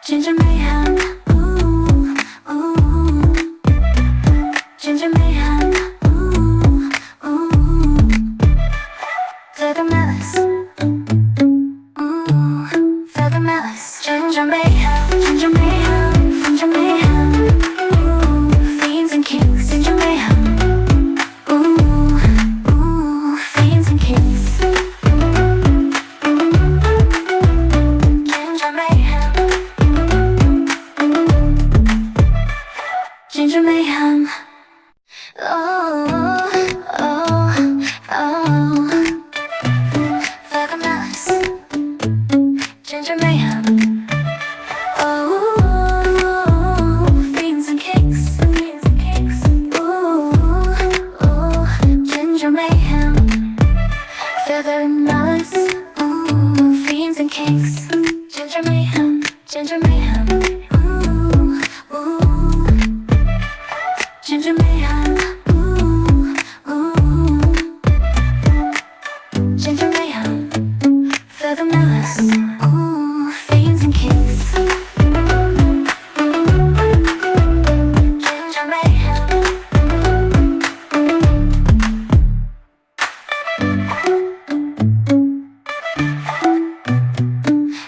ginger mayhem, ooh, ooh, ginger mayhem, ooh, ooh, feather malice, ooh, feather malice, ginger mayhem, ginger mayhem, ginger mayhem, ooh, fiends and kings, ginger mayhem, ooh, ooh, fiends and kings, ginger mayhem, ginger mayhem, oh, oh, oh, feather malice, ginger mayhem, oh, fiends and kings, ooh, ooh, ginger mayhem, feather malice, ooh, fiends and kings, ginger mayhem, ginger mayhem, ooh, ooh, ginger mayhem, ooh, ooh, ginger mayhem, feather malice, ooh, fiends and kings, ginger mayhem,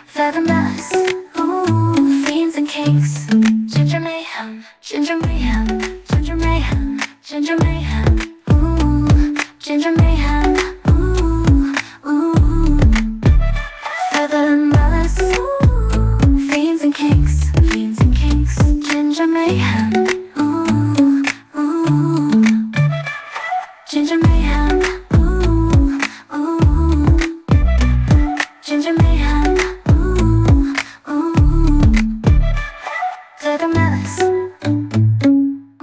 feather malice, ooh, fiends and kings, ginger mayhem, ginger mayhem, ginger mayhem, ginger mayhem, ooh, ginger mayhem, ooh, ooh, feather malice, ooh, fiends and kings, ginger mayhem, ooh, ooh, ginger mayhem, ooh, ooh, ginger mayhem, ooh, ooh, feather malice,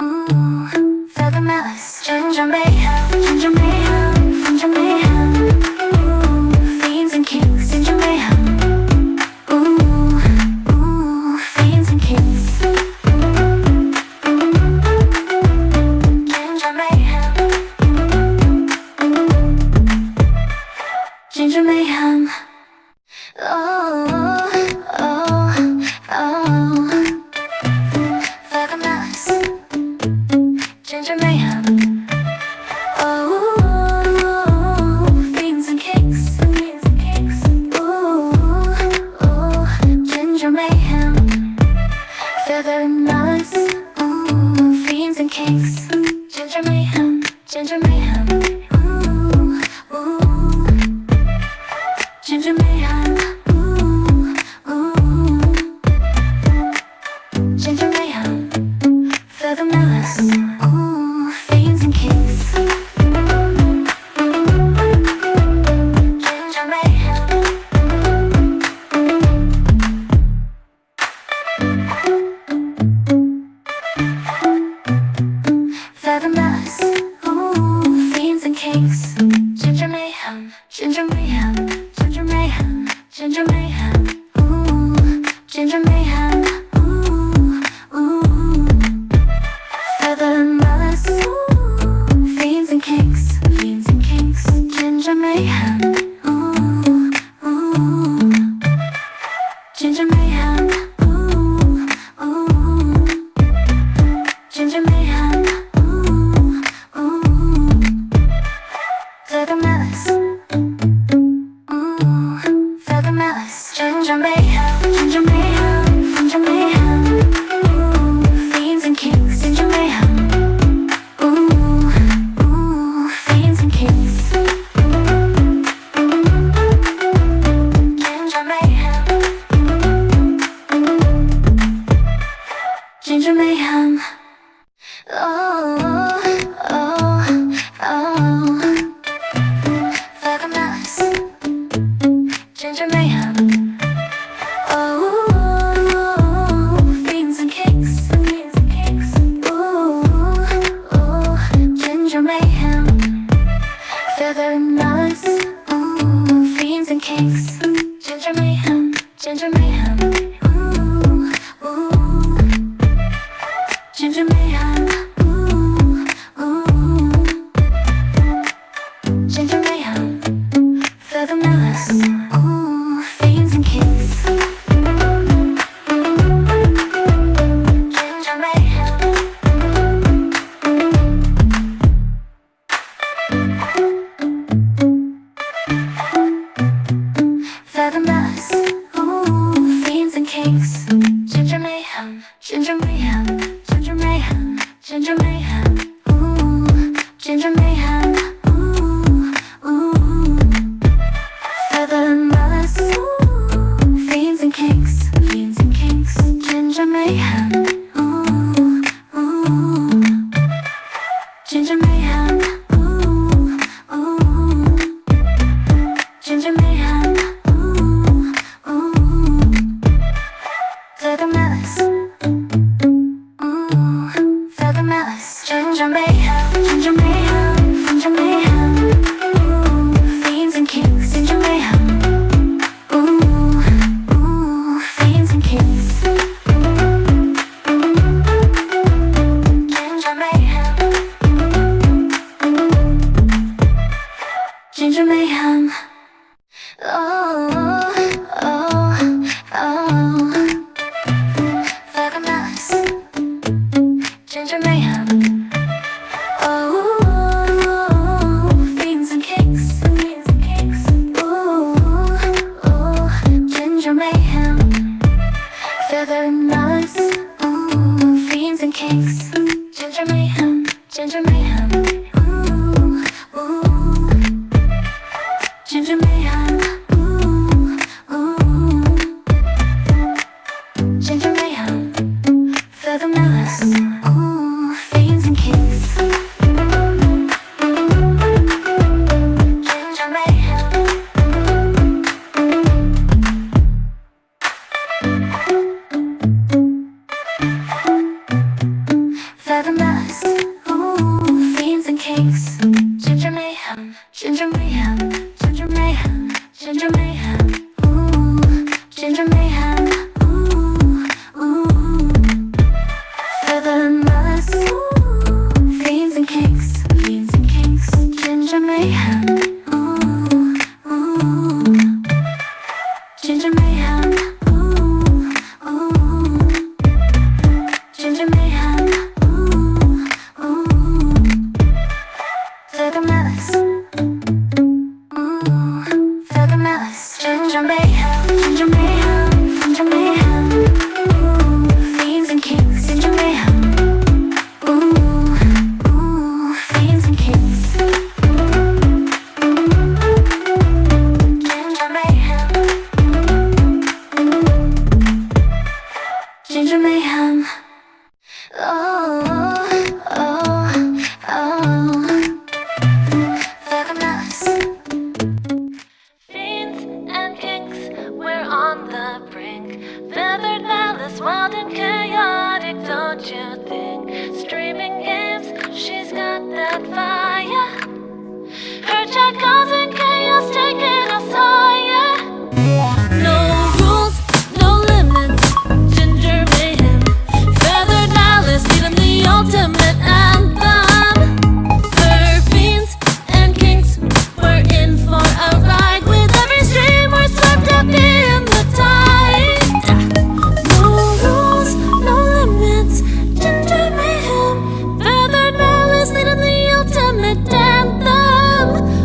ooh, feather malice, ginger mayhem, ginger mayhem, ginger mayhem, ooh, fiends and kings, ginger mayhem, ooh, ooh, fiends and kings, ginger mayhem, ginger mayhem, oh, oh, oh, feather malice, ginger mayhem, oh, fiends and kings, ooh, ooh, ginger mayhem, feather malice, ooh, fiends and kings, ginger mayhem, ooh, ooh, ginger mayhem, ooh, ooh, ginger mayhem, feather malice, ooh, fiends and kings, ginger mayhem, feather malice, ooh, fiends and feather malice. Ooh, feather malice. Ginger mayhem, ginger mayhem, ginger mayhem. Ooh, fiends and kings, ginger mayhem. Ooh, ooh, fiends and kings. Ginger mayhem. Ginger mayhem. Oh, oh, oh. Feather malice. Ginger mayhem. Oh, fiends and kings. Fiends and kings. Ooh, ooh, ginger mayhem. Feather malice. Ooh, fiends and kings. Ginger mayhem. Ginger mayhem. Ooh, ooh, ginger mayhem. Ooh, ooh, ginger mayhem. Feather malice. Ooh, fiends and kings. Ginger mayhem. Feather malice. Ooh, fiends and kings. Ginger mayhem. Ginger mayhem. Ginger mayhem. Ginger mayhem. Ooh, ginger mayhem. Ooh, ooh. Feather malice. Ooh, fiends and kings. Fiends and kings. Ginger mayhem. Ooh, ooh. Ginger mayhem. Ooh, ooh. Ginger mayhem. Ooh, ooh. Feather malice. Ooh, feather malice. Ginger mayhem. Ginger mayhem. Ginger mayhem. Ooh, fiends and kings. Ginger mayhem. Ooh, ooh, fiends and kings. Ginger mayhem. Ginger mayhem. Oh, oh, oh. Feather malice. Fiends and kinks, we're on the brink. Feathered malice, wild and chaotic, don't you think? Streaming games, she's got that fire. Her chat causing chaos, taking us higher. No rules, no limits, ginger mayhem. Feathered malice, leading the ultimate anthem. Her fiends and kinks, we're in for a ride. With every stream, we're swept up in the tide. No rules, no limits, ginger mayhem. Feathered malice, leading the ultimate anthem.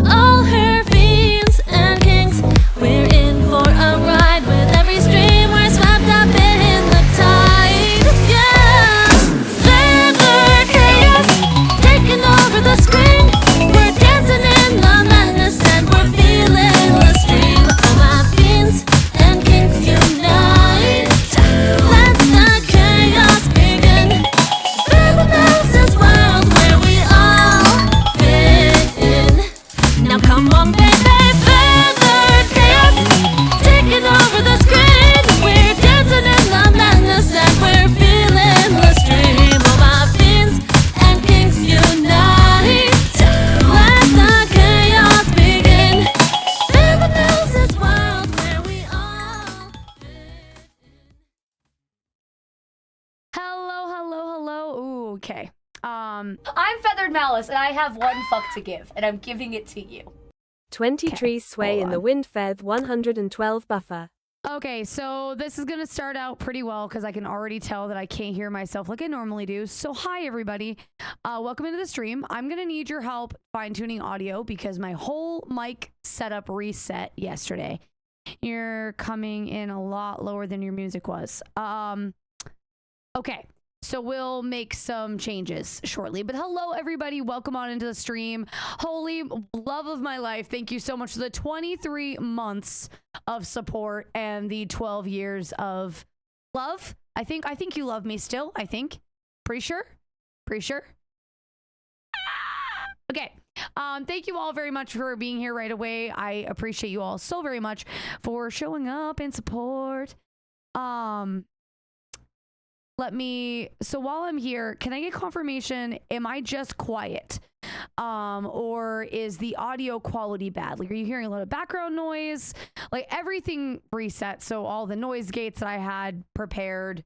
All her fiends and kings, we're in for a ride. With every stream, we're swept up in the tide. Yeah, feather chaos, taking over the screen. We're dancing in the madness and we're feeling the stream. All my fiends and kings unite. Let the chaos begin. Feather malice's world where we all fit in. Now come on, baby, feather chaos, taking over the screen. We're dancing in the madness and we're feeling the stream. All my fiends and kings unite. Let the chaos begin. Feather malice's world where we all fit in. Hello, hello, hello. Ooh, okay. I'm Feathered Malice, and I have one fuck to give, and I'm giving it to you. 20 Okay, trees sway hold in the on. wind fed 112 buffer. Okay, so this is gonna start out pretty well because I can already tell that I can't hear myself like I normally do. So hi everybody, welcome into the stream. I'm gonna need your help fine-tuning audio because my whole mic setup reset yesterday. You're coming in a lot lower than your music was. Okay, so we'll make some changes shortly. But hello, everybody. Welcome on into the stream. Holy love of my life. Thank you so much for the 23 months of support and the 12 years of love. I think you love me still. I think. Pretty sure. Okay. Thank you all very much for being here right away. I appreciate you all so very much for showing up in support. let me, so while I'm here, can I get confirmation? Am I just quiet? Or is the audio quality bad? Like, are you hearing a lot of background noise? Like, everything reset. So all the noise gates that I had prepared.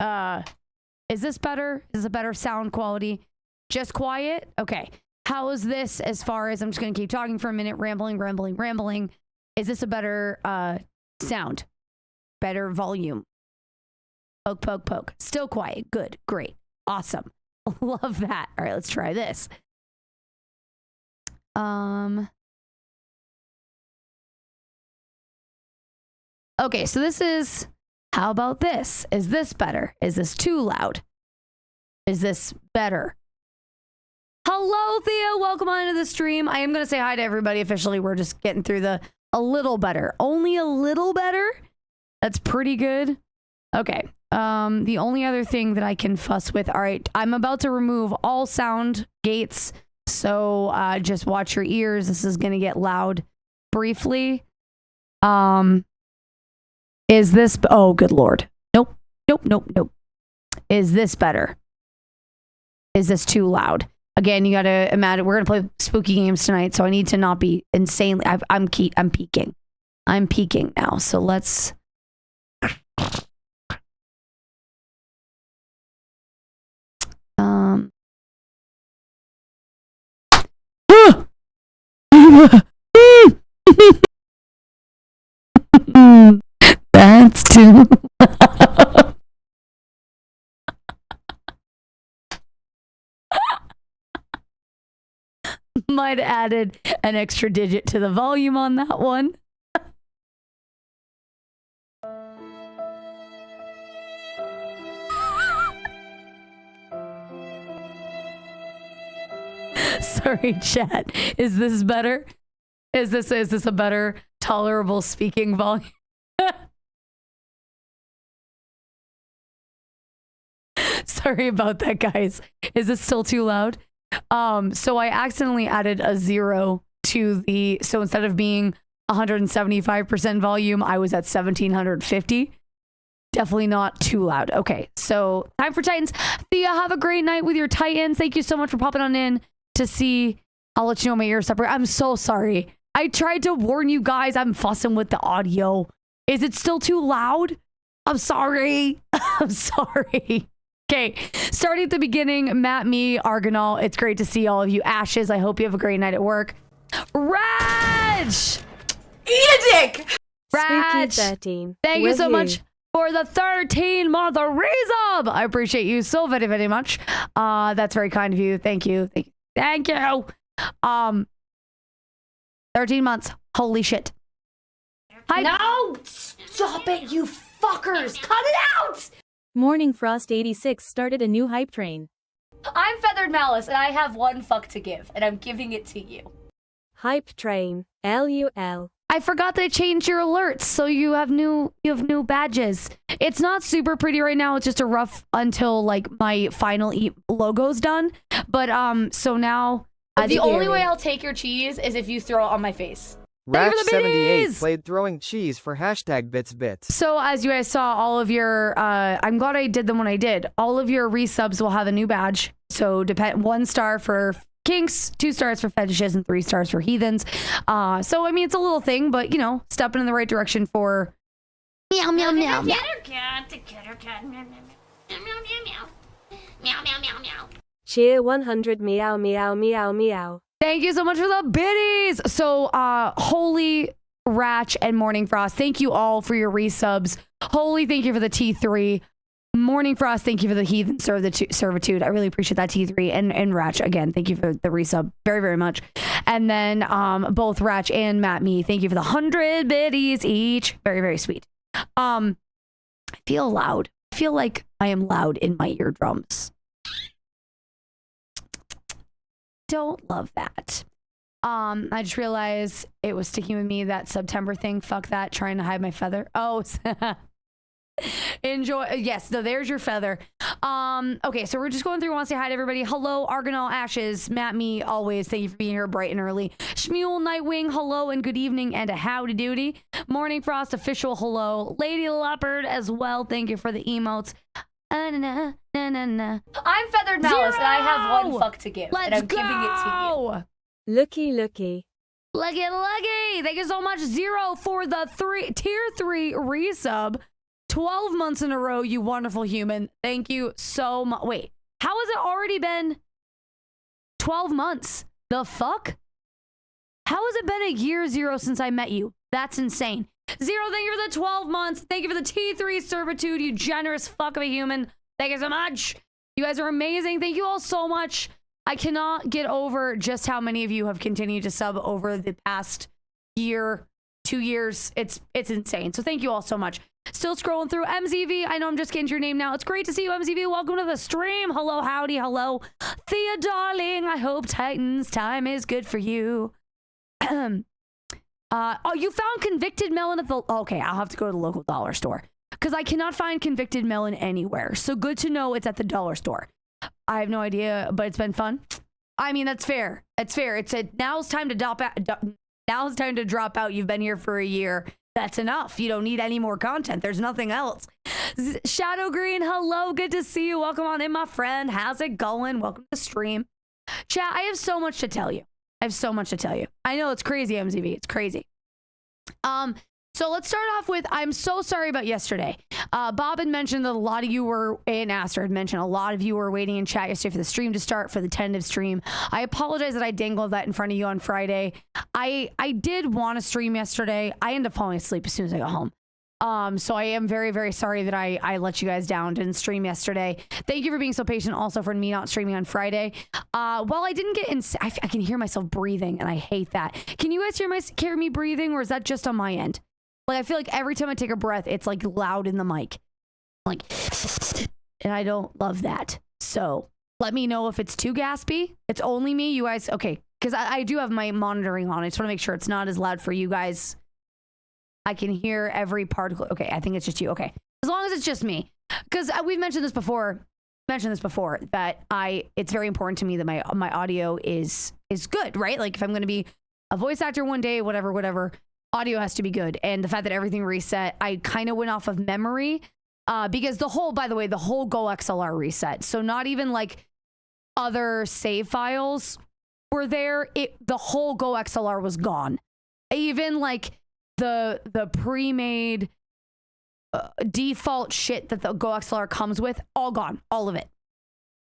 Is this better? Is this a better sound quality? Just quiet? Okay. How is this as far as, I'm just going to keep talking for a minute, rambling. Is this a better sound? Better volume? Poke. Still quiet. Good. Great. Awesome. Love that. All right, let's try this. Okay, so this is, how about this? Is this better? Is this too loud? Is this better? Hello, Thea. Welcome on to the stream. I am going to say hi to everybody officially. We're just getting through the a little better. Only a little better? That's pretty good. Okay. The only other thing that I can fuss with. All right. I'm about to remove all sound gates. So just watch your ears. This is going to get loud briefly. Is this, oh, good Lord. Nope. Is this better? Is this too loud? Again, you got to imagine, we're going to play spooky games tonight, so I need to not be insanely, I'm peaking. I'm peaking now, so let's... That's too loud. Might have added an extra digit to the volume on that one. Sorry, chat. Is this better? Is this a better tolerable speaking volume? Sorry about that, guys. Is this still too loud? So I accidentally added a 0 to the, so instead of being 175% volume, I was at 1750. Definitely not too loud. Okay, so time for Titans. Thea, have a great night with your Titans. Thank you so much for popping on in to see. I'll let you know my ears separate. I'm so sorry. I tried to warn you guys. I'm fussing with the audio. Is it still too loud? I'm sorry. I'm sorry. Okay, starting at the beginning, Matt, me, Argonal, it's great to see all of you. Ashes, I hope you have a great night at work. Raj! Eat a dick! Raj! Spooky 13. Thank you so much for the 13 month resub. I appreciate you so very, very much. That's very kind of you. Thank you. Thank you. 13 months. Holy shit. Hi. No! Stop it, you fuckers! Cut it out! Morning Frost 86 started a new hype train. I'm Feathered Malice, and I have one fuck to give, and I'm giving it to you. Hype train. LUL. I forgot they changed your alerts, so you have new badges. It's not super pretty right now. It's just a rough until like my final logo's done. But so now The only way I'll take your cheese is if you throw it on my face. Ratch78 played throwing cheese for #bitsbits. So as you guys saw, all of your, I'm glad I did them when I did. All of your resubs will have a new badge. So 1 star for kinks, 2 stars for fetishes, and 3 stars for heathens. So I mean, it's a little thing, but you know, stepping in the right direction for meow meow meow meow. Cheer 100 meow meow meow meow. Thank you so much for the biddies. So, Holy, Ratch, and Morning Frost, thank you all for your resubs. Holy, thank you for the T3. Morning Frost, thank you for the Heathen Servitude. I really appreciate that T3. And Ratch, again, thank you for the resub very, very much. And then both Ratch and Matt Me, thank you for the 100 biddies each. Very, very sweet. I feel loud. I feel like I am loud in my eardrums. Don't love that. I just realized it was sticking with me, that September thing. Fuck that, trying to hide my feather. Oh, enjoy. Yes, no, there's your feather. Okay, so we're just going through. I want to say hi to everybody. Hello, Argonal, Ashes, Matt, me, always. Thank you for being here bright and early. Shmuel, Nightwing, hello and good evening and a howdy doody. Morning Frost, official hello. Lady Leopard as well. Thank you for the emotes. Na, na, na, na, na. I'm Feathered Malice, and I have one Zero! fuck to give, and Let's I'm giving it to you. Looky, looky. Lucky. Thank you so much. 0 for the tier 3 resub. 12 months in a row, you wonderful human. Thank you so much. Wait, how has it already been 12 months? The fuck? How has it been a year, 0, since I met you? That's insane. 0, thank you for the 12 months. Thank you for the T3 servitude, you generous fuck of a human. Thank you so much. You guys are amazing. Thank you all so much. I cannot get over just how many of you have continued to sub over the past year, 2 years. It's insane. So thank you all so much. Still scrolling through MZV. I know I'm just getting to your name now. It's great to see you, MZV. Welcome to the stream. Hello, howdy, hello. Thea, darling. I hope Titan's time is good for you. Oh, you found convicted melon at the... Okay, I'll have to go to the local dollar store because I cannot find convicted melon anywhere. So good to know it's at the dollar store. I have no idea, but it's been fun. I mean, that's fair. It's fair. It said now's time to drop out. Now's time to drop out. You've been here for a year. That's enough. You don't need any more content. There's nothing else. Shadow Green, hello. Good to see you. Welcome on in, my friend. How's it going? Welcome to the stream. Chat, I have so much to tell you. I know it's crazy, MZV. It's crazy. So let's start off with, I'm so sorry about yesterday. Bob had mentioned that a lot of you were, and Aster had mentioned a lot of you were waiting in chat yesterday for the stream to start, for the tentative stream. I apologize that I dangled that in front of you on Friday. I did want to stream yesterday. I ended up falling asleep as soon as I got home. So I am very, very sorry that I let you guys down, didn't stream yesterday. Thank you for being so patient also for me not streaming on Friday. While I didn't get in, I can hear myself breathing and I hate that. Can you guys hear me breathing, or is that just on my end? Like, I feel like every time I take a breath, it's like loud in the mic. Like, and I don't love that. So let me know if it's too gaspy. It's only me, you guys. Okay. Cause I do have my monitoring on. I just want to make sure it's not as loud for you guys. I can hear every particle. Okay, I think it's just you. Okay, as long as it's just me, because we've mentioned this before. That it's very important to me that my audio is good, right? Like if I'm going to be a voice actor one day, whatever, audio has to be good. And the fact that everything reset, I kind of went off of memory, because the whole Go XLR reset. So not even like other save files were there. The whole Go XLR was gone. Even like the pre-made default shit that the Go XLR comes with, all gone, all of it,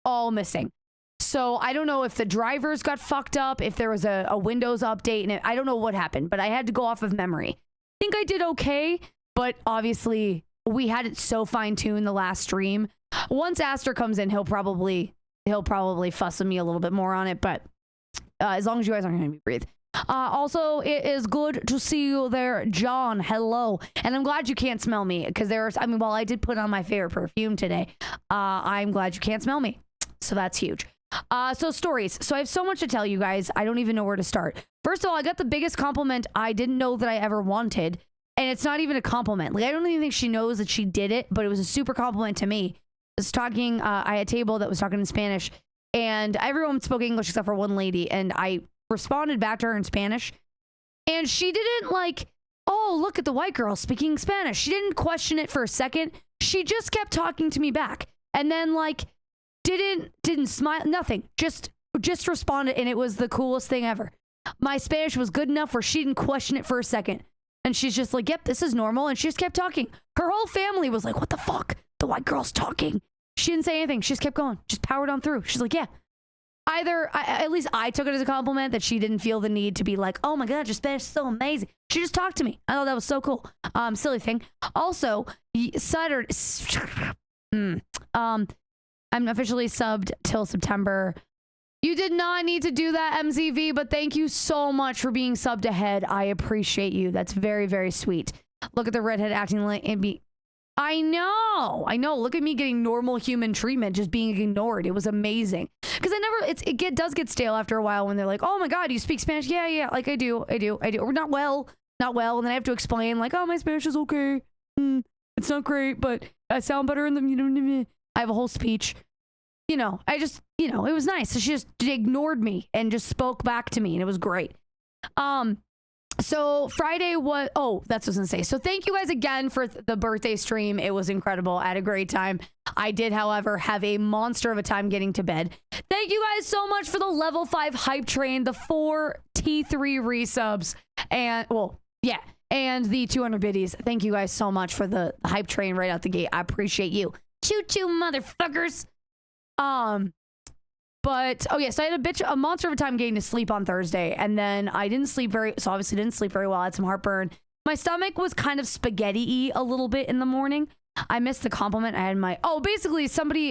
all missing. So I don't know if the drivers got fucked up, if there was a Windows update, and I don't know what happened, but I had to go off of memory. I think I did okay, but obviously we had it so fine-tuned the last stream. Once Aster comes in, he'll probably fuss with me a little bit more on it, but as long as you guys aren't hearing me breathe. Also, it is good to see you there, John. Hello. And I'm glad you can't smell me, because while I did put on my favorite perfume today, I'm glad you can't smell me. So that's huge. So stories. So I have so much to tell you guys. I don't even know where to start. First of all, I got the biggest compliment I didn't know that I ever wanted. And it's not even a compliment. Like, I don't even think she knows that she did it, but it was a super compliment to me. I was talking, I had a table that was talking in Spanish, and everyone spoke English except for one lady. And I responded back to her in Spanish, and she didn't like, oh, look at the white girl speaking Spanish. She didn't question it for a second. She just kept talking to me back, and then like didn't smile, nothing, just responded, and it was the coolest thing ever. My Spanish was good enough where she didn't question it for a second, and she's just like, yep, this is normal, and she just kept talking. Her whole family was like, what the fuck, the white girl's talking. She didn't say anything. She just kept going, just powered on through. She's like, yeah. At least I took it as a compliment that she didn't feel the need to be like, oh my God, your Spanish is so amazing. She just talked to me. I thought that was so cool. Silly thing. Also, Saturday, I'm officially subbed till September. You did not need to do that, MZV, but thank you so much for being subbed ahead. I appreciate you. That's very, very sweet. Look at the redhead acting like it be. I know. Look at me getting normal human treatment, just being ignored. It was amazing. Because it does get stale after a while when they're like, oh my God, you speak Spanish? Yeah, like I do. Or not well. And then I have to explain like, oh, my Spanish is okay. It's not great, but I sound better in the, I have a whole speech. It was nice. So she just ignored me and just spoke back to me, and it was great. So Friday was, that's what I was gonna say. So thank you guys again for the birthday stream. It was incredible. I had a great time. I did, however, have a monster of a time getting to bed. Thank you guys so much for the level 5 hype train, the 4 T3 resubs, and, well, yeah, and the 200 biddies. Thank you guys so much for the hype train right out the gate. I appreciate you. Choo-choo, motherfuckers. But, oh yes, I had a monster of a time getting to sleep on Thursday, and then I didn't sleep so obviously didn't sleep very well. I had some heartburn. My stomach was kind of spaghetti-y a little bit in the morning. I missed the compliment. I had basically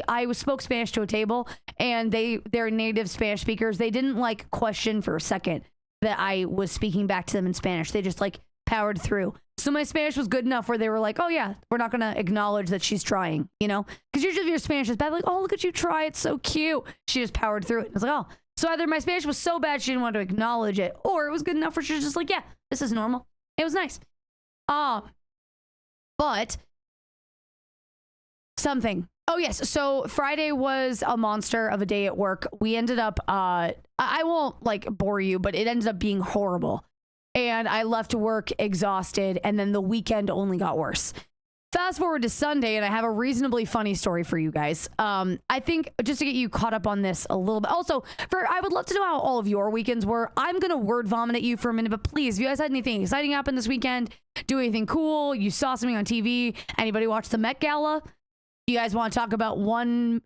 I spoke Spanish to a table, and they're native Spanish speakers. They didn't like question for a second that I was speaking back to them in Spanish. They just like powered through. So my Spanish was good enough where they were like, oh yeah, we're not going to acknowledge that she's trying, you know? Because usually if your Spanish is bad, like, oh, look at you try, it's so cute. She just powered through it. I was like, oh. So either my Spanish was so bad she didn't want to acknowledge it, or it was good enough where she was just like, yeah, this is normal. It was nice. But something. Oh yes, so Friday was a monster of a day at work. We ended up, I won't like bore you, but it ended up being horrible. And I left work exhausted, and then the weekend only got worse. Fast forward to Sunday, and I have a reasonably funny story for you guys. I think just to get you caught up on this a little bit. Also, I would love to know how all of your weekends were. I'm going to word vomit at you for a minute, but please, if you guys had anything exciting happen this weekend, do anything cool, you saw something on TV, anybody watch the Met Gala? You guys want to talk about one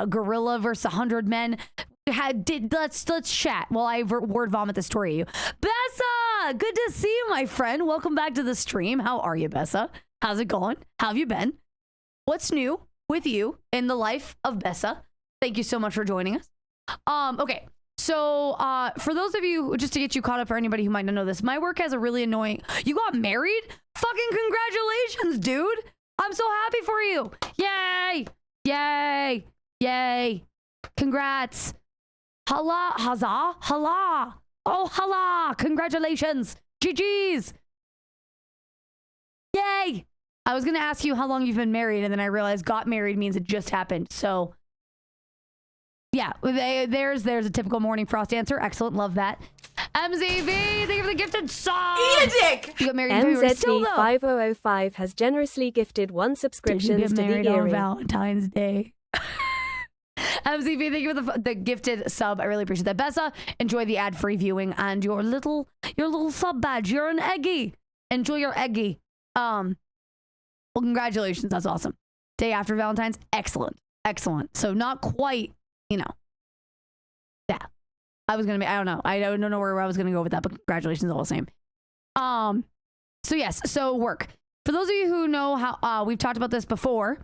gorilla versus 100 men? Let's chat while I word vomit the story at you. Bessa, good to see you, my friend. Welcome back to the stream. How are you, Bessa? How's it going? How have you been? What's new with you in the life of Bessa? Thank you so much for joining us. Okay. So, for those of you, just to get you caught up, for anybody who might not know this, my work has a really annoying... You got married? Fucking congratulations, dude. I'm so happy for you. Yay. Yay. Yay. Congrats. Hala, huzzah, hala. Oh, hala. Congratulations. GG's. Yay. I was going to ask you how long you've been married, and then I realized got married means it just happened. So, yeah, there's a typical morning frost answer. Excellent. Love that. MZV, thank you for the gifted song. Eat a dick! You got married in February. Still, though. MZT5005 has generously gifted 1 subscription to the on earring. Valentine's Day. MZV, thank you for the gifted sub. I really appreciate that. Bessa, enjoy the ad-free viewing and your little sub badge. You're an eggie. Enjoy your eggie. Well, congratulations. That's awesome. Day after Valentine's, excellent. Excellent. So not quite, you know. Yeah. I don't know. I don't know where I was going to go with that, but congratulations all the same. So yes, so work. For those of you who know how, we've talked about this before.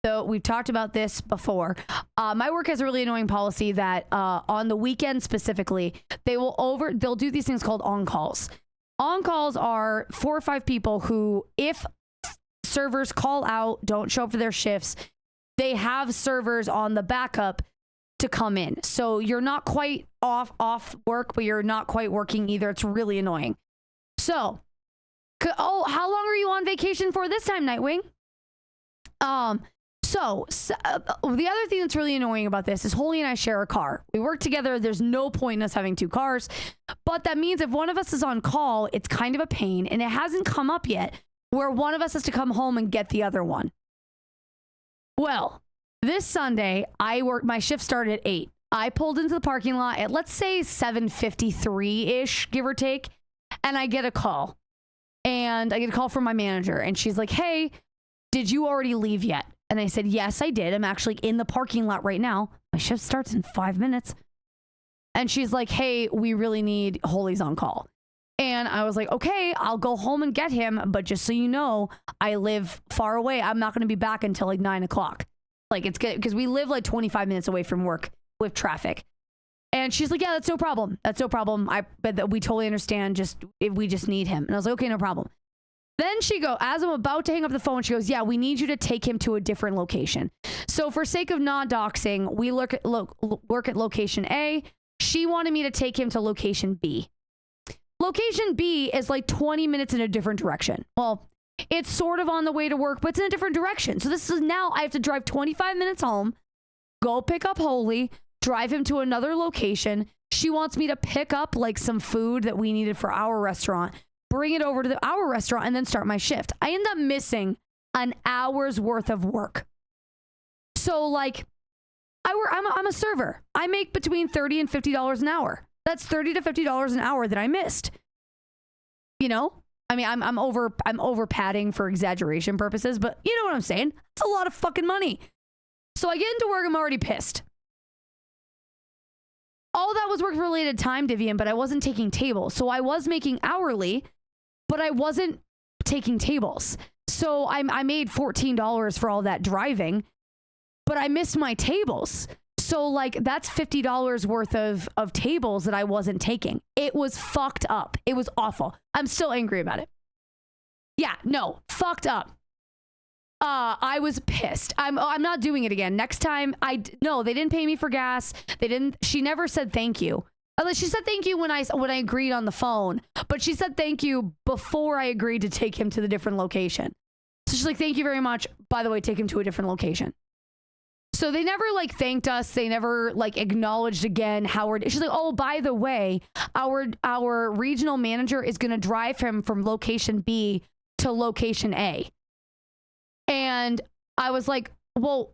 So we've talked about this before. My work has a really annoying policy that on the weekend specifically, they'll do these things called on-calls. On-calls are 4 or 5 people who, if servers call out, don't show up for their shifts, they have servers on the backup to come in. So you're not quite off work, but you're not quite working either. It's really annoying. So, how long are you on vacation for this time, Nightwing? So the other thing that's really annoying about this is Holy and I share a car. We work together. There's no point in us having 2 cars, but that means if one of us is on call, it's kind of a pain, and it hasn't come up yet where one of us has to come home and get the other one. Well, this Sunday, my shift started at 8. I pulled into the parking lot at, let's say, 7:53-ish, give or take, and I get a call. And I get a call from my manager, and she's like, hey, did you already leave yet? And I said, yes, I did. I'm actually in the parking lot right now. My shift starts in 5 minutes. And she's like, hey, we really need Holy's on call. And I was like, okay, I'll go home and get him. But just so you know, I live far away. I'm not going to be back until like 9 o'clock. Like, it's good because we live like 25 minutes away from work with traffic. And she's like, yeah, that's no problem. That's no problem. But we totally understand. We just need him. And I was like, okay, no problem. Then as I'm about to hang up the phone, she goes, yeah, we need you to take him to a different location. So for sake of not doxing, we work at location A. She wanted me to take him to location B. Location B is like 20 minutes in a different direction. Well, it's sort of on the way to work, but it's in a different direction. So this is now I have to drive 25 minutes home, go pick up Holy, drive him to another location. She wants me to pick up like some food that we needed for our restaurant, bring it over to our restaurant, and then start my shift. I end up missing an hour's worth of work. So like, I'm a server. I make between $30 and $50 an hour. That's $30 to $50 an hour that I missed. You know? I mean, I'm over padding for exaggeration purposes, but you know what I'm saying? It's a lot of fucking money. So I get into work, I'm already pissed. All that was work-related time, Divian, but I wasn't taking tables. So I was making hourly, but I wasn't taking tables. So I made $14 for all that driving, but I missed my tables. So like that's $50 worth of tables that I wasn't taking. It was fucked up. It was awful. I'm still angry about it. Yeah, no, fucked up. I was pissed. I'm not doing it again. Next time, no, they didn't pay me for gas. She never said thank you. Unless she said thank you when I agreed on the phone, but she said thank you before I agreed to take him to the different location. So she's like, thank you very much. By the way, take him to a different location. So they never like thanked us. They never like acknowledged again how she's like, oh, by the way, our regional manager is going to drive him from location B to location A. And I was like, well,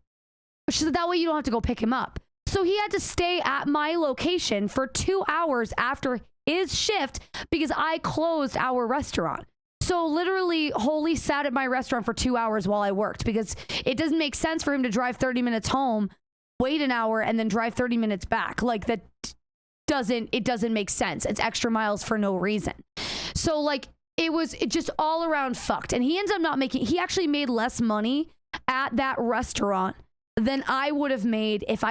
she said, that way you don't have to go pick him up. So he had to stay at my location for 2 hours after his shift because I closed our restaurant. So literally, Holy sat at my restaurant for 2 hours while I worked because it doesn't make sense for him to drive 30 minutes home, wait an hour, and then drive 30 minutes back. Like that doesn't make sense. It's extra miles for no reason. So like, it just all around fucked. And he ends up he actually made less money at that restaurant than I would have made if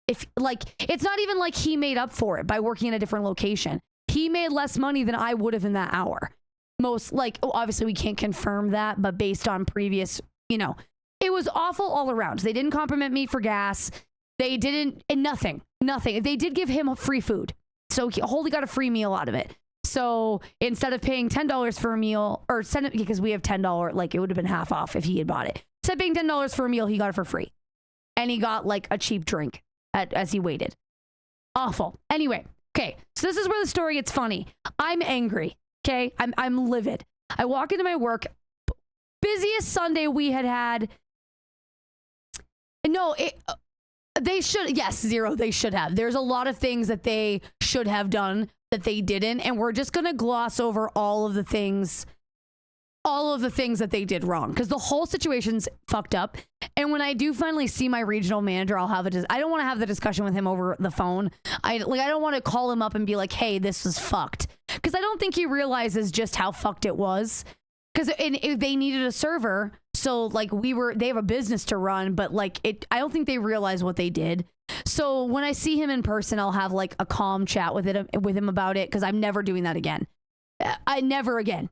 it's not even like he made up for it by working in a different location. He made less money than I would have in that hour. Obviously we can't confirm that, but based on previous, it was awful all around. They didn't compliment me for gas. They didn't, nothing. They did give him free food. So he Holy got a free meal out of it. So instead of paying $10 for a meal, or send it because we have $10, like it would have been half off if he had bought it. Instead of paying $10 for a meal, he got it for free. And he got like a cheap drink as he waited. Awful. Anyway, okay. So this is where the story gets funny. I'm angry. Okay. I'm livid. I walk into my work. Busiest Sunday we had. No, they should. Yes, zero. They should have. There's a lot of things that they should have done that they didn't, and we're just gonna gloss over all of the things that they did wrong because the whole situation's fucked up. And when I do finally see my regional manager, I'll have I don't want to have the discussion with him over the phone. I don't want to call him up and be like, hey, this was fucked, because I don't think he realizes just how fucked it was. Because they needed a server, so like they have a business to run, but like I don't think they realize what they did. So when I see him in person, I'll have like a calm chat with him about it, because I'm never doing that again. I never again.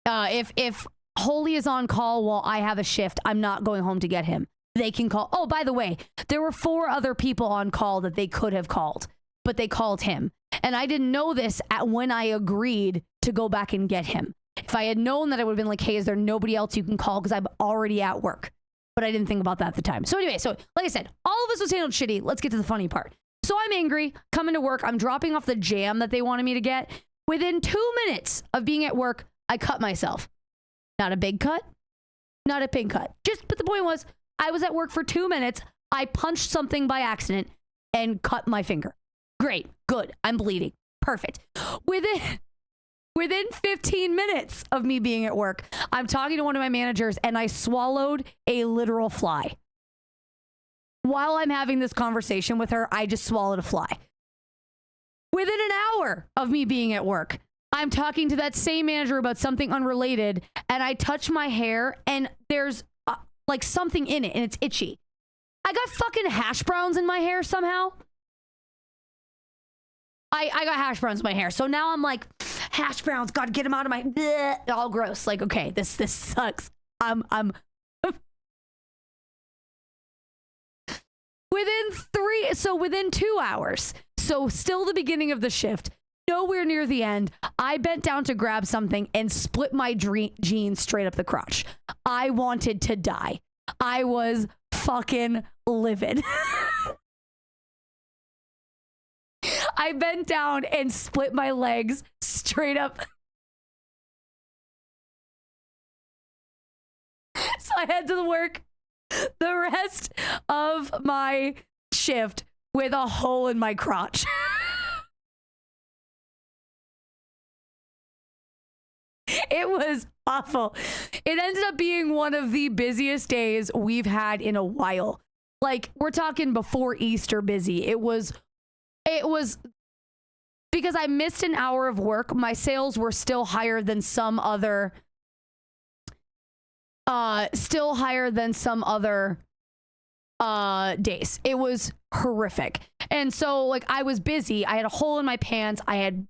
If Holy is on call while I have a shift, I'm not going home to get him. They can call. Oh, by the way, there were 4 other people on call that they could have called, but they called him. And I didn't know this when I agreed to go back and get him. If I had known that, I would have been like, hey, is there nobody else you can call? Because I'm already at work. But I didn't think about that at the time. So anyway, like I said, all of this was handled shitty. Let's get to the funny part. So I'm angry, coming to work. I'm dropping off the jam that they wanted me to get. Within 2 minutes of being at work, I cut myself. Not a big cut, not a big cut. But the point was, I was at work for 2 minutes. I punched something by accident and cut my finger. Great, good. I'm bleeding. Perfect. Within 15 minutes of me being at work, I'm talking to one of my managers and I swallowed a literal fly. While I'm having this conversation with her, I just swallowed a fly. Within an hour of me being at work, I'm talking to that same manager about something unrelated, and I touch my hair and there's like something in it and it's itchy. I got fucking hash browns in my hair somehow. I got hash browns in my hair. So now I'm like, hash browns, gotta get them out of my, bleh, all gross. Like, okay, this sucks. Within 2 hours, so still the beginning of the shift, nowhere near the end, I bent down to grab something and split my jeans straight up the crotch. I wanted to die. I was fucking livid. I bent down and split my legs straight up So I had to work the rest of my shift with a hole in my crotch. It was awful. It ended up being one of the busiest days we've had in a while. Like, we're talking before Easter busy. It was because I missed an hour of work. My sales were still higher than some other days. It was horrific. And so, like, I was busy. I had a hole in my pants. I had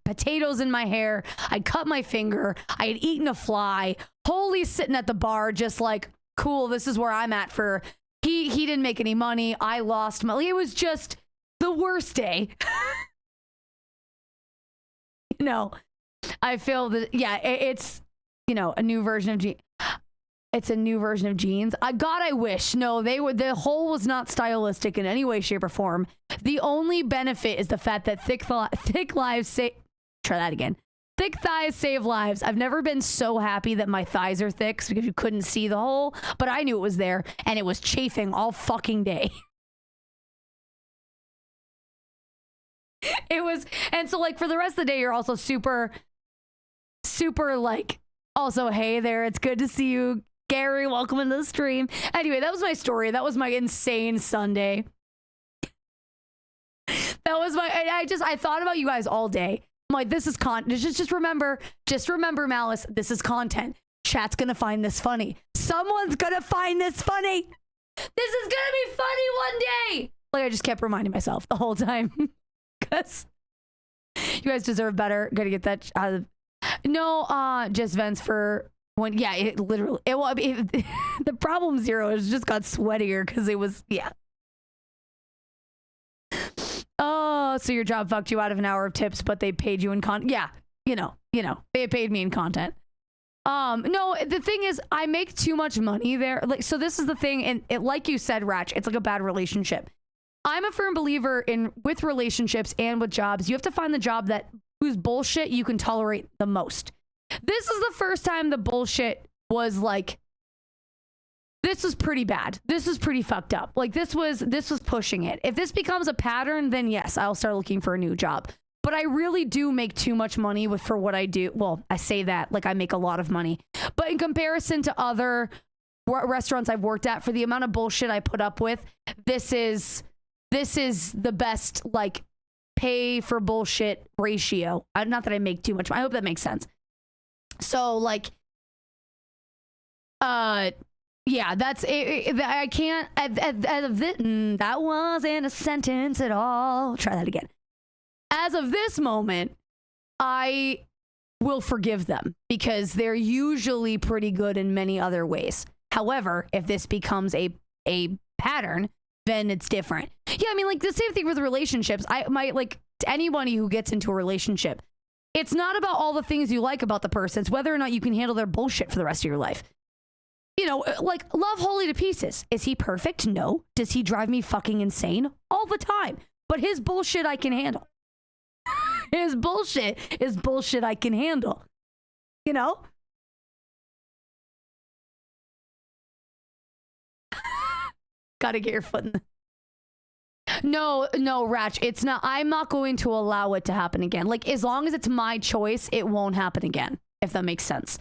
potatoes in my hair. I cut my finger. I had eaten a fly. Holy's sitting at the bar just like, cool, this is where I'm at for... He didn't make any money. I lost money. It was just the worst day. You know, I feel that, yeah, it's, you know, a new version of jeans. It's a new version of jeans. God, I wish. No, the hole was not stylistic in any way, shape, or form. The only benefit is the fact that thick thighs save lives. I've never been so happy that my thighs are thick because you couldn't see the hole, but I knew it was there and it was chafing all fucking day. It was, and so like for the rest of the day, you're also super like, also, hey there, it's good to see you, Gary, welcome into the stream. Anyway, that was my story. That was my insane Sunday. That was my, I thought about you guys all day. I'm like, this is just remember, Malice, this is content. Chat's gonna find this funny. Someone's gonna find this funny. This is gonna be funny one day. Like, I just kept reminding myself the whole time. Because you guys deserve better. Gotta get that out of... No, just vents for when... Yeah, it literally... the problem zero is just got sweatier because it was... Yeah. Oh, so your job fucked you out of an hour of tips, but they paid you in content. Yeah, you know, they paid me in content. No, the thing is, I make too much money there. Like, so this is the thing, and like you said, Ratch, it's like a bad relationship. I'm a firm believer with relationships and with jobs, you have to find the job whose bullshit you can tolerate the most. This is the first time the bullshit was like, this was pretty bad. This was pretty fucked up. Like, this was pushing it. If this becomes a pattern, then yes, I'll start looking for a new job. But I really do make too much money for what I do. Well, I say that like I make a lot of money. But in comparison to other restaurants I've worked at, for the amount of bullshit I put up with, this is the best, like, pay for bullshit ratio. Not that I make too much. I hope that makes sense. So, like, yeah, that's it. I can't. That wasn't a sentence at all. Try that again. As of this moment, I will forgive them because they're usually pretty good in many other ways. However, if this becomes a pattern, then it's different. Yeah, I mean, like, the same thing with relationships. Like, anybody who gets into a relationship, it's not about all the things you like about the person. It's whether or not you can handle their bullshit for the rest of your life. You know, like, love Holy to pieces. Is he perfect? No. Does he drive me fucking insane? All the time. But his bullshit I can handle. His bullshit is bullshit I can handle. You know? Gotta get your foot in the... No, Ratch, it's not. I'm not going to allow it to happen again. Like, as long as it's my choice, it won't happen again, if that makes sense.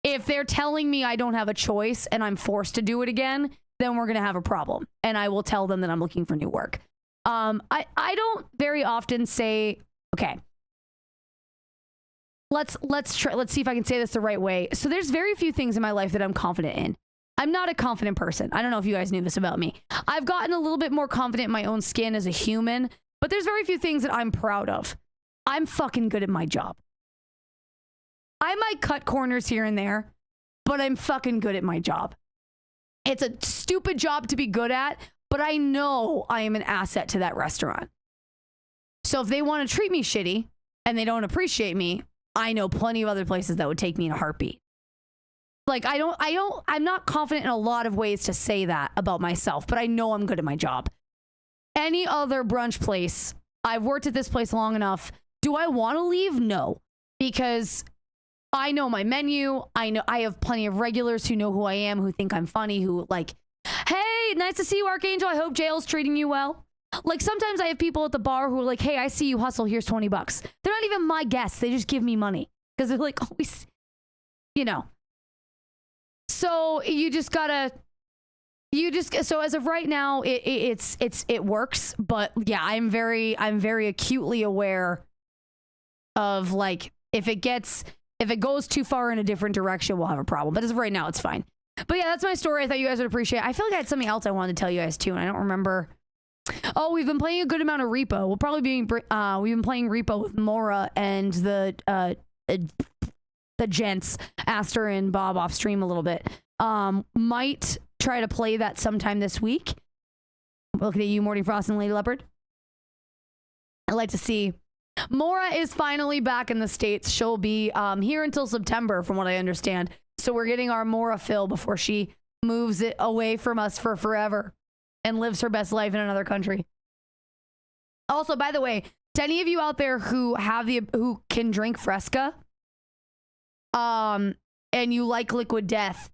If they're telling me I don't have a choice and I'm forced to do it again, then we're going to have a problem. And I will tell them that I'm looking for new work. I don't very often say, okay, let's see if I can say this the right way. So there's very few things in my life that I'm confident in. I'm not a confident person. I don't know if you guys knew this about me. I've gotten a little bit more confident in my own skin as a human, but there's very few things that I'm proud of. I'm fucking good at my job. I might cut corners here and there, but I'm fucking good at my job. It's a stupid job to be good at, but I know I am an asset to that restaurant. So if they want to treat me shitty and they don't appreciate me, I know plenty of other places that would take me in a heartbeat. Like, I'm not confident in a lot of ways to say that about myself, but I know I'm good at my job. Any other brunch place, I've worked at this place long enough. Do I want to leave? No, because I know my menu. I know I have plenty of regulars who know who I am, who think I'm funny, who like, hey, nice to see you, Archangel. I hope jail's treating you well. Like sometimes I have people at the bar who are like, hey, I see you hustle. Here's $20. They're not even my guests. They just give me money because they're like, always, you know. So you just gotta, so as of right now, it works. But yeah, I'm very acutely aware of like, if it goes too far in a different direction, we'll have a problem. But as of right now, it's fine. But yeah, that's my story. I thought you guys would appreciate it. I feel like I had something else I wanted to tell you guys too, and I don't remember. Oh, we've been playing a good amount of Repo. We'll probably be we've been playing Repo with Mora and the gents, Aster and Bob off stream a little bit. Might try to play that sometime this week. Looking at you, Morty Frost and Lady Leopard. I'd like to see. Mora is finally back in the States. She'll be here until September, from what I understand. So we're getting our Mora fill before she moves it away from us for forever and lives her best life in another country. Also, by the way, to any of you out there who can drink Fresca, and you like Liquid Death,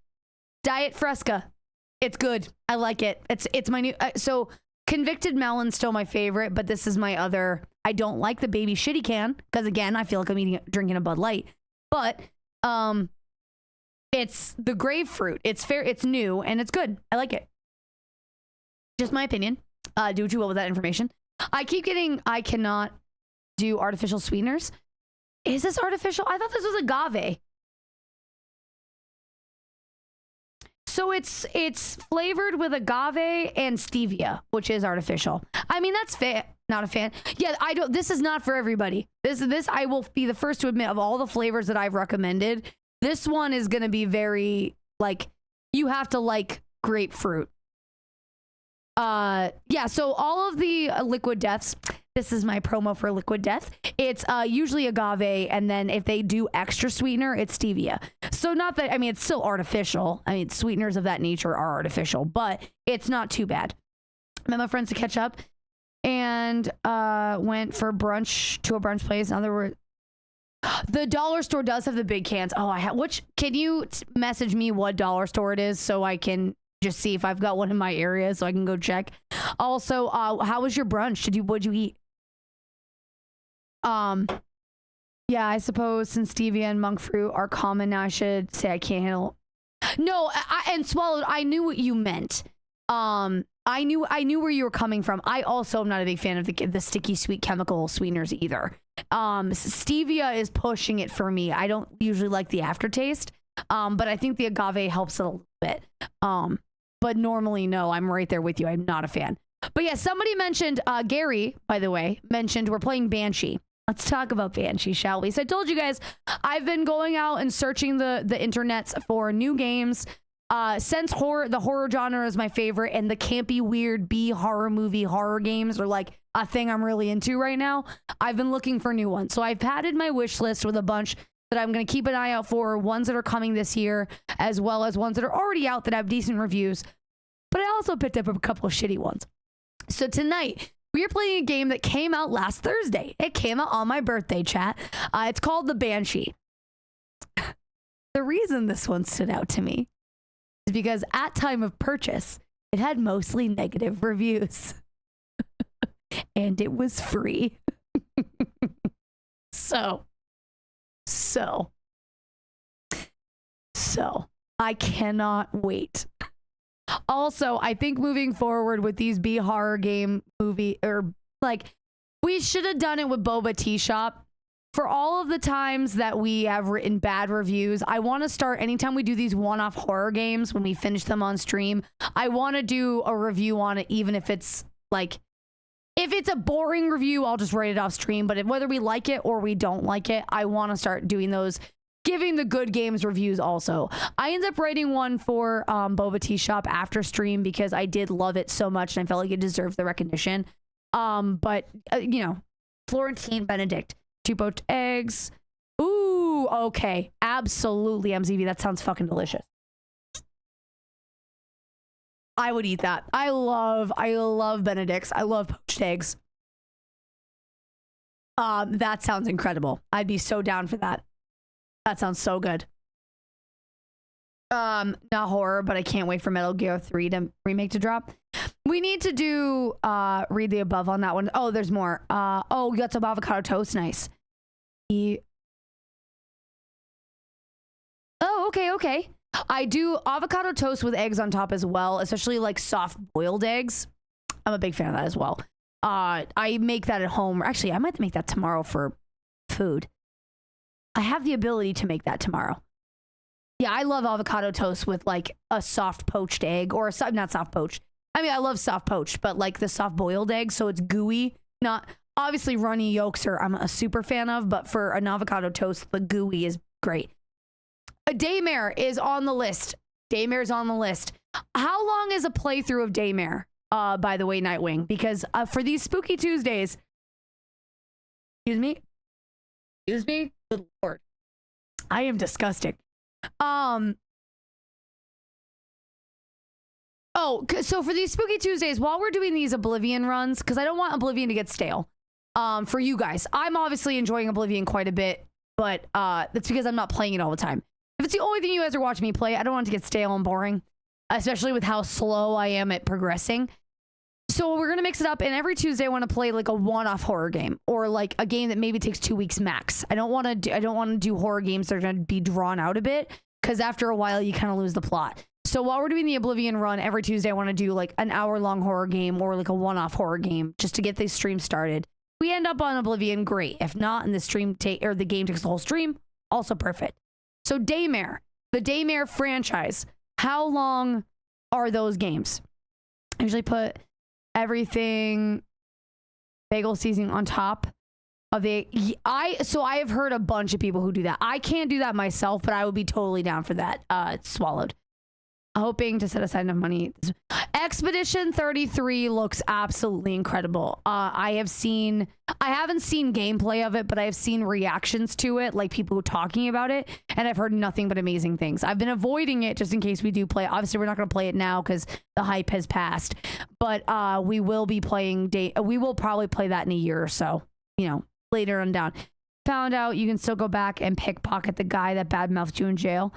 Diet Fresca. It's good. I like it. It's my new. So Convicted Melon's still my favorite, but this is my other. I don't like the baby shitty can because again, I feel like I'm drinking a Bud Light. But it's the grapefruit. It's fair. It's new and it's good. I like it. Just my opinion. Do what you will with that information. I cannot do artificial sweeteners. Is this artificial? I thought this was agave. So it's flavored with agave and stevia, which is artificial. I mean, that's not a fan. Yeah, I don't. This is not for everybody. This I will be the first to admit, of all the flavors that I've recommended, this one is going to be very like, you have to like grapefruit. Yeah, so all of the Liquid Deaths, this is my promo for Liquid Death. It's usually agave, and then if they do extra sweetener, it's stevia. So not that, I mean, it's still artificial. I mean, sweeteners of that nature are artificial, but it's not too bad. I met my friends to catch up and went for brunch to a brunch place. In other words, the dollar store does have the big cans. Oh, can you message me what dollar store it is so I can just see if I've got one in my area so I can go check. Also, how was your brunch? What'd you eat? Yeah, I suppose since stevia and monk fruit are common now, I should say I can't handle. No, and swallowed. I knew what you meant. I knew where you were coming from. I also am not a big fan of the sticky sweet chemical sweeteners either. Stevia is pushing it for me. I don't usually like the aftertaste. But I think the agave helps it a little bit. But normally, no, I'm right there with you. I'm not a fan. But yeah, somebody mentioned, Gary, by the way, mentioned we're playing Banshee. Let's talk about Banshee, shall we? So I told you guys, I've been going out and searching the internets for new games. Since the horror genre is my favorite, and the campy, weird B horror movie horror games are like a thing I'm really into right now, I've been looking for new ones. So I've padded my wish list with a bunch that I'm going to keep an eye out for, ones that are coming this year, as well as ones that are already out that have decent reviews. But I also picked up a couple of shitty ones. So tonight, we are playing a game that came out last Thursday. It came out on my birthday, chat. It's called the Banshee. The reason this one stood out to me is because at time of purchase, it had mostly negative reviews. And it was free. So, I cannot wait. Also, I think moving forward with these B horror game movie, or like, we should have done it with Boba Tea Shop. For all of the times that we have written bad reviews, I want to start, anytime we do these one-off horror games, when we finish them on stream, I want to do a review on it, even if it's like, if it's a boring review, I'll just write it off stream. But whether we like it or we don't like it, I want to start doing those, giving the good games reviews also. I ended up writing one for Boba Tea Shop after stream because I did love it so much and I felt like it deserved the recognition. But you know, Florentine Benedict, 2 poached eggs. Ooh, okay. Absolutely, MZV. That sounds fucking delicious. I would eat that. I love Benedicts. I love poached eggs. That sounds incredible. I'd be so down for that. That sounds so good. Not horror, but I can't wait for Metal Gear 3 remake to drop. We need to do read the above on that one. Oh, there's more. Oh, you got some avocado toast. Nice. Oh, okay. I do avocado toast with eggs on top as well, especially like soft boiled eggs. I'm a big fan of that as well. I make that at home. Actually, I might make that tomorrow for food. I have the ability to make that tomorrow. Yeah, I love avocado toast with like a soft poached egg or not soft poached. I mean, I love soft poached, but like the soft boiled egg, so it's gooey. Not obviously runny yolks are I'm a super fan of, but for an avocado toast, the gooey is great. A Daymare is on the list. Daymare's on the list. How long is a playthrough of Daymare? By the way, Nightwing, because for these spooky Tuesdays, excuse me, good lord, I am disgusting. Oh, so for these spooky Tuesdays, while we're doing these Oblivion runs, because I don't want Oblivion to get stale, for you guys, I'm obviously enjoying Oblivion quite a bit, but that's because I'm not playing it all the time. If it's the only thing you guys are watching me play, I don't want it to get stale and boring, especially with how slow I am at progressing. So we're going to mix it up, and every Tuesday I want to play like a one-off horror game or like a game that maybe takes 2 weeks max. I don't want to do horror games that are going to be drawn out a bit, because after a while you kind of lose the plot. So while we're doing the Oblivion run, every Tuesday I want to do like an hour-long horror game or like a one-off horror game just to get the stream started. We end up on Oblivion, great. If not, and the game takes the whole stream, also perfect. So Daymare, the Daymare franchise, how long are those games? I usually put everything bagel seasoning on top of the I have heard a bunch of people who do that. I can't do that myself, but I would be totally down for that. It's swallowed. Hoping to set aside enough money. Expedition 33 looks absolutely incredible. I haven't seen gameplay of it, but I have seen reactions to it, like people talking about it, and I've heard nothing but amazing things. I've been avoiding it just in case we do play it. Obviously, we're not going to play it now because the hype has passed, but we will be playing. We will probably play that in a year or so. You know, later on down. Found out you can still go back and pickpocket the guy that badmouthed you in jail.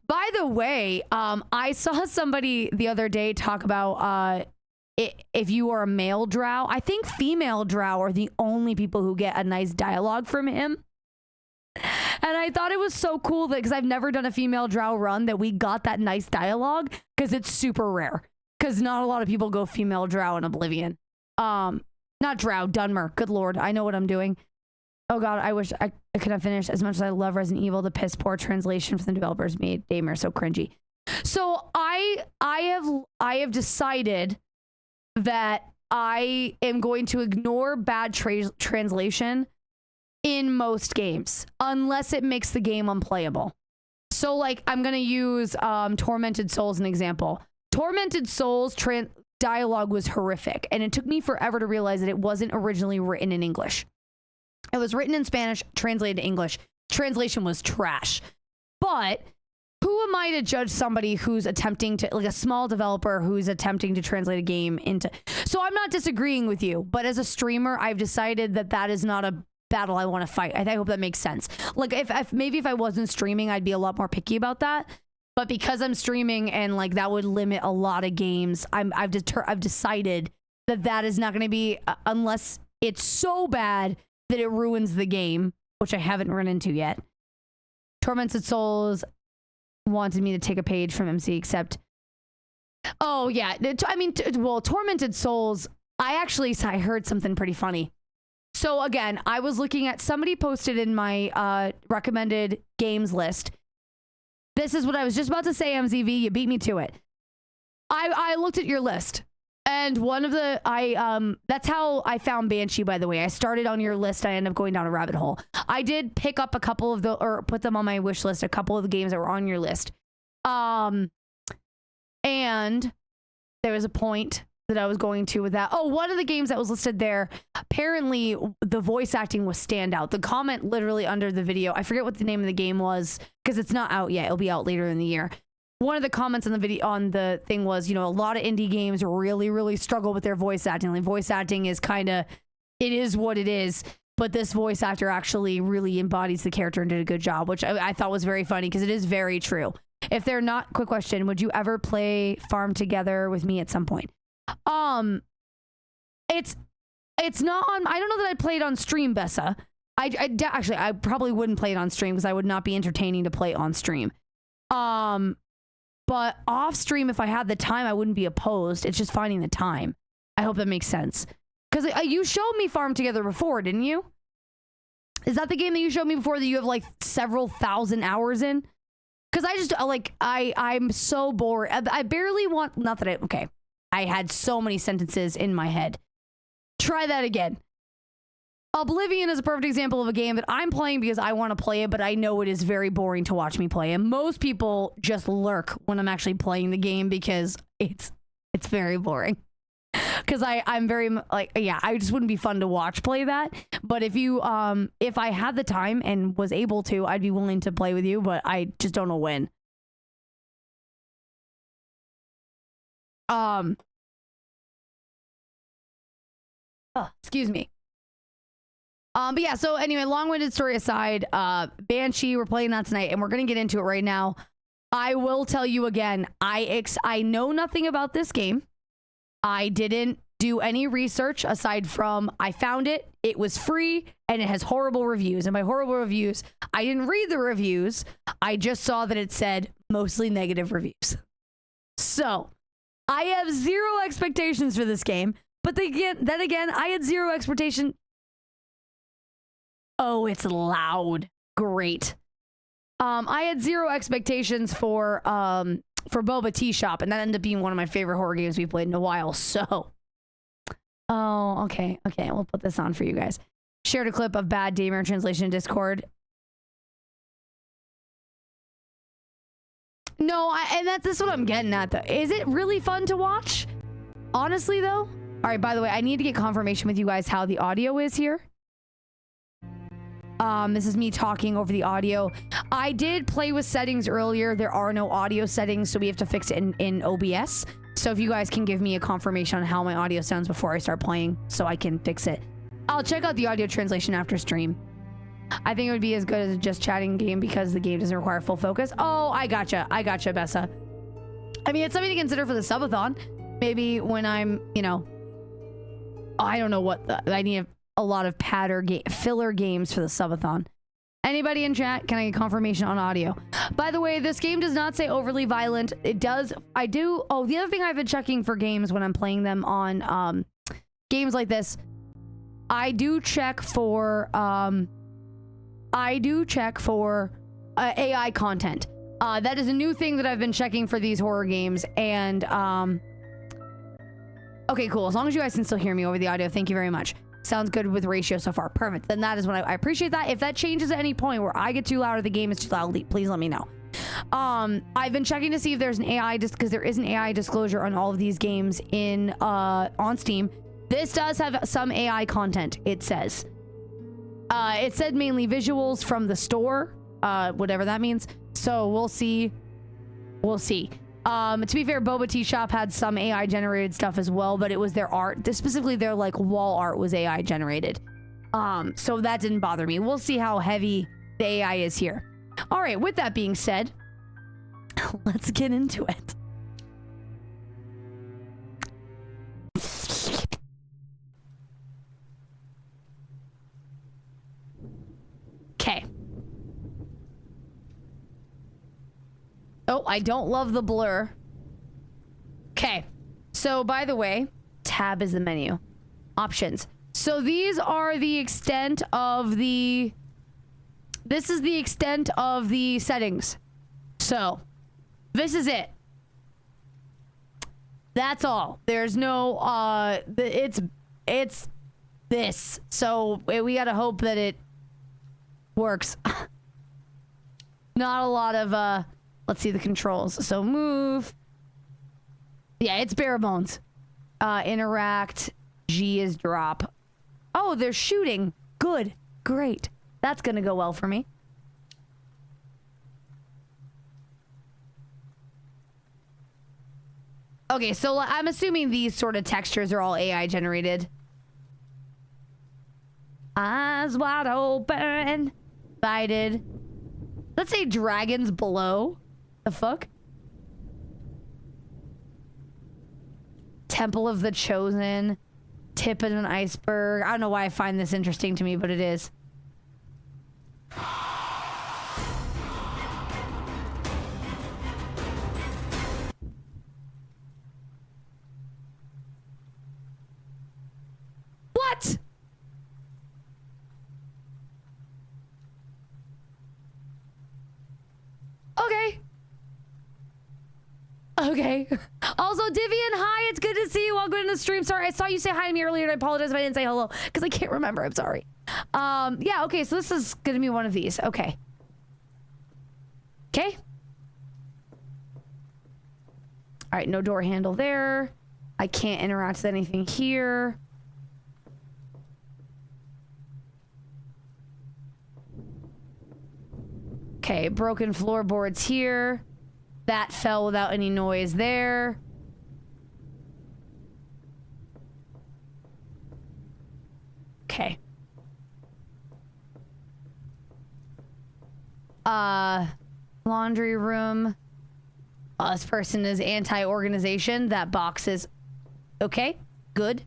By the way, I saw somebody the other day talk about if you are a male drow. I think female drow are the only people who get a nice dialogue from him. And I thought it was so cool that, because I've never done a female drow run, that we got that nice dialogue, because it's super rare. Because not a lot of people go female drow in Oblivion. Not drow, Dunmer. Good lord, I know what I'm doing. Oh god, I wish I could have finished. As much as I love Resident Evil, the piss poor translation from the developers made Daymare so cringy. So I have decided that I am going to ignore bad translation in most games, unless it makes the game unplayable. So like I'm gonna use Tormented Souls as an example. Tormented Souls dialogue was horrific, and it took me forever to realize that it wasn't originally written in English. It was written in Spanish, translated to English. Translation was trash. But who am I to judge somebody who's attempting to, like a small developer who's attempting to translate a game into... So I'm not disagreeing with you, but as a streamer, I've decided that that is not a battle I want to fight. I hope that makes sense. Like maybe if I wasn't streaming, I'd be a lot more picky about that. But because I'm streaming and like that would limit a lot of games, I've decided that that is not going to be, unless it's so bad that it ruins the game, which I haven't run into yet. Tormented Souls wanted me to take a page from MC, except... Oh, yeah. I mean, well, Tormented Souls, I heard something pretty funny. So, again, I was looking at... Somebody posted in my recommended games list. This is what I was just about to say, MZV. You beat me to it. I looked at your list. And one of the, that's how I found Banshee, by the way. I started on your list. I ended up going down a rabbit hole. I did pick up a couple of or put them on my wish list, a couple of the games that were on your list. And there was a point that I was going to with that. Oh, one of the games that was listed there, apparently the voice acting was standout. The comment literally under the video, I forget what the name of the game was, because it's not out yet. It'll be out later in the year. One of the comments on the video on the thing was, you know, a lot of indie games really, really struggle with their voice acting. Like voice acting is kind of, it is what it is. but this voice actor actually really embodies the character and did a good job, which I thought was very funny because it is very true. If they're not, quick question, would you ever play Farm Together with me at some point? It's not on, I don't know that I played on stream, Bessa. Actually, I probably wouldn't play it on stream because I would not be entertaining to play on stream. But off stream, if I had the time, I wouldn't be opposed. It's just finding the time. I hope that makes sense. Because you showed me Farm Together before, didn't you? Is that the game that you showed me before that you have like several thousand hours in? Because I just, like, I'm so bored. I barely want, not that okay. I had so many sentences in my head. Try that again. Oblivion is a perfect example of a game that I'm playing because I want to play it, but I know it is very boring to watch me play. And most people just lurk when I'm actually playing the game because it's very boring. Because I'm very, like, yeah, I just wouldn't be fun to watch play that. But if you, if I had the time and was able to, I'd be willing to play with you, but I just don't know when. Excuse me. But yeah, so anyway, long-winded story aside, Banshee, we're playing that tonight, and we're gonna get into it right now. I will tell you again, I know nothing about this game. I didn't do any research aside from I found it, it was free, and it has horrible reviews. And by horrible reviews, I didn't read the reviews. I just saw that it said mostly negative reviews. So I have zero expectations for this game. But then again, I had zero expectation. Oh, it's loud. Great. I had zero expectations for Boba Tea Shop, and that ended up being one of my favorite horror games we've played in a while. So, oh, okay, we'll put this on for you guys. Shared a clip of bad Damer translation in Discord. No, and this is what I'm getting at, though. Is it really fun to watch? Honestly, though. All right, by the way, I need to get confirmation with you guys how the audio is here. This is me talking over the audio. I did play with settings earlier. There are no audio settings, so we have to fix it in OBS. So if you guys can give me a confirmation on how my audio sounds before I start playing so I can fix it. I'll check out the audio translation after stream. I think it would be as good as a just chatting game because the game doesn't require full focus. Oh, I gotcha, Bessa. I mean, it's something to consider for the subathon. Maybe when I'm, you know, I don't know what I need a lot of filler games for the subathon. Anybody in chat? Can I get confirmation on audio? By the way, this game does not say overly violent. It does. I do. Oh, the other thing I've been checking for games when I'm playing them on games like this, I do check for AI content. That is a new thing that I've been checking for these horror games, and okay, cool. As long as you guys can still hear me over the audio, thank you very much. Sounds good with ratio so far. Perfect. Then that is when I appreciate that. If that changes at any point where I get too loud or the game is too loud, please let me know. I've been checking to see if there's an AI, just because there is an AI disclosure on all of these games in on Steam. This does have some AI content, it says. It said mainly visuals from the store, whatever that means. So we'll see. We'll see. To be fair, Boba Tea Shop had some AI generated stuff as well, but it was their art. Specifically their like wall art was AI generated. So that didn't bother me. We'll see how heavy the AI is here. All right, with that being said, let's get into it. Okay. Oh, I don't love the blur. Okay. So, by the way, tab is the menu. Options. So, these are the extent of the... This is the extent of the settings. So, this is it. That's all. There's no, it's this. So, we gotta hope that it works. Not a lot of, let's see the controls. So move. Yeah, it's bare bones. Interact. G is drop. Oh, they're shooting. Good. Great. That's gonna go well for me. Okay, so I'm assuming these sort of textures are all AI generated. Eyes wide open. Excited. Let's say dragons below. The fuck? Temple of the Chosen. Tip of an iceberg. I don't know why I find this interesting to me, but it is. What? Okay. Okay. Also, Divian, hi. It's good to see you. Welcome to the stream. Sorry, I saw you say hi to me earlier, and I apologize if I didn't say hello because I can't remember. I'm sorry. Yeah. Okay. So this is gonna be one of these. Okay. Okay. All right. No door handle there. I can't interact with anything here. Okay. Broken floorboards here. That fell without any noise there. Okay. Laundry room. This person is anti-organization. That box is okay. Good.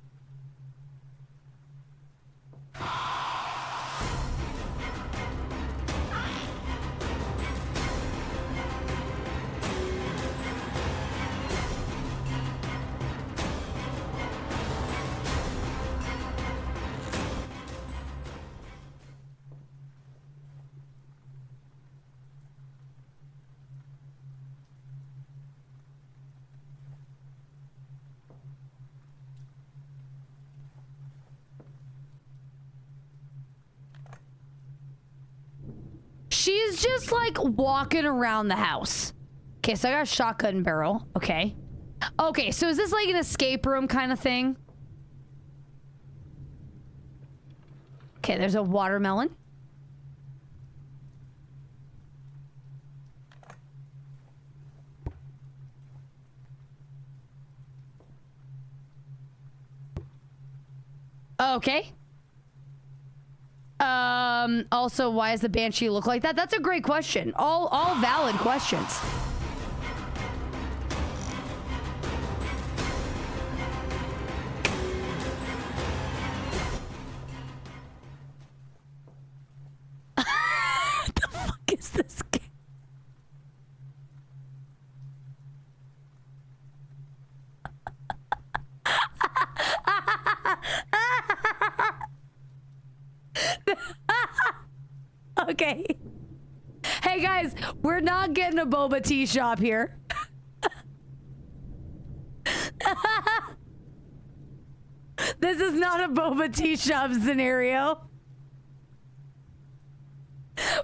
She's just like walking around the house. Okay, so I got a shotgun barrel. Okay. Okay, so is this like an escape room kind of thing? Okay, there's a watermelon. Okay. Also, why does the Banshee look like that? That's a great question. All valid questions. The fuck is this game? Okay. Hey guys, we're not getting a boba tea shop here. This is not a boba tea shop scenario.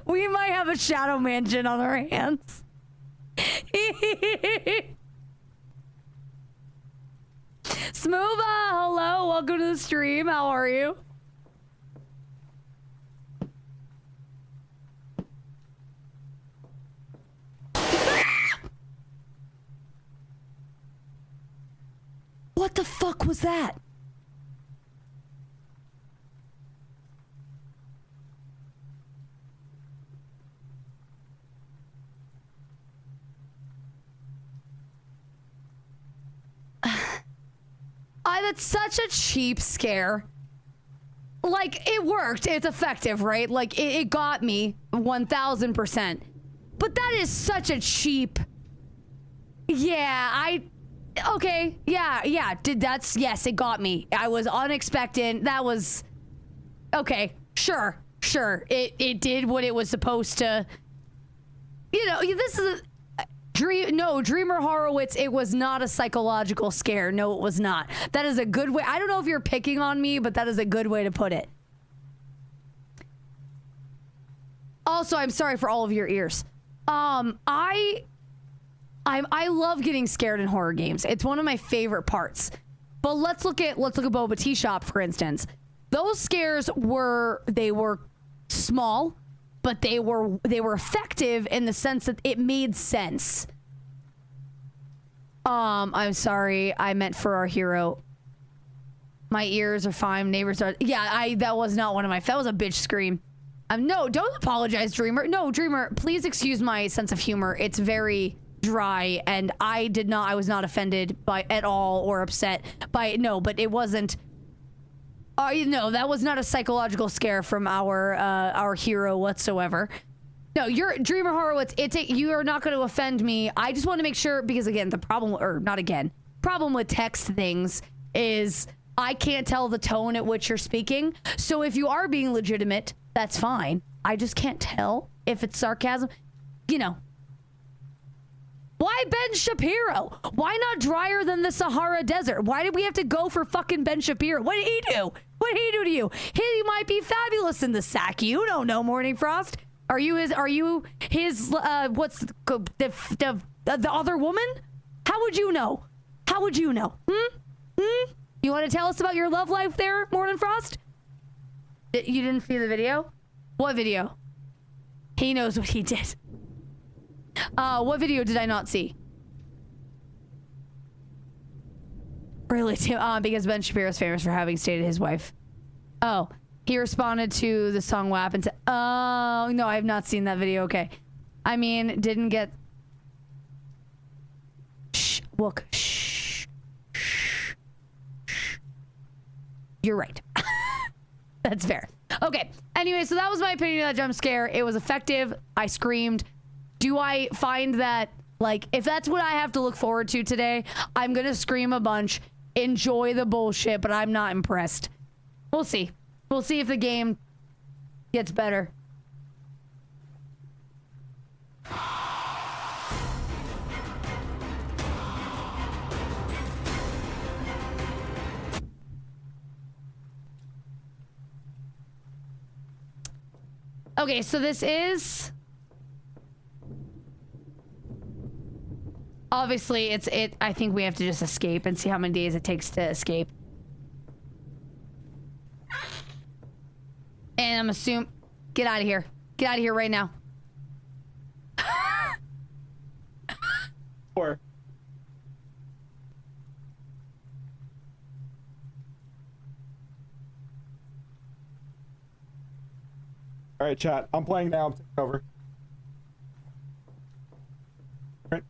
We might have a shadow mansion on our hands. Smoova, hello, welcome to the stream. How are you? What the fuck was that? That's such a cheap scare. Like, it worked. It's effective, right? Like, it got me 1000%. But that is such a cheap... Yeah, okay, yeah, yes, it got me. I was unexpected. That was... Okay, sure. It did what it was supposed to... You know, this is... Dreamer Horowitz, it was not a psychological scare. No, it was not. That is a good way. I don't know if you're picking on me, but that is a good way to put it. Also, I'm sorry for all of your ears. I love getting scared in horror games. It's one of my favorite parts. But let's look at Boba Tea Shop, for instance. Those scares were small, but they were effective in the sense that it made sense. I'm sorry, I meant for our hero. My ears are fine. Neighbors are. Yeah, that was not one of my. That was a bitch scream. No, don't apologize, Dreamer. No, Dreamer, please excuse my sense of humor. It's very dry, and I was not offended by at all or upset by no, but it wasn't. No, that was not a psychological scare from our hero whatsoever. No, you're Dreamer Horowitz. You are not going to offend me. I just want to make sure because again, problem with text things is I can't tell the tone at which you're speaking. So if you are being legitimate, that's fine. I just can't tell if it's sarcasm. You know. Why Ben Shapiro? Why not drier than the Sahara Desert? Why did we have to go for fucking Ben Shapiro? What did he do? What did he do to you? He might be fabulous in the sack. You don't know, Morning Frost. Are you his what's the other woman? How would you know? How would you know? You want to tell us about your love life there, Morning Frost? You didn't see the video? What video? He knows what he did. What video did I not see? Really, Tim? Because Ben Shapiro is famous for having stated his wife. Oh, he responded to the song WAP and said, oh, no, I have not seen that video. Okay. I mean, didn't get... Shh, look. Shh. Shh. Shh. You're right. That's fair. Okay. Anyway, so that was my opinion of that jump scare. It was effective. I screamed. Do I find that, like, if that's what I have to look forward to today, I'm gonna scream a bunch, enjoy the bullshit, but I'm not impressed. We'll see. We'll see if the game gets better. Okay, so this is... Obviously, I think we have to just escape and see how many days it takes to escape. And I'm assuming... Get out of here. Get out of here right now. Or... All right, chat. I'm playing now. I'm taking over. Right.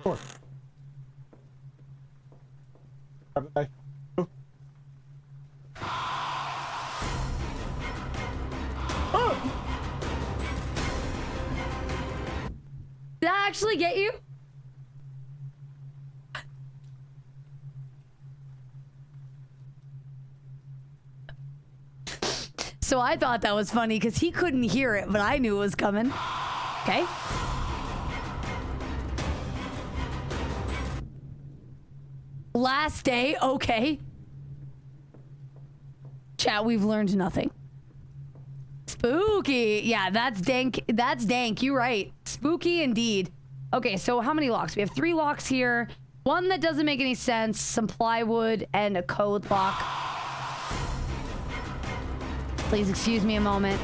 Sure. Grab the knife. Oh. Oh! Did that actually get you? So I thought that was funny because he couldn't hear it, but I knew it was coming. Okay. Last day, okay. Chat, we've learned nothing. Spooky. Yeah, that's dank. That's dank. You're right. Spooky indeed. Okay, so how many locks? We have 3 locks here. One that doesn't make any sense, some plywood, and a code lock. Please excuse me a moment.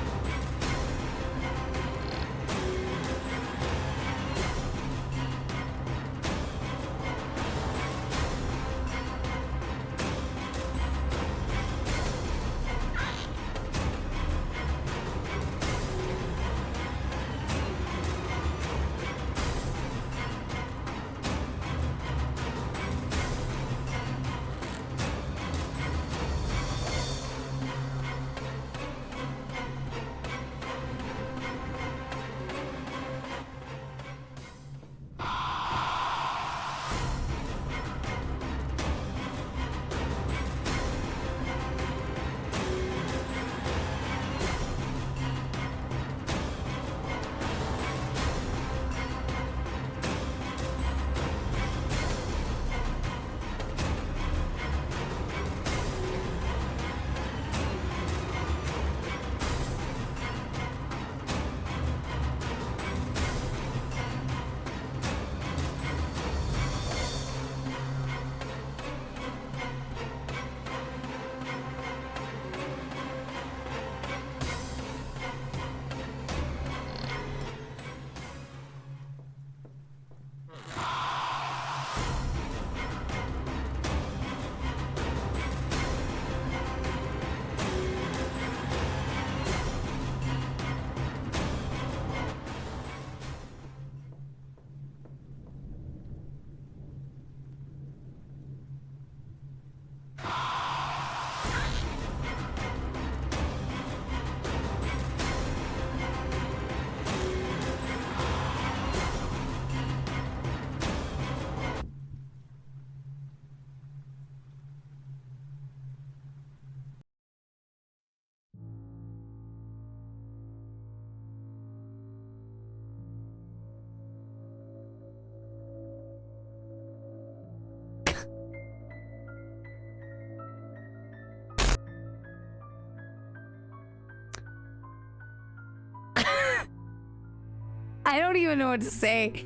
I don't even know what to say.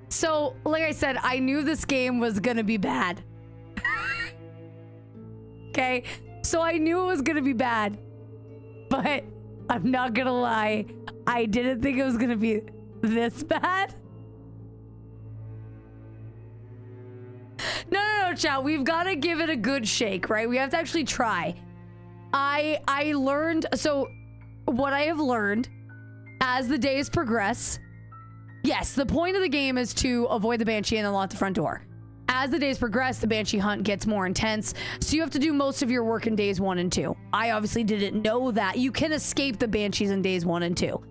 So, like I said, I knew this game was gonna be bad. Okay? So I knew it was gonna be bad. But I'm not gonna lie, I didn't think it was gonna be this bad. No, chat. We've got to give it a good shake, right? We have to actually try. I learned, so what I have learned as the days progress, yes, the point of the game is to avoid the Banshee and unlock the front door. As the days progress, the Banshee hunt gets more intense, so you have to do most of your work in days 1 and 2. I obviously didn't know that. You can escape the Banshees in days 1 and 2.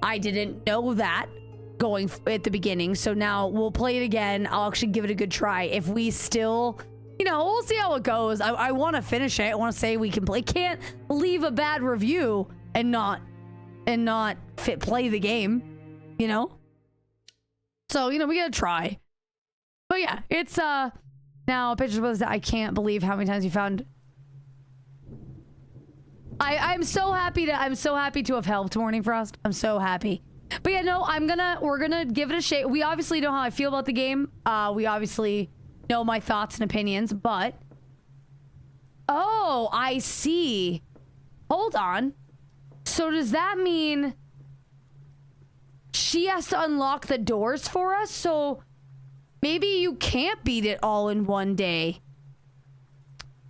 I didn't know that going at the beginning, so now we'll play it again. I'll actually give it a good try. If we still, you know, we'll see how it goes. I want to finish it. I want to say we can play. Can't leave a bad review and not play the game, you know? So, you know, we gotta try. But yeah, it's now pictures was that I can't believe how many times you found. I'm so happy to have helped, Morning Frost. I'm so happy. But yeah, no, we're gonna give it a shake. We obviously know how I feel about the game. We obviously know my thoughts and opinions, but oh, I see. Hold on. So does that mean she has to unlock the doors for us? So maybe you can't beat it all in one day.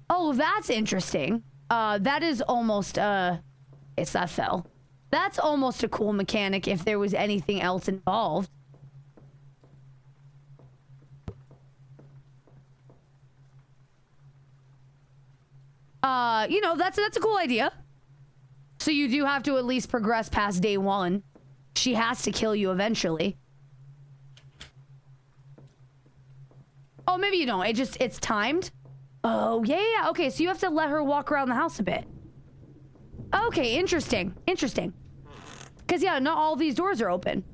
Oh, that's interesting. That is almost, it's that fell. That's almost a cool mechanic if there was anything else involved. You know, that's a cool idea. So you do have to at least progress past day 1. She has to kill you eventually. Oh, maybe you don't. It's timed. Oh, yeah. Okay, so you have to let her walk around the house a bit. Okay, interesting. Interesting. Because, yeah, not all these doors are open.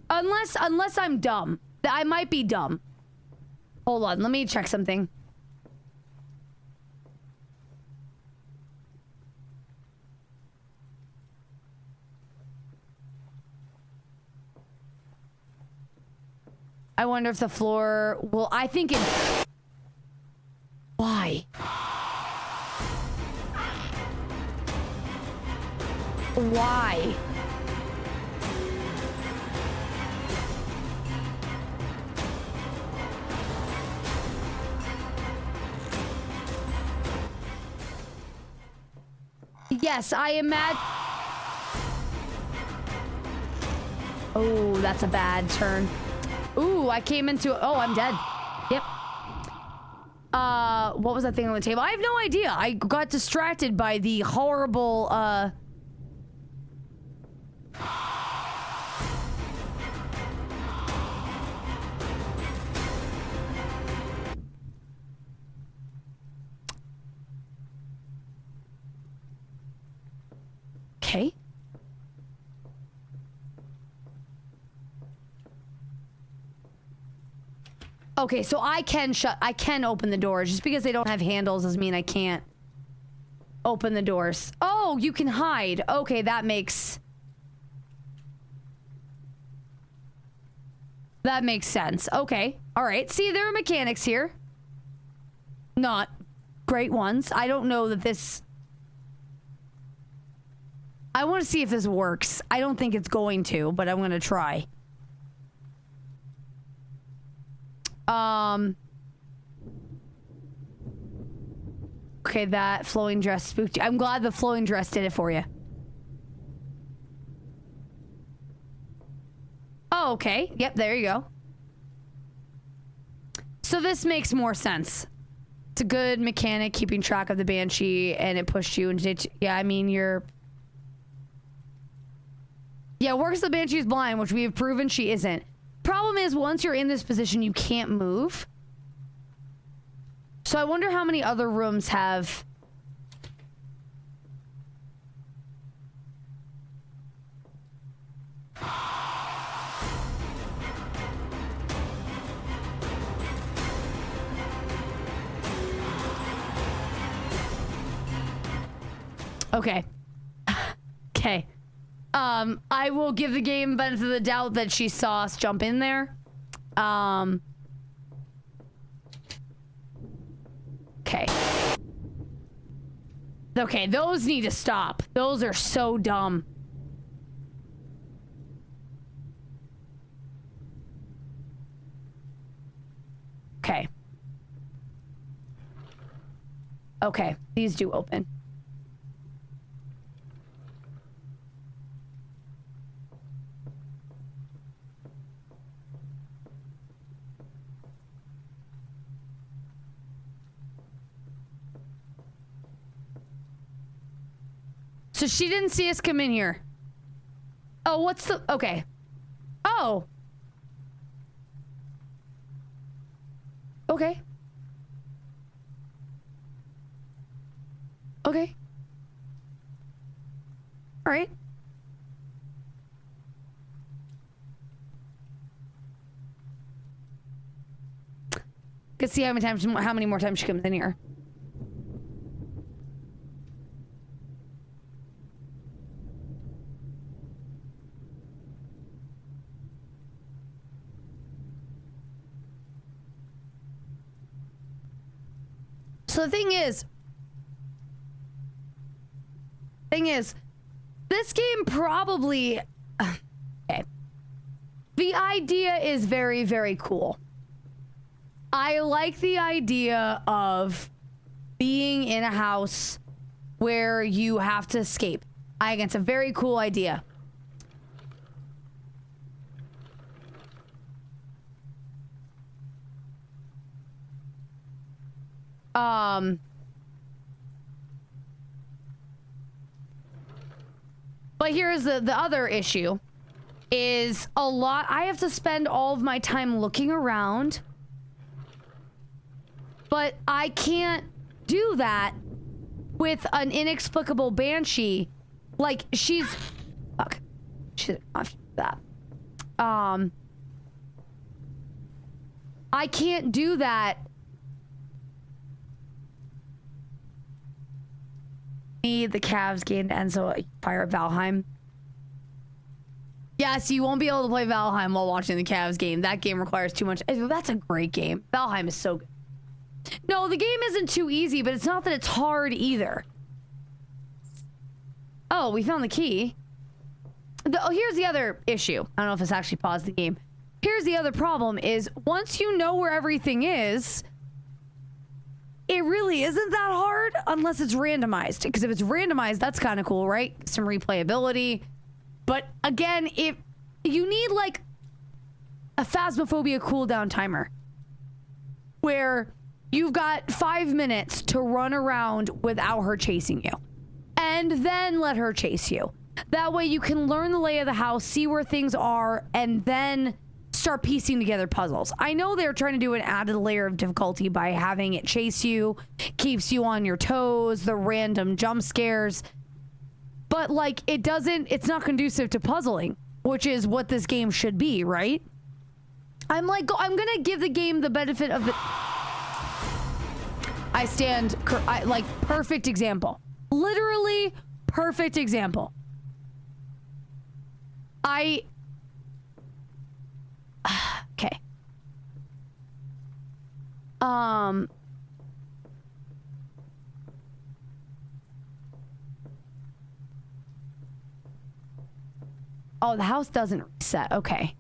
Unless I'm dumb. I might be dumb. Hold on, let me check something. I wonder if the floor will... I think it... Why? Why? Yes, I imagine... Oh, that's a bad turn. Ooh, I came into... Oh, I'm dead. Yep. What was that thing on the table? I have no idea. I got distracted by the horrible, Okay. Okay, so I can open the doors. Just because they don't have handles doesn't mean I can't open the doors. Oh, you can hide. Okay, that makes sense. Okay. All right. See, there are mechanics here. Not great ones. I don't know that this... I want to see if this works. I don't think it's going to, but I'm going to try. Okay, that flowing dress spooked you. I'm glad the flowing dress did it for you. Oh, okay. Yep, there you go. So this makes more sense. It's a good mechanic, keeping track of the Banshee, and it pushed you into... Yeah, I mean, you're... Yeah, works the Banshee's blind, which we have proven she isn't. Problem is, once you're in this position, you can't move. So I wonder how many other rooms have... Okay. Okay. I will give the game benefit of the doubt that she saw us jump in there. Okay. Okay, those need to stop. Those are so dumb. Okay. Okay, these do open. So she didn't see us come in here. Oh, what's the... Okay. Oh. Okay. Okay. All right. Let's see how many more times she comes in here. So the thing is, this game probably, okay. The idea is very, very cool. I like the idea of being in a house where you have to escape. I think it's a very cool idea. But here's the other issue is I have to spend all of my time looking around, but I can't do that with an inexplicable Banshee. Like she's after that. I can't do that. The Cavs game to end, so fire at Valheim. Yes, you won't be able to play Valheim while watching the Cavs game. That game requires too much. That's a great game. Valheim is so good. No, the game isn't too easy, but it's not that it's hard either. Oh, we found the key. Here's the other issue. I don't know if this actually paused the game. Here's the other problem is once you know where everything is, it really isn't that hard unless it's randomized. Because if it's randomized, that's kind of cool, right? Some replayability. But again, if you need like a Phasmophobia cooldown timer where you've got 5 minutes to run around without her chasing you and then let her chase you. That way you can learn the lay of the house, see where things are, and then start piecing together puzzles. I know they're trying to do an added layer of difficulty by having it chase you, keeps you on your toes, the random jump scares. But like it's not conducive to puzzling, which is what this game should be, right? I'm gonna give the game the benefit of the... perfect example. Literally perfect example. Okay. Oh, the house doesn't reset. Okay.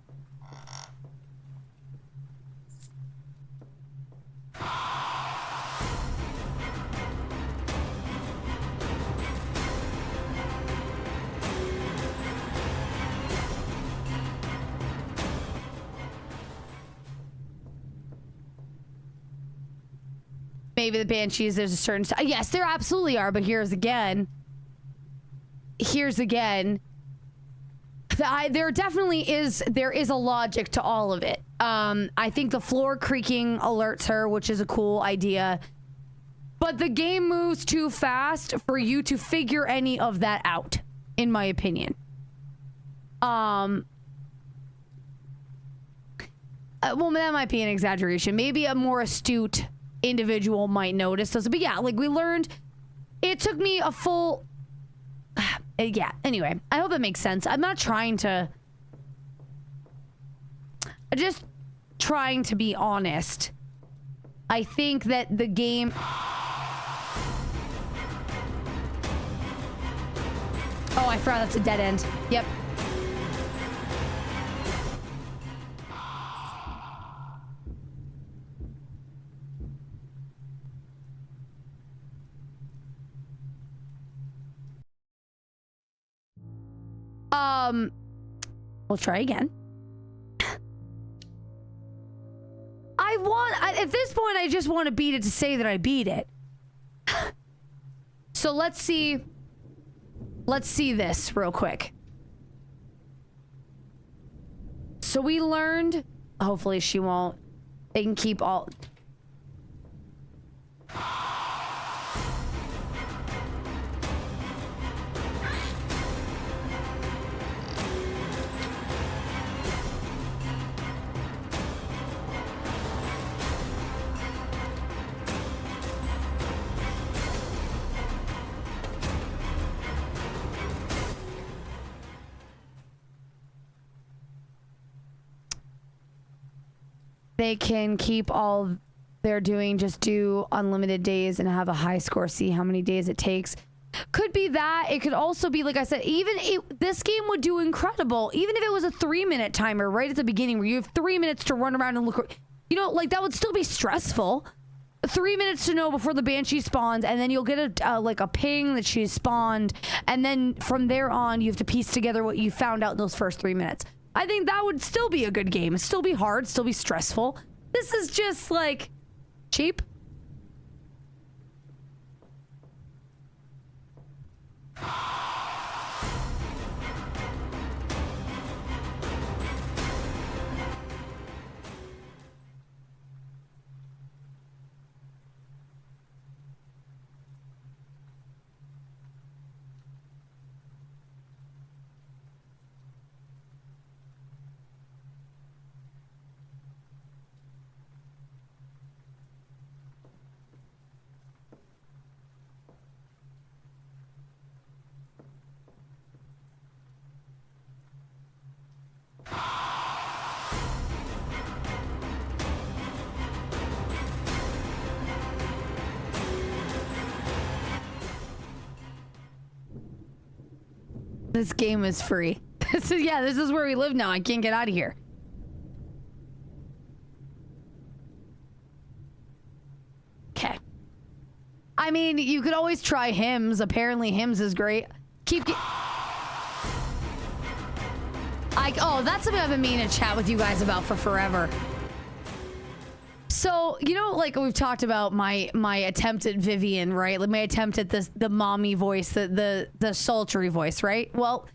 Maybe the Banshees, there's a certain... Yes, there absolutely are, but here's again. There definitely is... There is a logic to all of it. I think the floor creaking alerts her, which is a cool idea. But the game moves too fast for you to figure any of that out, in my opinion. Well, that might be an exaggeration. Maybe a more astute individual might notice those. But yeah, like we learned, it took me a full yeah, anyway, I hope that makes sense. I'm not trying to... I'm just trying to be honest. I think that the game... Oh, I forgot that's a dead end. Yep. We'll try again. At this point, I just want to beat it to say that I beat it. So let's see this real quick. So we learned, hopefully she won't, they can keep all... They can keep all they're doing, just do unlimited days and have a high score, see how many days it takes. Could be that. It could also be, like I said, this game would do incredible, even if it was a 3-minute timer right at the beginning where you have 3 minutes to run around and look. You know, like that would still be stressful. 3 minutes to know before the Banshee spawns, and then you'll get like a ping that she's spawned, and then from there on you have to piece together what you found out in those first 3 minutes. I think that would still be a good game. It'd still be hard, still be stressful. This is just like cheap. This game is free. This is where we live now. I can't get out of here. Okay. I mean, you could always try hymns. Apparently hymns is great. Oh, that's something I've been meaning to chat with you guys about for forever. So, you know, like we've talked about my attempt at Vivian, right? Like my attempt at the mommy voice, the sultry voice, right? Well,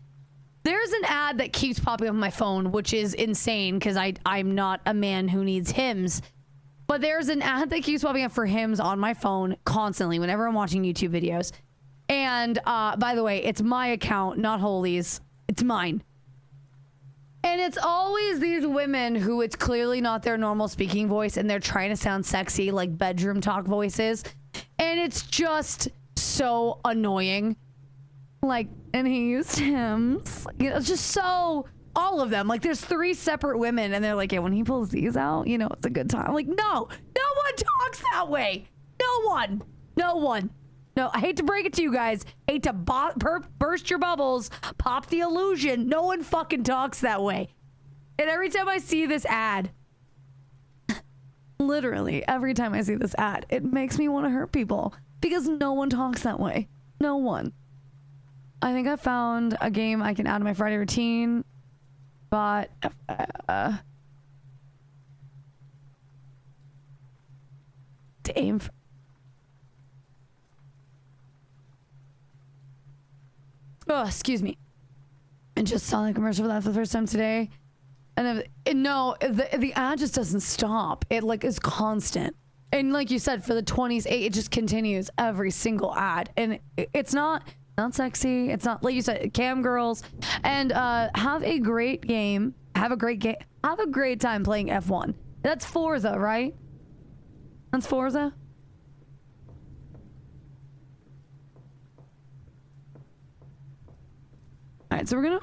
there's an ad that keeps popping up on my phone, which is insane because I'm not a man who needs hymns. But there's an ad that keeps popping up for hymns on my phone constantly whenever I'm watching YouTube videos. And by the way, it's my account, not Holy's. It's mine. And it's always these women who it's clearly not their normal speaking voice and they're trying to sound sexy like bedroom talk voices. And it's just so annoying. Like, and he used hymns. You know, it's just so, all of them. Like there's 3 separate women and they're like, yeah, when he pulls these out, you know, it's a good time. I'm like, no one talks that way. No one. No, I hate to break it to you guys. Hate to burst your bubbles, pop the illusion. No one fucking talks that way. And every time I see this ad, literally every time I see this ad, it makes me want to hurt people because no one talks that way. No one. I think I found a game I can add to my Friday routine, but to aim for. Oh, excuse me. I just saw the commercial for that for the first time today. And the ad just doesn't stop. It like is constant. And like you said, for the 20s, it just continues every single ad. And it's not sexy. It's not, like you said, cam girls. And have a great game. Have a great time playing F1. That's Forza, right? That's Forza? right, so we're gonna...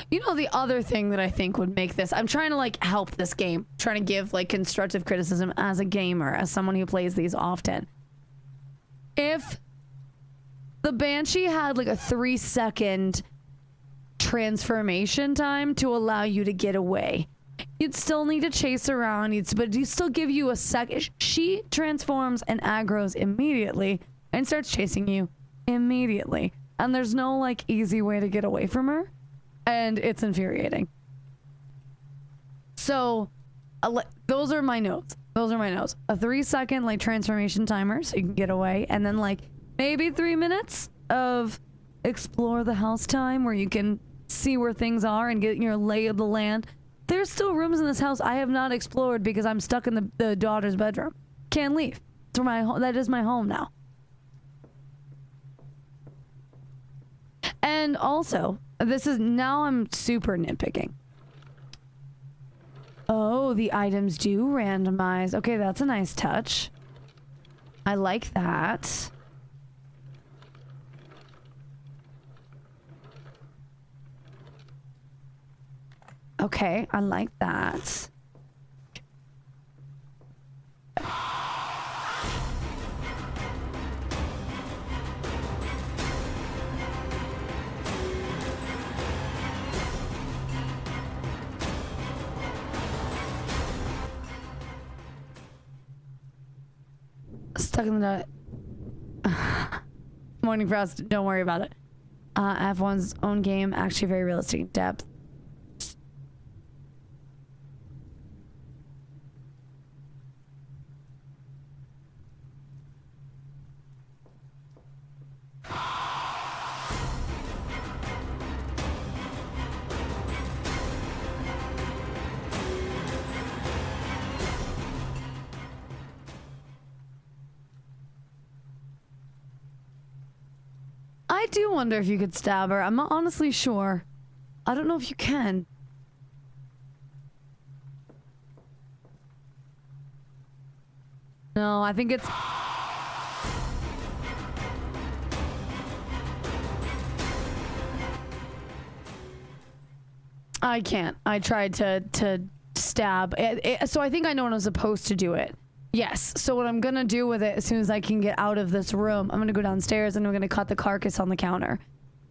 You know, the other thing that I think would make this... I'm trying to, like, help this game. Trying to give, like, constructive criticism as a gamer, as someone who plays these often. If the Banshee had, like, a 3-second transformation time to allow you to get away, you'd still need to chase around, but you still give you a second. She transforms and aggroes immediately and starts chasing you immediately. And there's no, like, easy way to get away from her. And it's infuriating. So, those are my notes. Those are my notes. A 3-second, like, transformation timer so you can get away. And then, like, maybe 3 minutes of explore the house time where you can see where things are and get your lay of the land. There's still rooms in this house I have not explored because I'm stuck in the daughter's bedroom. Can't leave. It's where my that is my home now. And also, this is now I'm super nitpicking. Oh, the items do randomize. Okay, that's a nice touch. I like that. Okay, I like that. Stuck in the Morning Frost, don't worry about it. F1's own game, actually very realistic in depth. I do wonder if you could stab her. I'm not honestly sure. I don't know if you can. No, I think it's... I can't. I tried to stab. So I think I know when I'm supposed to do it. Yes. So what I'm going to do with it as soon as I can get out of this room, I'm going to go downstairs and I'm going to cut the carcass on the counter.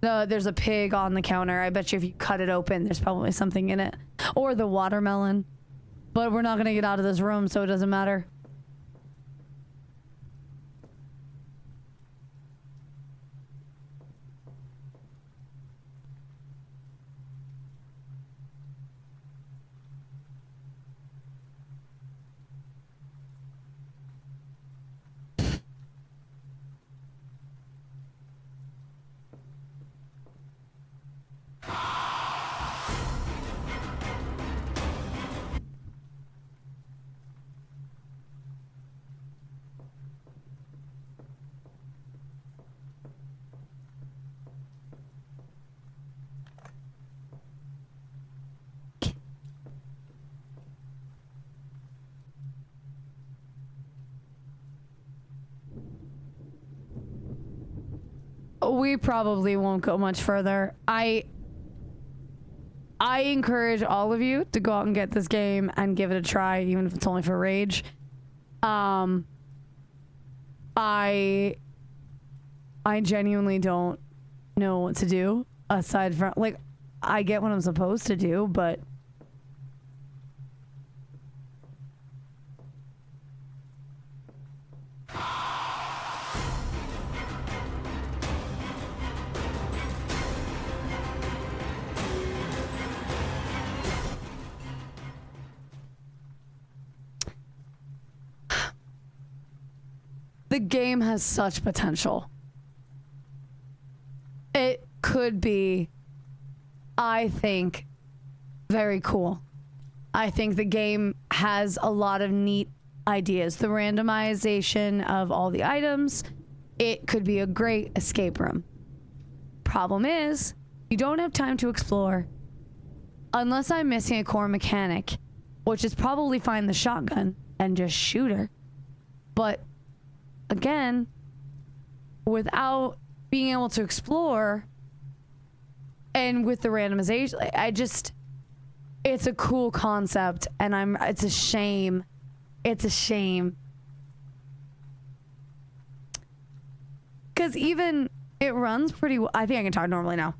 There's a pig on the counter. I bet you if you cut it open, there's probably something in it. Or the watermelon. But we're not going to get out of this room, so it doesn't matter. We probably won't go much further. I encourage all of you to go out and get this game and give it a try, even if it's only for rage. I genuinely don't know what to do aside from, like, I get what I'm supposed to do, but the game has such potential. It could be, I think, very cool. I think the game has a lot of neat ideas. The randomization of all the items, it could be a great escape room. Problem is, you don't have time to explore unless I'm missing a core mechanic, which is probably find the shotgun and just shoot her. But again, without being able to explore and with the randomization, it's a cool concept, and it's a shame. It's a shame. Because even it runs pretty well. I think I can talk normally now.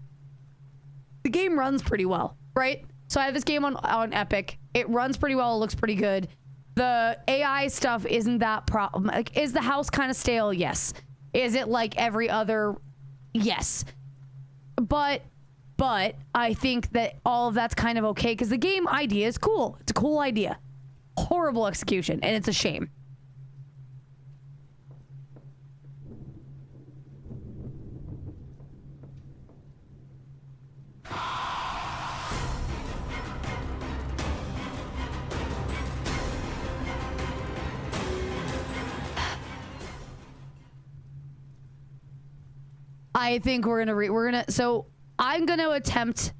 The game runs pretty well, right? So I have this game on Epic. It runs pretty well. It looks pretty good. The AI stuff isn't that problem. Like, is the house kind of stale? Yes. Is it like every other? Yes. But I think that all of that's kind of okay because the game idea is cool. It's a cool idea. Horrible execution, and it's a shame. I think so I'm gonna attempt.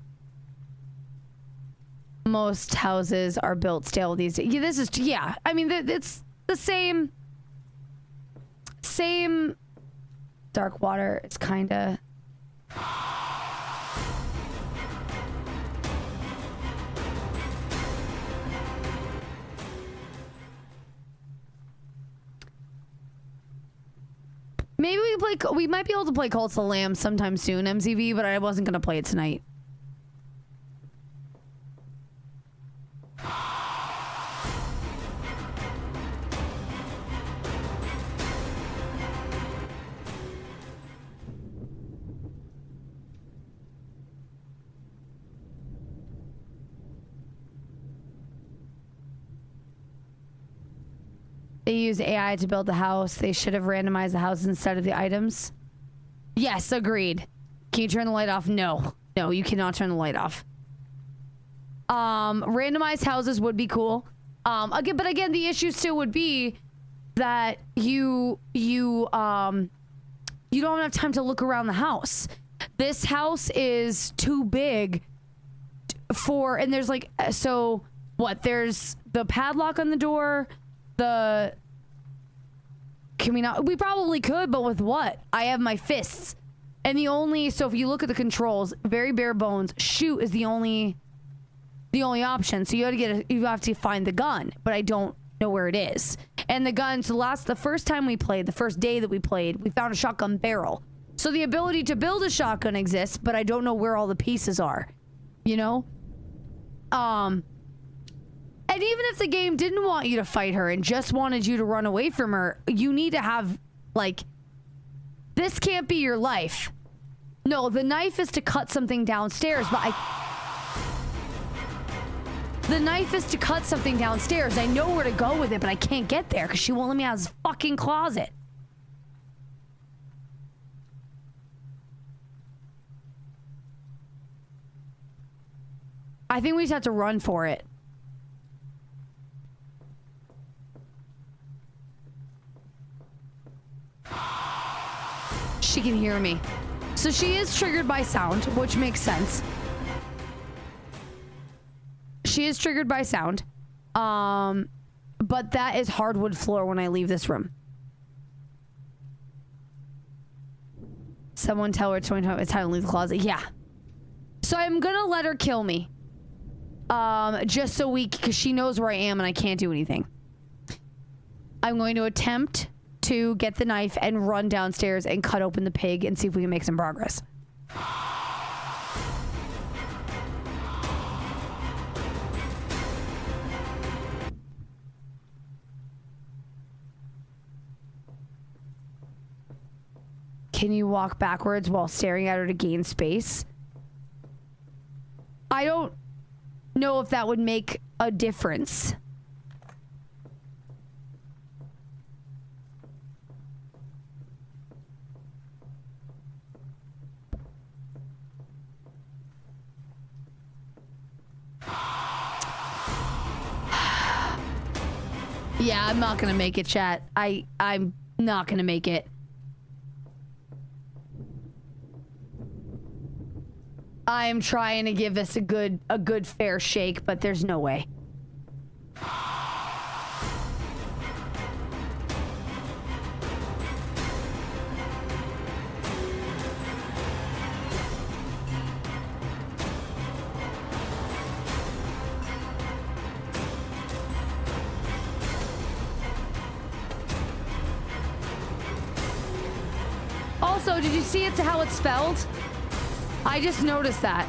Most houses are built stale these days. Yeah, I mean, it's the same dark water. It's kind of maybe we might be able to play Cult of the Lamb sometime soon, MCV, but I wasn't gonna play it tonight. They use AI to build the house. They should have randomized the houses instead of the items. Yes, agreed. Can you turn the light off? No. No, you cannot turn the light off. Randomized houses would be cool. But again, the issue still would be that you don't have enough time to look around the house. This house is too big and there's like, so what? There's the padlock on the door. Can we not? We probably could, but with what? I have my fists. And so if you look at the controls, very bare bones, shoot is the only option. So you have to find the gun, but I don't know where it is. And the gun, the first time we played, the first day that we played, we found a shotgun barrel. So the ability to build a shotgun exists, but I don't know where all the pieces are, you know? And even if the game didn't want you to fight her and just wanted you to run away from her, you need to have, like, this can't be your life. No, the knife is to cut something downstairs, but the knife is to cut something downstairs. I know where to go with it, but I can't get there because she won't let me out of this fucking closet. I think we just have to run for it. She can hear me. So she is triggered by sound, which makes sense. She is triggered by sound. But that is hardwood floor when I leave this room. Someone tell her it's time to leave the closet. Yeah. So I'm gonna let her kill me. Just so because she knows where I am and I can't do anything. I'm going to attempt to get the knife and run downstairs and cut open the pig and see if we can make some progress. Can you walk backwards while staring at her to gain space? I don't know if that would make a difference. Yeah, I'm not gonna make it, chat. I'm not gonna make it. I'm trying to give this a good fair shake, but there's no way. Also, did you see it's how it's spelled? I just noticed that.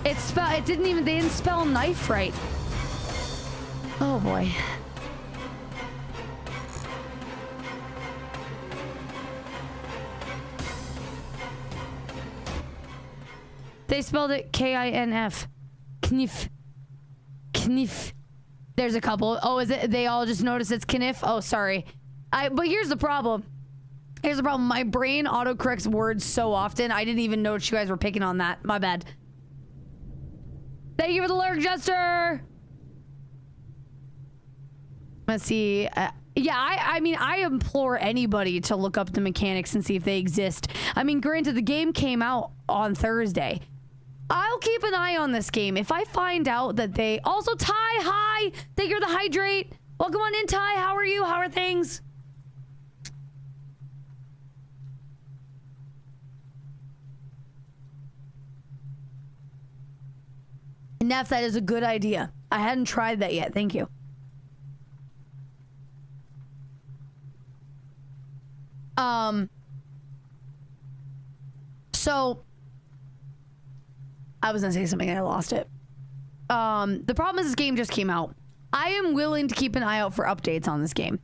It didn't even, they didn't spell knife right. Oh boy. They spelled it K-I-N-F. Knif. Knif. There's a couple. Oh, is it? They all just noticed it's Knif? Oh, sorry. But here's the problem. Here's the problem. My brain autocorrects words so often. I didn't even notice you guys were picking on that. My bad. Thank you for the lurk, Jester. Let's see. Yeah, I mean, I implore anybody to look up the mechanics and see if they exist. I mean, granted, the game came out on Thursday. I'll keep an eye on this game. If I find out that they... Also, Ty, hi! Thank you for the hydrate. Welcome on in, Ty. How are you? How are things? Neff, that is a good idea. I hadn't tried that yet. Thank you. So I was gonna say something and I lost it. The problem is this game just came out. I am willing to keep an eye out for updates on this game.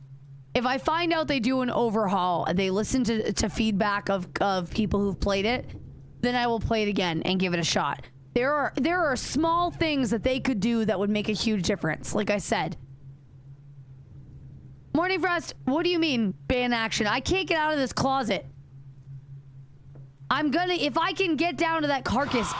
If I find out they do an overhaul, they listen to feedback of people who've played it, then I will play it again and give it a shot. There are small things that they could do that would make a huge difference. Like I said. Morning Frost, what do you mean ban action? I can't get out of this closet. I'm gonna, if I can get down to that carcass.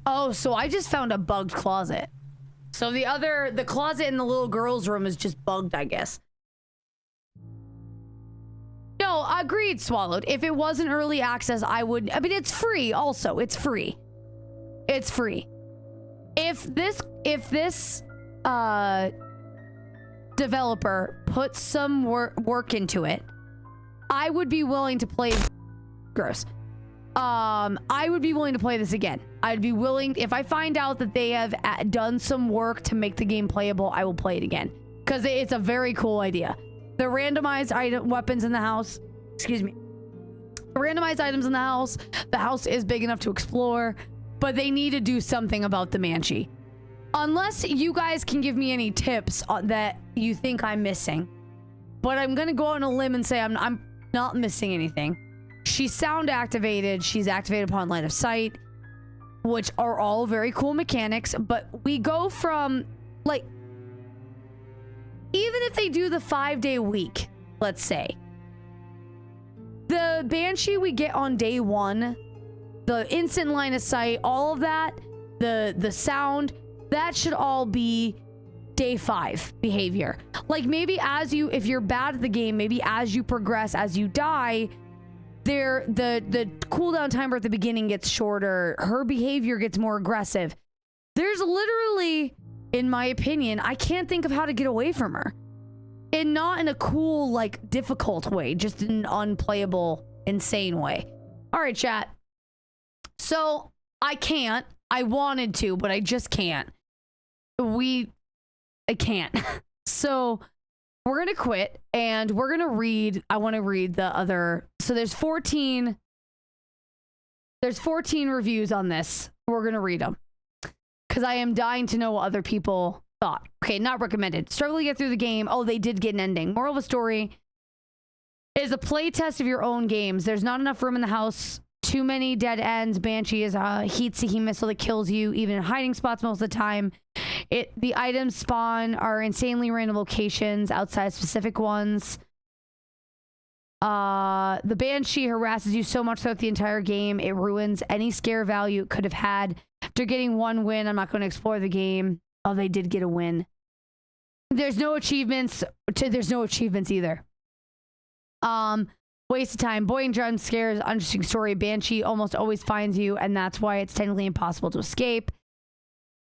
Oh, so I just found a bugged closet. So the closet in the little girl's room is just bugged, I guess. No, agreed, Swallowed. If it wasn't early access, I would... I mean, it's free also. It's free. It's free. If this developer puts some work into it, I would be willing to play... Gross. I would be willing to play this again. I'd be willing... If I find out that they have done some work to make the game playable, I will play it again. Because it's a very cool idea. The randomized weapons in the house, excuse me, the randomized items in the house is big enough to explore, but they need to do something about the Banshee. Unless you guys can give me any tips that you think I'm missing. But I'm going to go on a limb and say I'm not missing anything. She's sound activated. She's activated upon line of sight, which are all very cool mechanics, but we go from, like, even if they do the 5-day week, let's say, the Banshee we get on day 1, the instant line of sight, all of that, the sound, that should all be day 5 behavior. Like maybe if you're bad at the game, maybe as you progress, as you die, the cooldown timer at the beginning gets shorter, her behavior gets more aggressive. There's literally... In my opinion, I can't think of how to get away from her. And not in a cool, like, difficult way. Just in an unplayable, insane way. Alright, chat. So, I can't. I wanted to, but I just can't. I can't. So, we're gonna quit. And we're gonna read... I want to read the other... So, there's 14... There's 14 reviews on this. We're gonna read them. Because I am dying to know what other people thought. Okay, not recommended. Struggle to get through the game. Oh, they did get an ending. Moral of the story is a play test of your own games. There's not enough room in the house. Too many dead ends. Banshee is a heat-seeking missile that kills you, even in hiding spots most of the time. The items spawn are insanely random locations outside specific ones. The Banshee harasses you so much throughout the entire game, it ruins any scare value it could have had. After getting one win, I'm not going to explore the game. Oh, they did get a win. There's no achievements. There's no achievements either. Waste of time. Boy and drum scares. Interesting story. Banshee almost always finds you, and that's why it's technically impossible to escape.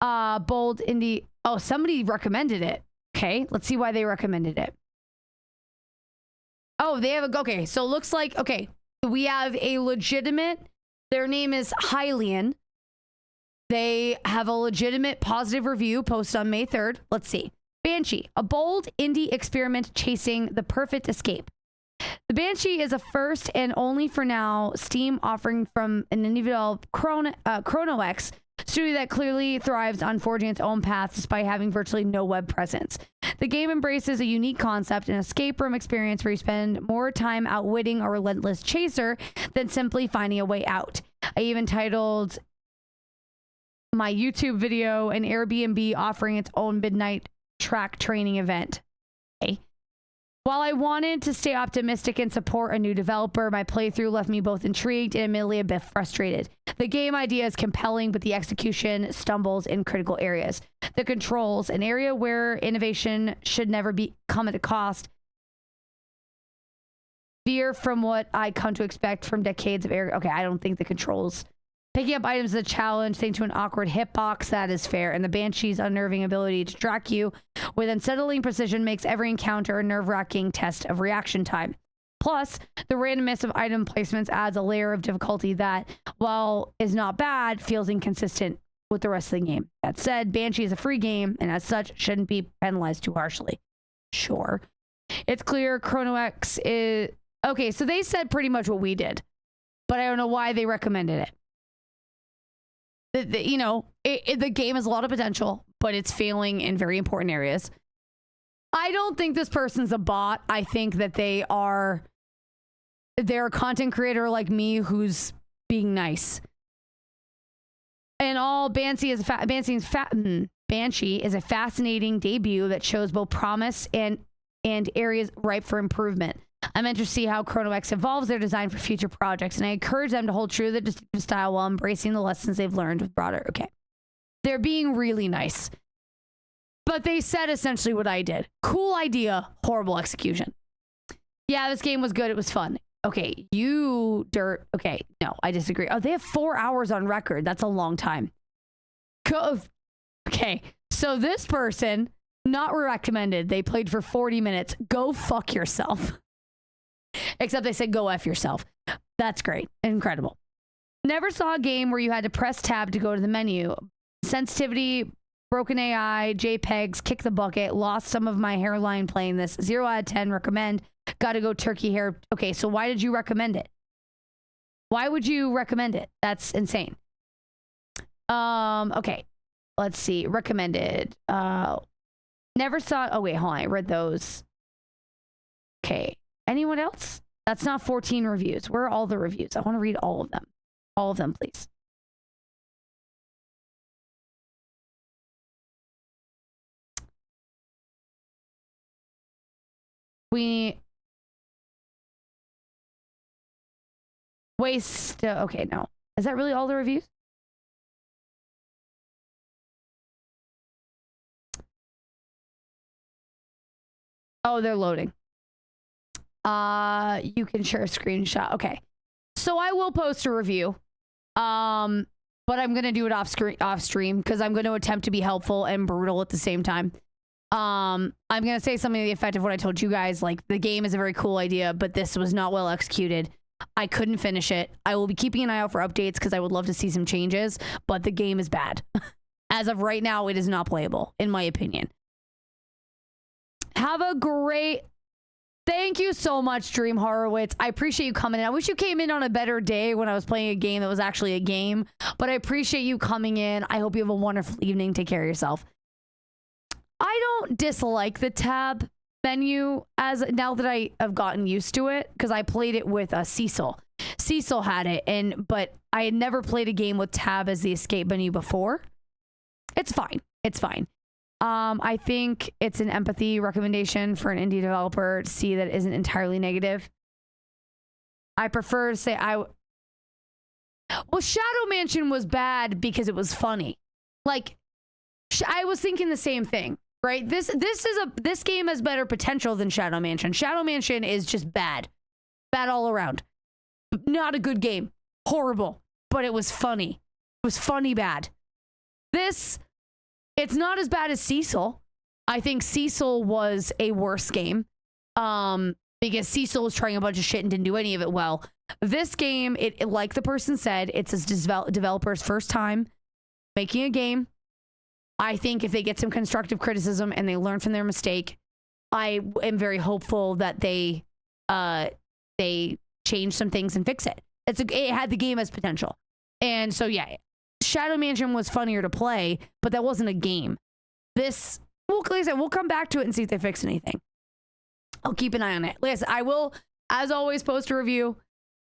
Bold indie. Oh, somebody recommended it. Okay, let's see why they recommended it. Oh, they have a... Okay, so it looks like... Okay, we have a legitimate... Their name is Hylian. They have a legitimate positive review posted on May 3rd. Let's see. Banshee, a bold indie experiment chasing the perfect escape. The Banshee is a first and only for now Steam offering from an indie developed ChronoX studio that clearly thrives on forging its own path despite having virtually no web presence. The game embraces a unique concept, an escape room experience where you spend more time outwitting a relentless chaser than simply finding a way out. I even titled my YouTube video an Airbnb offering its own midnight track training event. Okay. While I wanted to stay optimistic and support a new developer, my playthrough left me both intrigued and admittedly a bit frustrated. The game idea is compelling, but the execution stumbles in critical areas. The controls, an area where innovation should never come at a cost, veer from what I come to expect from decades of area. Okay, I don't think the controls. Picking up items is a challenge, thanks to an awkward hitbox, that is fair. And the Banshee's unnerving ability to track you with unsettling precision makes every encounter a nerve-wracking test of reaction time. Plus, the randomness of item placements adds a layer of difficulty that, while is not bad, feels inconsistent with the rest of the game. That said, Banshee is a free game, and as such, shouldn't be penalized too harshly. Sure. It's clear ChronoX is... Okay, so they said pretty much what we did, but I don't know why they recommended it. You know, the game has a lot of potential, but it's failing in very important areas. I don't think this person's a bot. I think that they're a content creator like me who's being nice. And all Banshee is a fascinating debut that shows both promise and areas ripe for improvement. I'm interested to see how ChronoX evolves their design for future projects, and I encourage them to hold true to their distinctive style while embracing the lessons they've learned with broader. Okay. They're being really nice. But they said essentially what I did. Cool idea, horrible execution. Yeah, this game was good. It was fun. Okay, you dirt. Okay, no, I disagree. Oh, they have 4 hours on record. That's a long time. Okay, so this person, not recommended. They played for 40 minutes. Go fuck yourself. Except they said go F yourself. That's great. Incredible. Never saw a game where you had to press tab to go to the menu. Sensitivity, broken AI, JPEGs, kick the bucket, lost some of my hairline playing this. 0 out of 10, recommend. Gotta go turkey hair. Okay, so why did you recommend it? Why would you recommend it? That's insane. Okay. Let's see. Recommended. Never saw... Oh, wait, hold on. I read those. Okay. Anyone else? That's not 14 reviews. Where are all the reviews? I want to read all of them. All of them, please. Okay, no. Is that really all the reviews? Oh, they're loading. You can share a screenshot. Okay. So I will post a review. But I'm going to do it off stream because I'm going to attempt to be helpful and brutal at the same time. I'm going to say something to the effect of what I told you guys. Like, the game is a very cool idea, but this was not well executed. I couldn't finish it. I will be keeping an eye out for updates because I would love to see some changes, but the game is bad. As of right now, it is not playable, in my opinion. Have a great... Thank you so much, Dream Horowitz. I appreciate you coming in. I wish you came in on a better day when I was playing a game that was actually a game, but I appreciate you coming in. I hope you have a wonderful evening. Take care of yourself. I don't dislike the tab menu now that I have gotten used to it because I played it with Cecil. Cecil had it, but I had never played a game with tab as the escape menu before. It's fine. It's fine. I think it's an empathy recommendation for an indie developer to see that it isn't entirely negative. I prefer to say well, Shadow Mansion was bad because it was funny. Like, I was thinking the same thing, right? This game has better potential than Shadow Mansion. Shadow Mansion is just bad. Bad all around. Not a good game. Horrible. But it was funny. It was funny bad. It's not as bad as Cecil. I think Cecil was a worse game because Cecil was trying a bunch of shit and didn't do any of it well. This game, it like the person said, it's a developer's first time. making a game. I think if they get some constructive criticism and they learn from their mistake, I am very hopeful that they change some things and fix it. It had the game as potential. And so, yeah, Shadow Mansion was funnier to play, but that wasn't a game. This, well, like I said, we'll come back to it and see if they fix anything. I'll keep an eye on it. Like I said, I will, as always, post a review.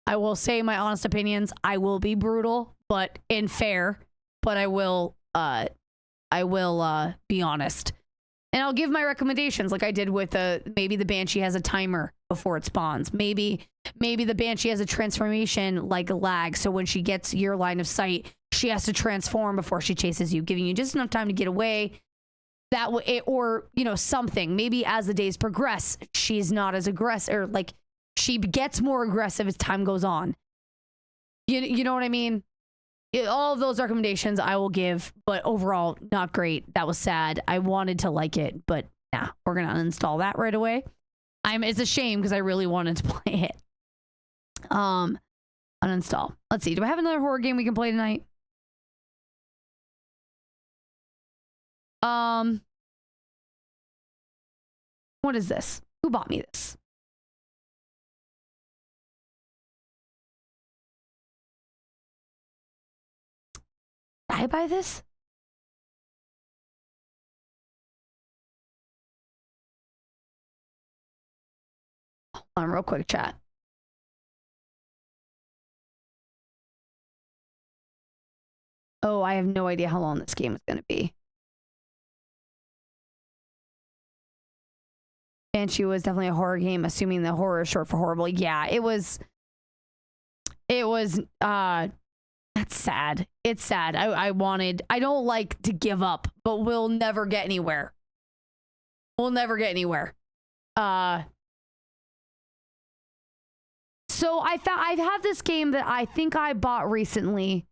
I will say my honest opinions. I will be brutal, but fair, but I will be honest. And I'll give my recommendations like I did with maybe the Banshee has a timer before it spawns. Maybe the Banshee has a transformation like a lag. So when she gets your line of sight, she has to transform before she chases you, giving you just enough time to get away. That way, or, you know, something. Maybe as the days progress, she's not as aggressive, or like she gets more aggressive as time goes on. You know what I mean? All of those recommendations I will give, but overall, not great. That was sad. I wanted to like it, but nah, we're going to uninstall that right away. It's a shame because I really wanted to play it. Uninstall. Let's see. Do I have another horror game we can play tonight? What is this? Who bought me this? Did I buy this? Hold on, real quick, chat. Oh, I have no idea how long this game is going to be. Banshee was definitely a horror game, assuming the horror is short for horrible. Yeah, it was, that's sad. It's sad. I don't like to give up, but we'll never get anywhere. We'll never get anywhere. So I have this game that I think I bought recently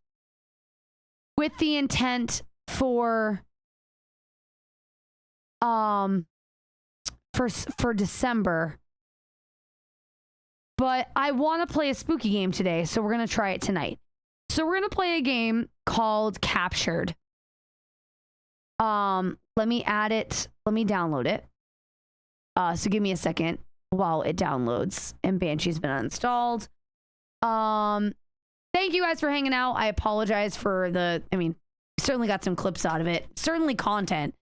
with the intent for December. But I want to play a spooky game today, so we're going to try it tonight. So we're going to play a game called Captured. Let me add it. Let me download it. So give me a second while it downloads. And Banshee's been uninstalled. Thank you guys for hanging out. I apologize for certainly got some clips out of it. Certainly content.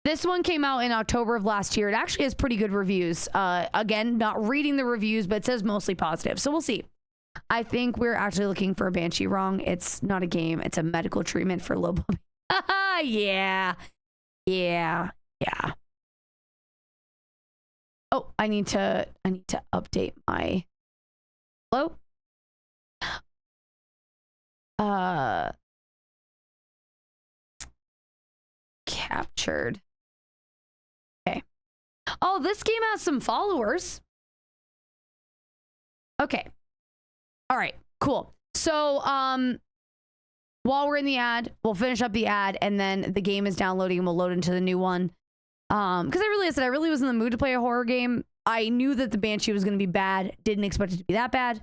This one came out in October of last year. It actually has pretty good reviews. Again, not reading the reviews, but it says mostly positive. So we'll see. I think we're actually looking for a Banshee wrong. It's not a game. It's a medical treatment for low blood. Yeah. Oh, I need to update my hello. Captured. Okay. Oh, this game has some followers. Okay. All right, cool. So, while we're in the ad, we'll finish up the ad, and then the game is downloading, and we'll load into the new one. Because I really was in the mood to play a horror game. I knew that the Banshee was going to be bad. Didn't expect it to be that bad.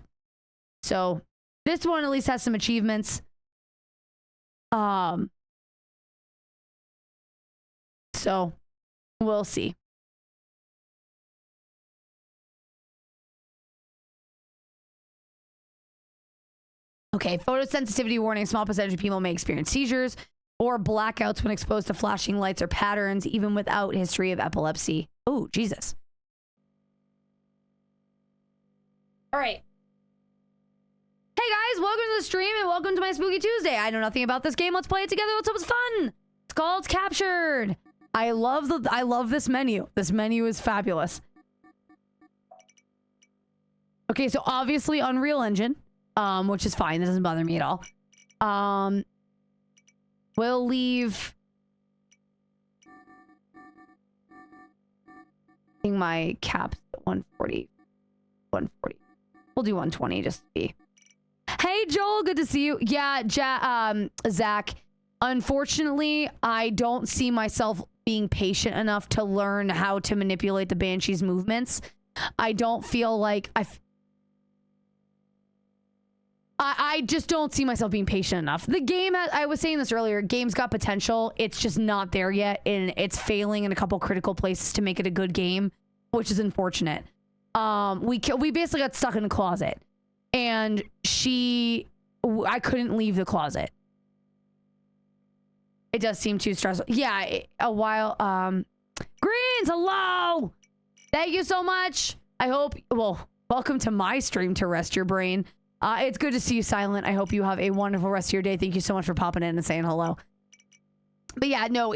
So, this one at least has some achievements. So, we'll see. Okay, photosensitivity warning. Small percentage of people may experience seizures or blackouts when exposed to flashing lights or patterns, even without history of epilepsy. Oh, Jesus. All right. Hey guys, welcome to the stream and welcome to my Spooky Tuesday. I know nothing about this game. Let's play it together. Let's hope it's fun. It's called Captured. I love this menu. This menu is fabulous. Okay, so obviously Unreal Engine. Which is fine. That doesn't bother me at all. We'll leave my cap at 140. 140. We'll do 120 just to be. Hey, Joel. Good to see you. Yeah, Zach. Unfortunately, I don't see myself being patient enough to learn how to manipulate the Banshee's movements. I don't feel like I just don't see myself being patient enough. The game, I was saying this earlier, game's got potential. It's just not there yet, and it's failing in a couple critical places to make it a good game, which is unfortunate. We basically got stuck in a closet, and I couldn't leave the closet. It does seem too stressful. Yeah, a while. Greens, hello! Thank you so much. I hope, well, welcome to my stream to rest your brain. It's good to see you, Silent. I hope you have a wonderful rest of your day. Thank you so much for popping in and saying hello. But yeah, no,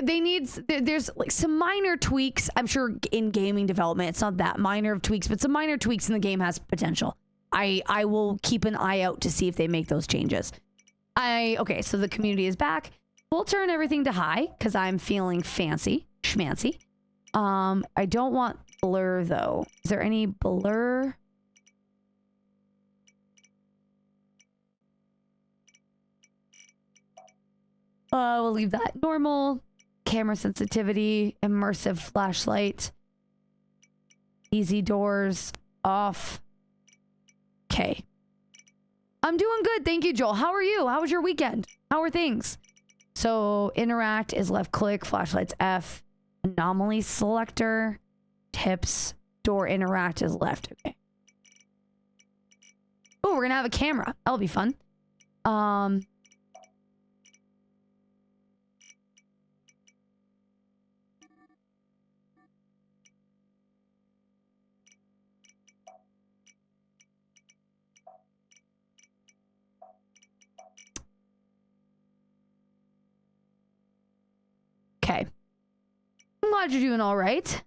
there's like some minor tweaks. I'm sure in gaming development, it's not that minor of tweaks, but some minor tweaks in the game has potential. I will keep an eye out to see if they make those changes. Okay, so the community is back. We'll turn everything to high because I'm feeling fancy, schmancy. I don't want blur though. Is there any blur? We'll leave that normal. Camera sensitivity, immersive flashlight, easy doors off. Okay. I'm doing good. Thank you, Joel. How are you? How was your weekend? How are things? So interact is left click, flashlight's F, anomaly selector, tips, door interact is left. Okay. Oh, we're gonna have a camera. That'll be fun. Okay. I'm glad you're doing all right.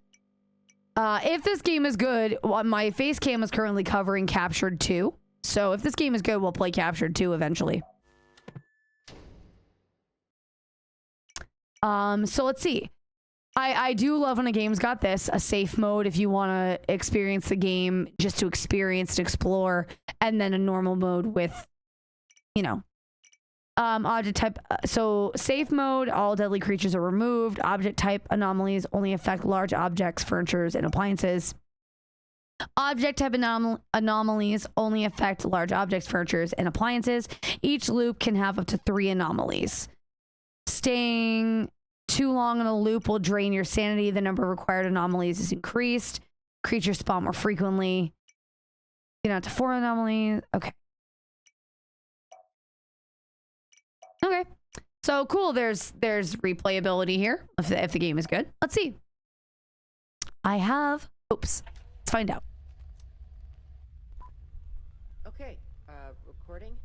If this game is good, my face cam is currently covering Captured 2. So if this game is good, we'll play Captured 2 eventually. So let's see. I do love when a game's got this, a safe mode if you want to experience the game just to experience and explore, and then a normal mode with, you know, object type. So safe mode, all deadly creatures are removed. Object type anomalies only affect large objects, furniture, and appliances. Object type anomalies only affect large objects, furniture, and appliances. Each loop can have up to 3 anomalies. Staying too long in a loop will drain your sanity. The number of required anomalies is increased. Creatures spawn more frequently. Get out to 4 anomalies. Okay. Okay. So cool. There's replayability here if the game is good. Let's see. Oops. Let's find out. Okay. Recording.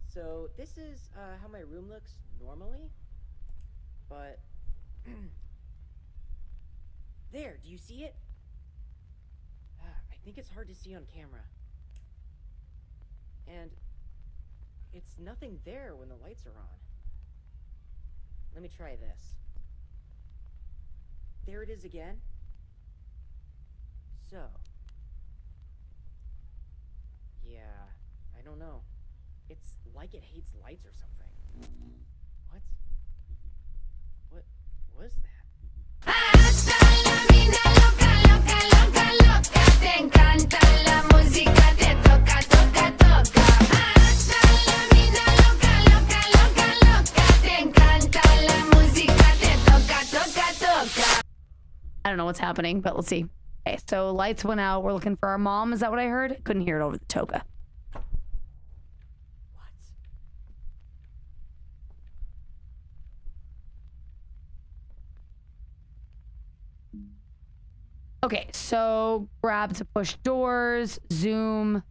So this is how my room looks normally. But there, do you see it? I think it's hard to see on camera. And it's nothing there when the lights are on. Let me try this. There it is again. So. Yeah, I don't know. It's like it hates lights or something. What? What was that? Hasta la vida loca, loca, loca, loca. Te encanta la música, te toca, toca, toca. Hasta la vida loca, loca, loca, loca. Te encanta la música, te toca, toca, toca. I don't know what's happening, but let's see. Okay, so lights went out. We're looking for our mom. Is that what I heard? Couldn't hear it over the toga. Okay, so grab to push doors, zoom.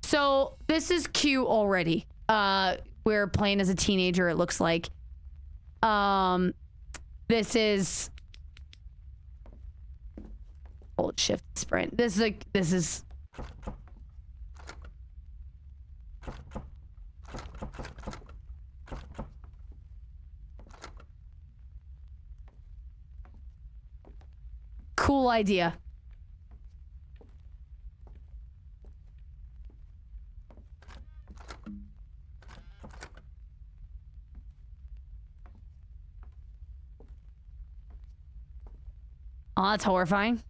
So this is cute already. We're playing as a teenager, it looks like. This is hold shift sprint. This is cool idea. Oh, that's horrifying.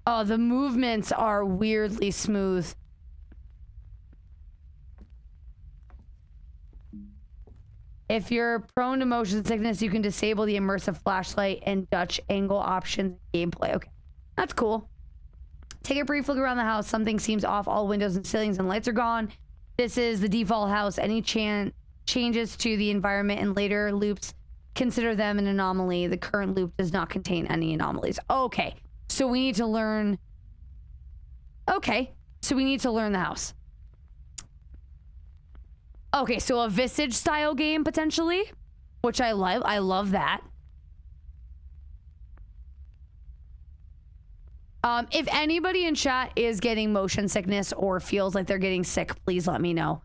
Oh, the movements are weirdly smooth. If you're prone to motion sickness, you can disable the immersive flashlight and Dutch angle options in gameplay. Okay, that's cool. Take a brief look around the house. Something seems off. All windows and ceilings and lights are gone. This is the default house. Any changes to the environment in later loops, consider them an anomaly. The current loop does not contain any anomalies. Okay, so we need to learn... Okay, so we need to learn the house. Okay, so a Visage style game potentially, which I love. I love that. If anybody in chat is getting motion sickness or feels like they're getting sick, please let me know.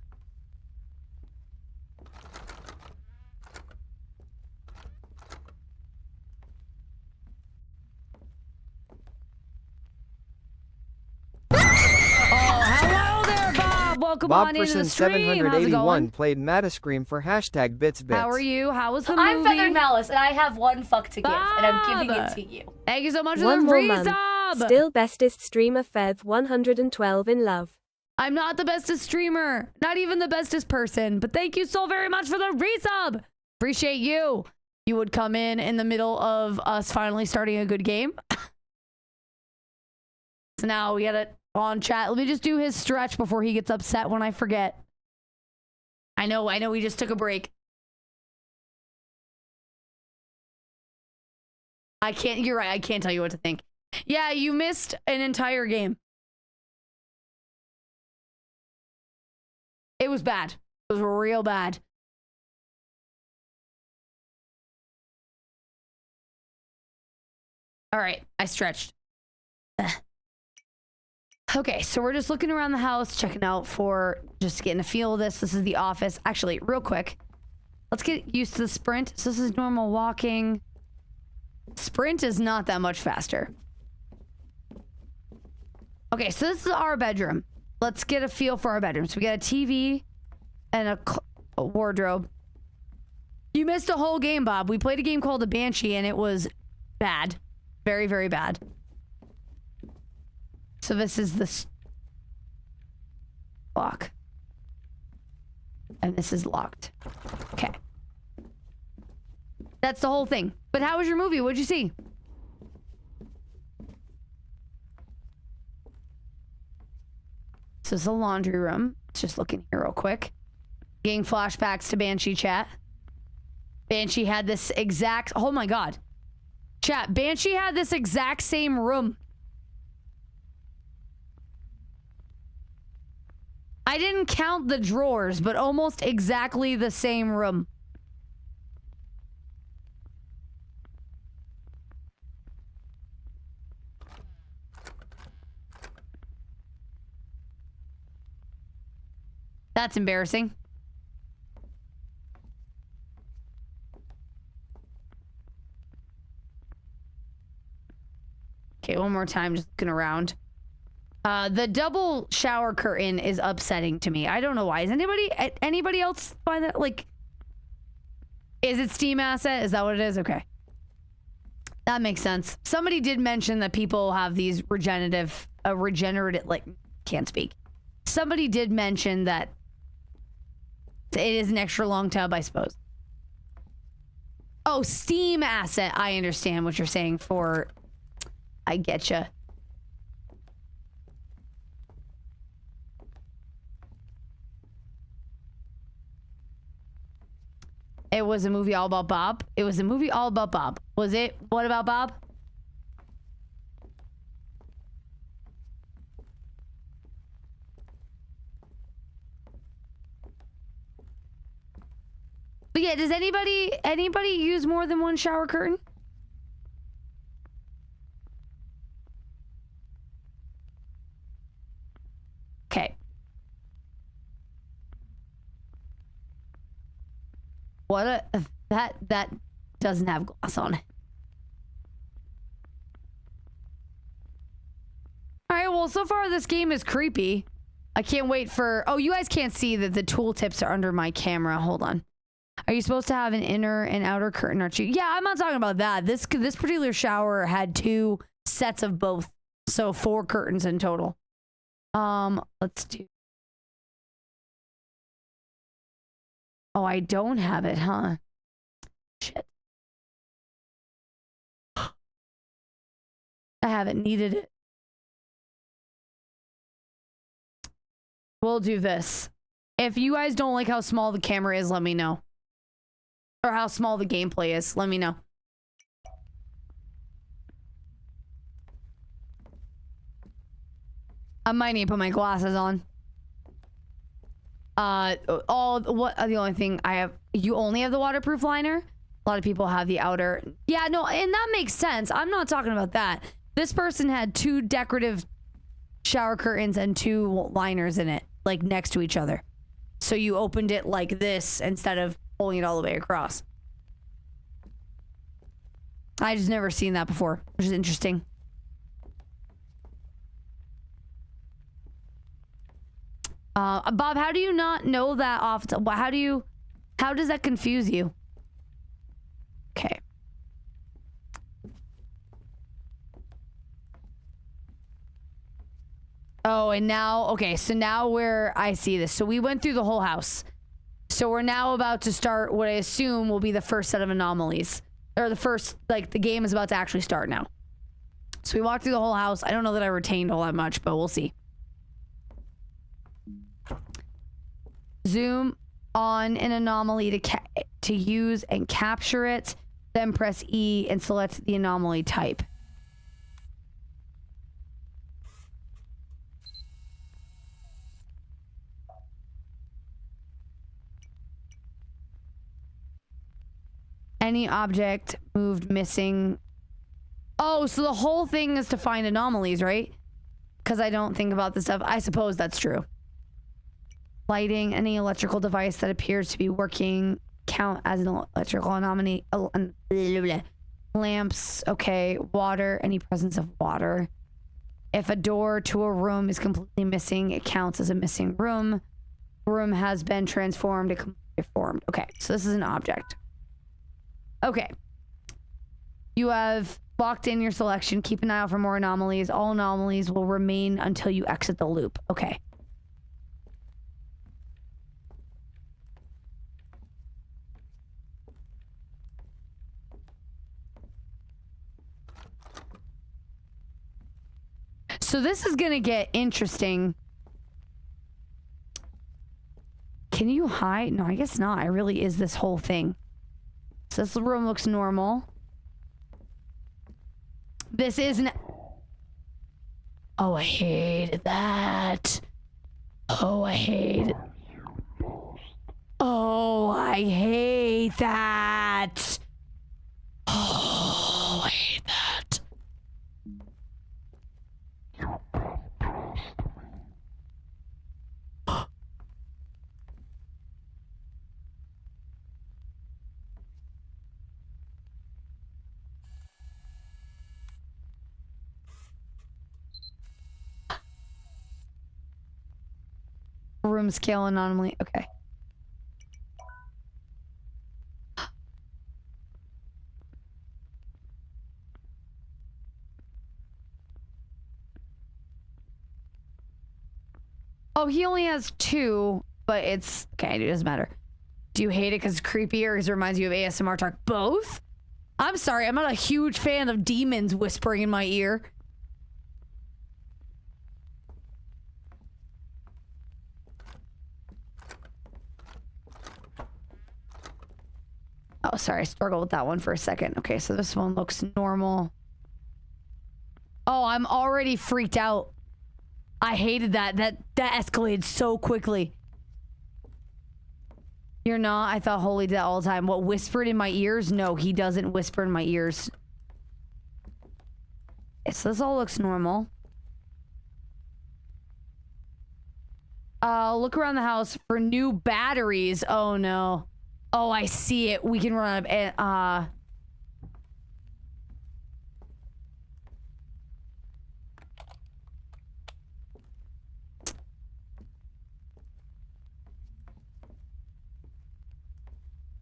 Welcome on into the stream. How's it going? played Matascream for hashtag #BitsBits. How are you? How was the movie? I'm Feathered Malice, and I have one fuck to give, and I'm giving it to you. Thank you so much for One the more resub. Still bestest streamer Fev 112 in love. I'm not the bestest streamer, not even the bestest person, but thank you so very much for the resub. Appreciate you. You would come in the middle of us finally starting a good game. So now we gotta on chat. Let me just do his stretch before he gets upset when I forget. I know we just took a break. You're right, I can't tell you what to think. Yeah, you missed an entire game. It was bad. It was real bad. All right, I stretched. Okay, so we're just looking around the house, checking out for just getting a feel of this. This is the office. Actually, real quick, let's get used to the sprint. So this is normal walking. Sprint is not that much faster. Okay, so this is our bedroom. Let's get a feel for our bedroom. So we got a TV and a wardrobe. You missed a whole game, Bob. We played a game called the Banshee, and it was bad. Very, very bad. So this is the lock. And this is locked. Okay. That's the whole thing. But how was your movie? What'd you see? This is the laundry room. Let's just look in here real quick. Getting flashbacks to Banshee chat. Banshee had this exact... Oh my god. Chat, Banshee had this exact same room. I didn't count the drawers, but almost exactly the same room. That's embarrassing. Okay, one more time, just looking around. The double shower curtain is upsetting to me. I don't know why. Is anybody else find that, like, is it Steam asset? Is that what it is? Okay. That makes sense. Somebody did mention that people have these regenerative, like, can't speak. Somebody did mention that it is an extra long tub, I suppose. Oh, Steam asset. I understand what you're saying for, I getcha. It was a movie all about Bob. It was a movie all about Bob. Was it? What about Bob? But yeah, does anybody use more than one shower curtain? Okay. What a that doesn't have glass on it. well, so far this game is creepy. I can't wait for... Oh, you guys can't see that the tooltips are under my camera. Hold on. Are you supposed to have an inner and outer curtain? Aren't you? Yeah, I'm not talking about that. This particular shower had 2 sets of both. So 4 curtains in total. Let's do... Oh, I don't have it, huh? Shit. I haven't needed it. We'll do this. If you guys don't like how small the camera is, let me know. Or how small the gameplay is, let me know. I might need to put my glasses on. The only thing I have, you only have the waterproof liner? A lot of people have the outer. Yeah, no, and that makes sense. I'm not talking about that. This person had 2 decorative shower curtains and 2 liners in it, like next to each other. So you opened it like this instead of pulling it all the way across. I just never seen that before, which is interesting. Bob, how do you not know that off? How does that confuse you? Okay. Oh, and now, okay, so now where I see this. So we went through the whole house. So we're now about to start what I assume will be the first set of anomalies. Or the first, like, the game is about to actually start now. So we walked through the whole house. I don't know that I retained all that much, but we'll see. Zoom on an anomaly to use and capture it. Then press E and select the anomaly type. Any object moved, missing. Oh, so the whole thing is to find anomalies, right? Because I don't think about this stuff. I suppose that's true. Lighting, any electrical device that appears to be working, count as an electrical anomaly. Lamps, okay. Water, any presence of water. If a door to a room is completely missing, it counts as a missing room. Room has been transformed, it completely formed. Okay, so this is an object. Okay. You have locked in your selection. Keep an eye out for more anomalies. All anomalies will remain until you exit the loop. Okay. So this is gonna get interesting. Can you hide? No, I guess not. It really is this whole thing. So this room looks normal. This isn't... Oh, I hated that. Oh, I hate... Oh, I hate that. Oh, I hate that. Room scale anomaly. Okay. Oh, he only has 2, but it's okay. It doesn't matter. Do you hate it because it's creepier? Because it reminds you of ASMR talk? Both? I'm sorry. I'm not a huge fan of demons whispering in my ear. Oh, sorry. I struggled with that one for a second. Okay, so this one looks normal. Oh, I'm already freaked out. I hated that. That escalated so quickly. You're not? I thought Holy did that all the time. What, whispered in my ears? No, he doesn't whisper in my ears. Okay, so this all looks normal. Look around the house for new batteries. Oh, no. Oh, I see it. We can run out of...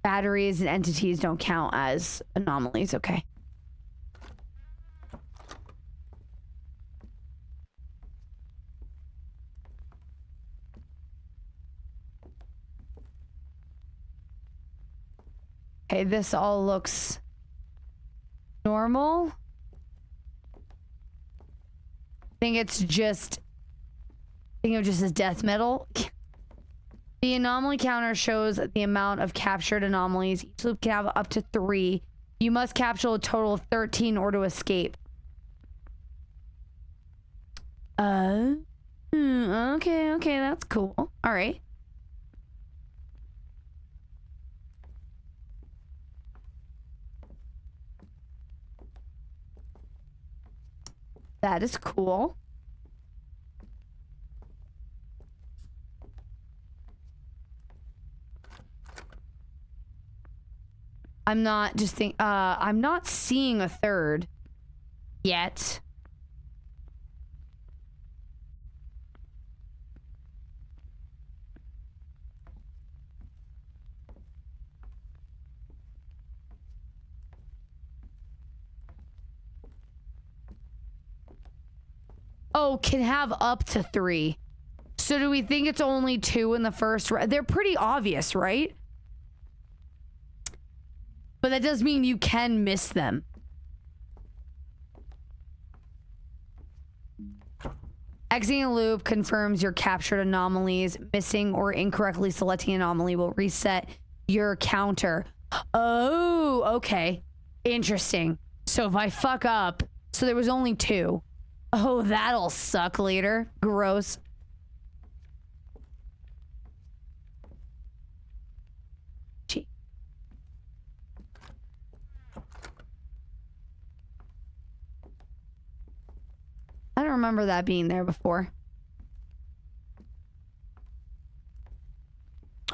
Batteries and entities don't count as anomalies. Okay. Okay, this all looks normal. Think of just as death metal. The anomaly counter shows the amount of captured anomalies. Each loop can have up to 3. You must capture a total of 13 or to escape. Okay, that's cool. All right. That is cool. I'm not seeing a third yet. Oh, can have up to 3. So do we think it's only 2 in the first? They're pretty obvious, right? But that does mean you can miss them. Exiting a loop confirms your captured anomalies. Missing or incorrectly selecting an anomaly will reset your counter. Oh, okay. Interesting. So if I fuck up, so there was only 2. Oh, that'll suck later. Gross. Gee. I don't remember that being there before.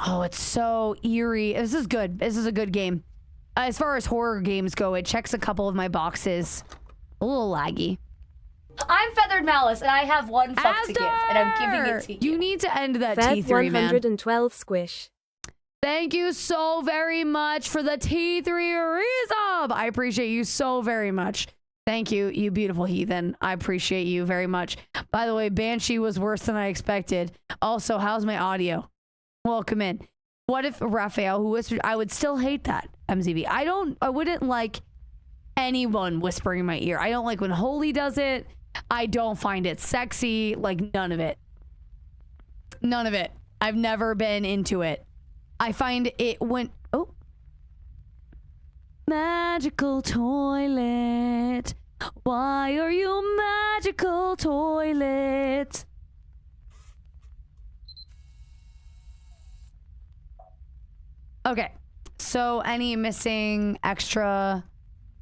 Oh, it's so eerie. This is good. This is a good game. As far as horror games go, it checks a couple of my boxes. A little laggy. I'm Feathered Malice, and I have one fuck to give, and I'm giving it to you. You need to end that Fed T3, man. 112 squish. Thank you so very much for the T3 resub. I appreciate you so very much. Thank you, you beautiful heathen. I appreciate you very much. By the way, Banshee was worse than I expected. Also, how's my audio? Welcome in. What if Raphael, who whispered, I would still hate that, MZB. I wouldn't like anyone whispering in my ear. I don't like when Holy does it. I don't find it sexy. Like, none of it. None of it. I've never been into it. I find it when... Oh. Magical toilet. Why are you magical toilet? Okay. So any missing extra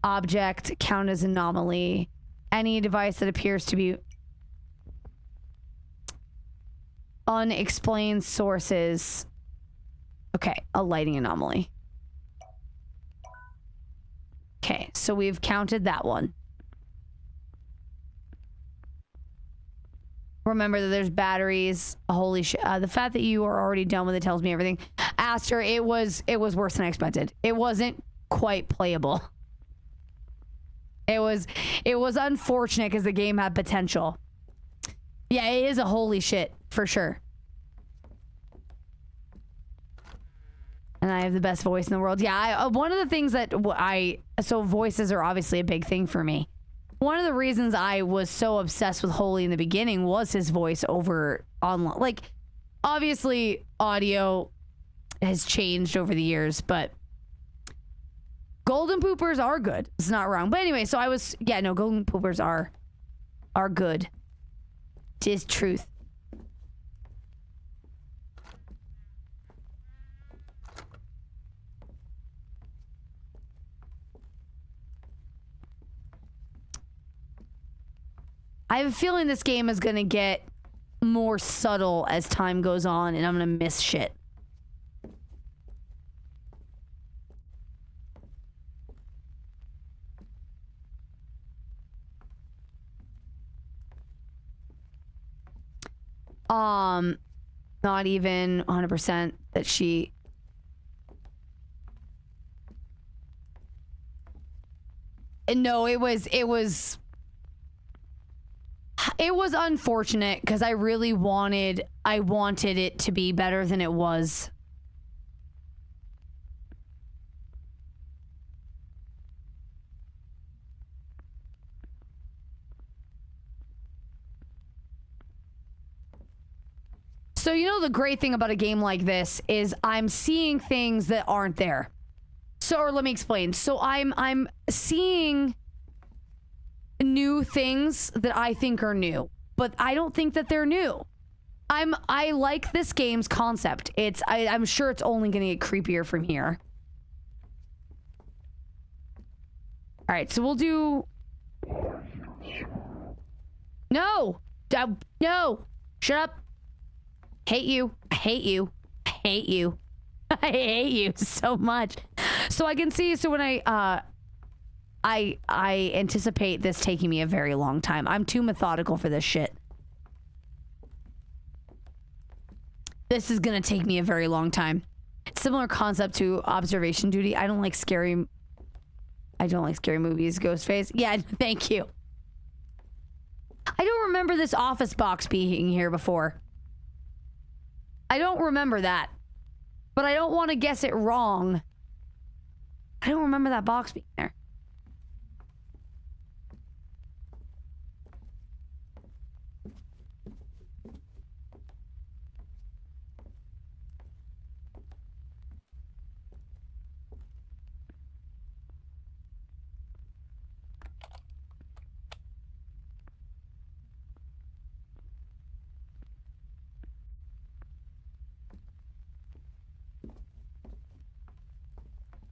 object count as anomaly. Any device that appears to be unexplained sources. Okay, a lighting anomaly. Okay, so we've counted that one. Remember that there's batteries. Holy shit. The fact that you are already done with it tells me everything. Aster, it was worse than I expected. It wasn't quite playable. It was unfortunate because the game had potential. Yeah, it is a holy shit for sure. And I have the best voice in the world. Yeah, one of the things that so voices are obviously a big thing for me. One of the reasons I was so obsessed with Holy in the beginning was his voice over online. Like, obviously, audio has changed over the years, but golden poopers are good. It's not wrong. But anyway, so golden poopers are good. 'Tis truth. I have a feeling this game is going to get more subtle as time goes on, and I'm going to miss shit. Not even 100% that she... No, it was unfortunate because I really wanted it to be better than it was. So you know the great thing about a game like this is I'm seeing things that aren't there. So, or let me explain. So I'm seeing new things that I think are new, but I don't think that they're new. I like this game's concept. I'm sure it's only gonna get creepier from here. All right, so we'll do. No, no, shut up. Hate you. I hate you. I hate you. I hate you so much. So I can see. So when I anticipate this taking me a very long time. I'm too methodical for this shit. This is gonna take me a very long time. Similar concept to observation duty. I don't like scary movies. Ghostface. Yeah, thank you. I don't remember this office box being here before. I don't remember that. But I don't want to guess it wrong. I don't remember that box being there.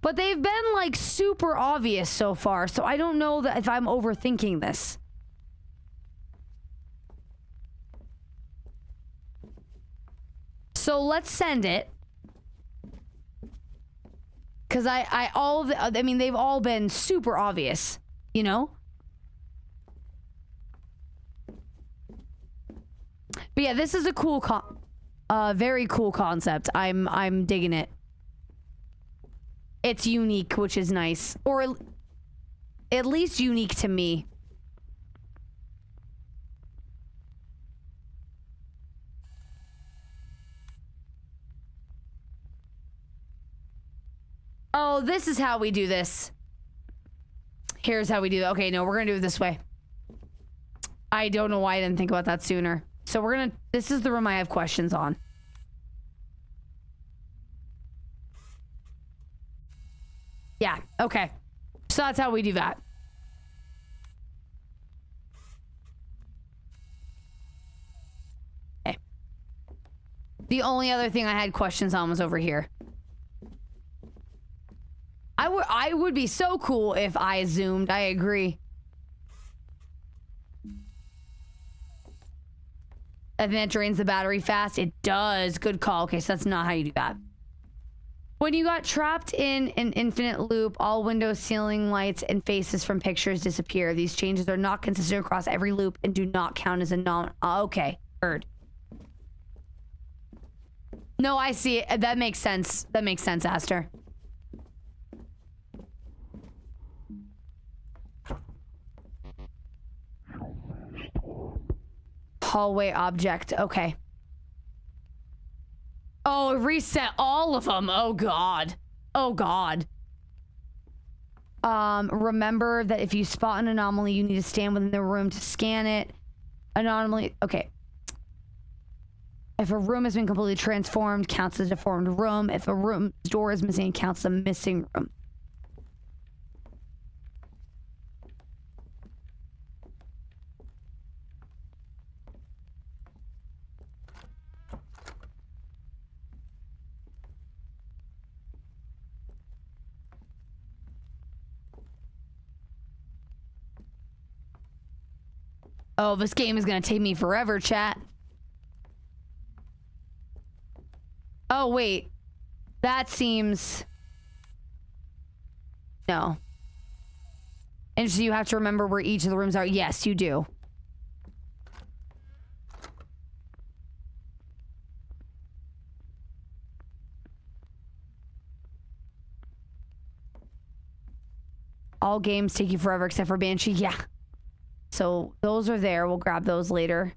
But they've been like super obvious so far, so I don't know that if I'm overthinking this. So let's send it. Cause I mean they've all been super obvious, you know? But yeah, this is a cool very cool concept. I'm digging it. It's unique, which is nice. Or at least unique to me. Oh, this is how we do this. Here's how we do it. Okay, no, we're gonna do it this way. I don't know why I didn't think about that sooner. So we're gonna... This is the room I have questions on. Yeah, okay. So that's how we do that. Okay. The only other thing I had questions on was over here. I would be so cool if I zoomed. I agree. And then it drains the battery fast. It does. Good call. Okay, so that's not how you do that. When you got trapped in an infinite loop, all windows, ceiling lights, and faces from pictures disappear. These changes are not consistent across every loop and do not count as a non... okay, heard. No, I see it. That makes sense. That makes sense, Aster. Hallway object. Okay. Oh, reset all of them. Oh, God. Oh, God. Remember that if you spot an anomaly, you need to stand within the room to scan it. Anomaly. Okay. If a room has been completely transformed, counts as a deformed room. If a room's door is missing, counts as a missing room. Oh, this game is gonna take me forever, chat. Oh, wait. That seems... No. And so you have to remember where each of the rooms are. Yes, you do. All games take you forever except for Banshee. Yeah. So those are there. We'll grab those later.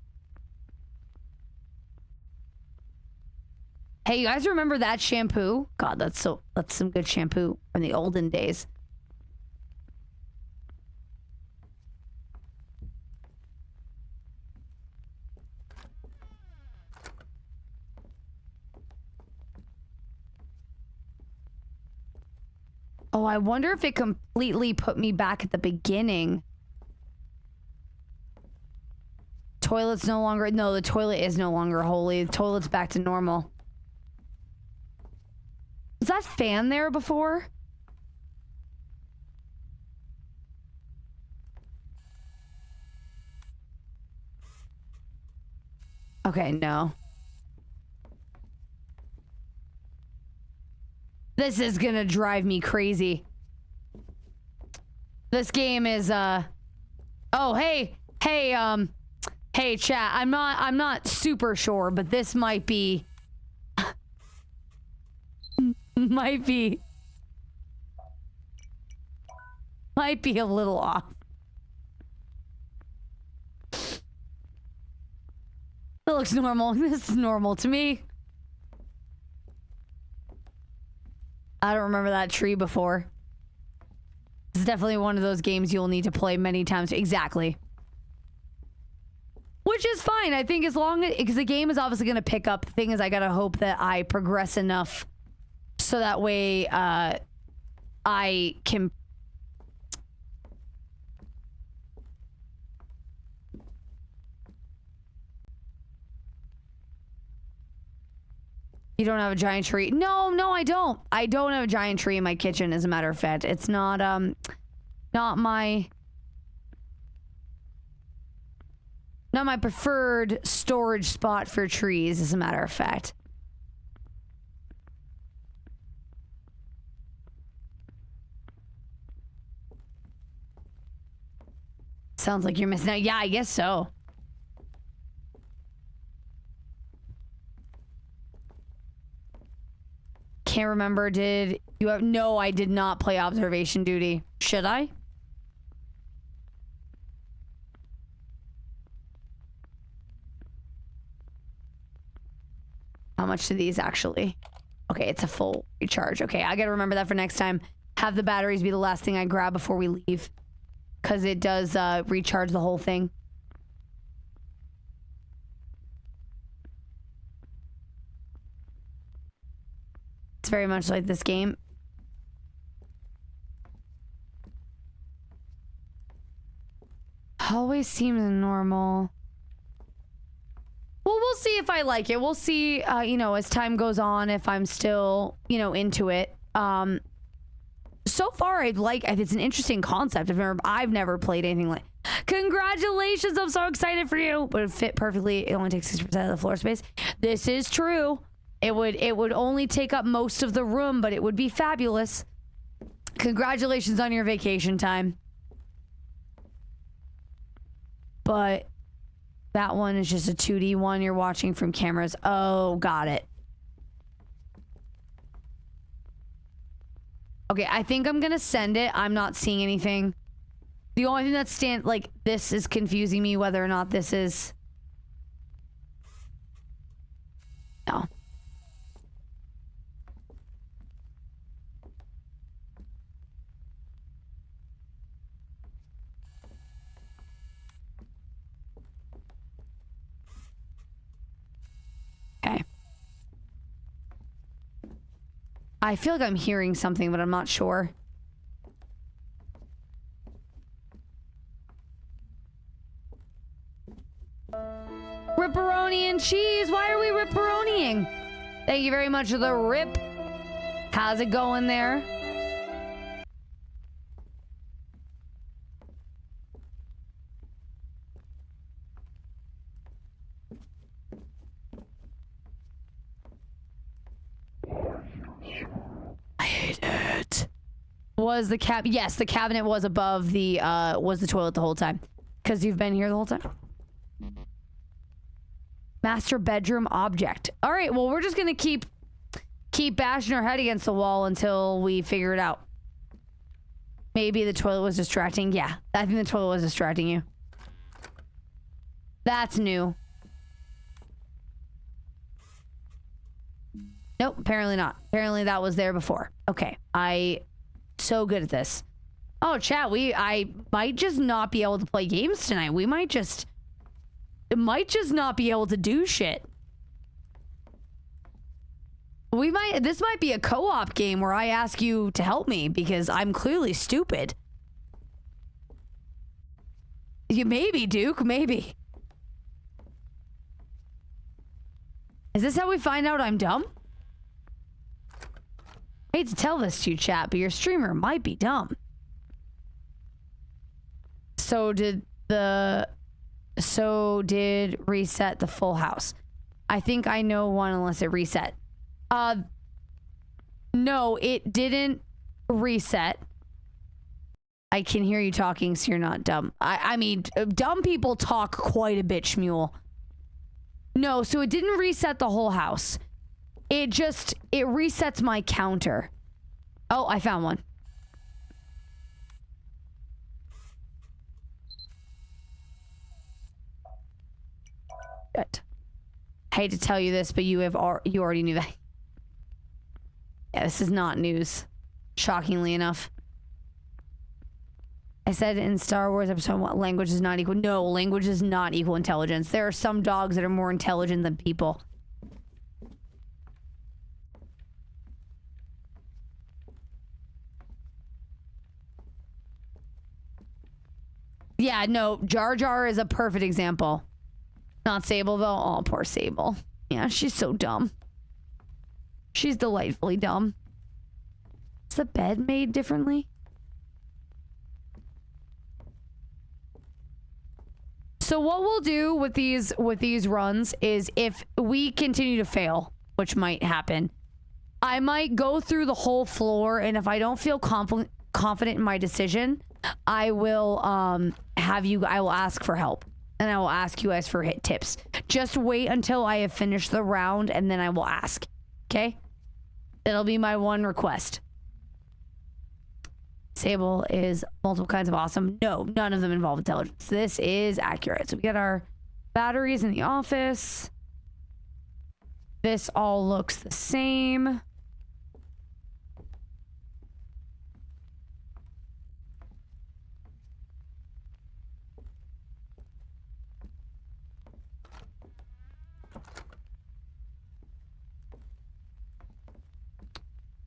Hey, you guys remember that shampoo? God, that's some good shampoo from the olden days. Oh, I wonder if it completely put me back at the beginning. Toilet's no longer... No, the toilet is no longer holy. The toilet's back to normal. Was that fan there before? Okay, no. This is gonna drive me crazy. This game is, oh, hey, chat. I'm not super sure, but this might be... might be a little off. It looks normal. This is normal to me. I don't remember that tree before. It's definitely one of those games you'll need to play many times. Exactly. Which is fine. I think as long as... Because the game is obviously going to pick up. The thing is, I gotta hope that I progress enough so that way I can... You don't have a giant tree? No, I don't. I don't have a giant tree in my kitchen, as a matter of fact. It's not my preferred storage spot for trees, as a matter of fact. Sounds like you're missing out. Yeah, I guess so. Can't remember. Did you have... No, I did not play observation duty. Should I? How much do these actually? Okay, it's a full recharge. Okay, I gotta remember that for next time. Have the batteries be the last thing I grab before we leave. Because it does recharge the whole thing. It's very much like this game. Always seems normal. Well, we'll see if I like it. We'll see, you know, as time goes on, if I'm still, you know, into it. So far, it's an interesting concept. I've never played anything like... Congratulations, I'm so excited for you. But it fit perfectly. It only takes 6% of the floor space. This is true. It would only take up most of the room, but it would be fabulous. Congratulations on your vacation time. But that one is just a 2D one you're watching from cameras. Oh, got it. Okay, I think I'm gonna send it. I'm not seeing anything. The only thing that's this is confusing me whether or not this is... No. Okay. I feel like I'm hearing something, but I'm not sure. Ripperoni and cheese. Why are we ripperoniing? Thank you very much for the rip. How's it going there? I hate it. Was the yes, the cabinet was above the toilet the whole time. Because you've been here the whole time. Master bedroom object. All right, well, we're just gonna keep bashing our head against the wall until we figure it out. Maybe the toilet was distracting. Yeah, I think the toilet was distracting you. That's new. Nope, apparently not. Apparently that was there before. Okay, so good at this. Oh, chat, I might just not be able to play games tonight. We might just not be able to do shit. This might be a co-op game where I ask you to help me because I'm clearly stupid. Maybe, Duke, maybe. Is this how we find out I'm dumb? I hate to tell this to you, chat, but your streamer might be dumb. So did reset the full house. I think I know one unless it reset. No, it didn't reset. I can hear you talking, so you're not dumb. I mean, dumb people talk quite a bit, Shmuel. No, so it didn't reset the whole house. It resets my counter. Oh, I found one. Shit. I hate to tell you this, but you already knew that. Yeah, this is not news. Shockingly enough. I said in Star Wars episode 1, language is not equal. No, language is not equal intelligence. There are some dogs that are more intelligent than people. Yeah, no, Jar Jar is a perfect example. Not Sable, though. Oh, poor Sable. Yeah, she's so dumb. She's delightfully dumb. Is the bed made differently? So what we'll do with these runs is if we continue to fail, which might happen, I might go through the whole floor, and if I don't feel confident in my decision, I will I will ask for help. And I will ask you guys for tips. Just wait until I have finished the round, and then I will ask. Okay? That'll be my one request. Sable is multiple kinds of awesome. No, none of them involve intelligence. This is accurate. So we got our batteries in the office. This all looks the same.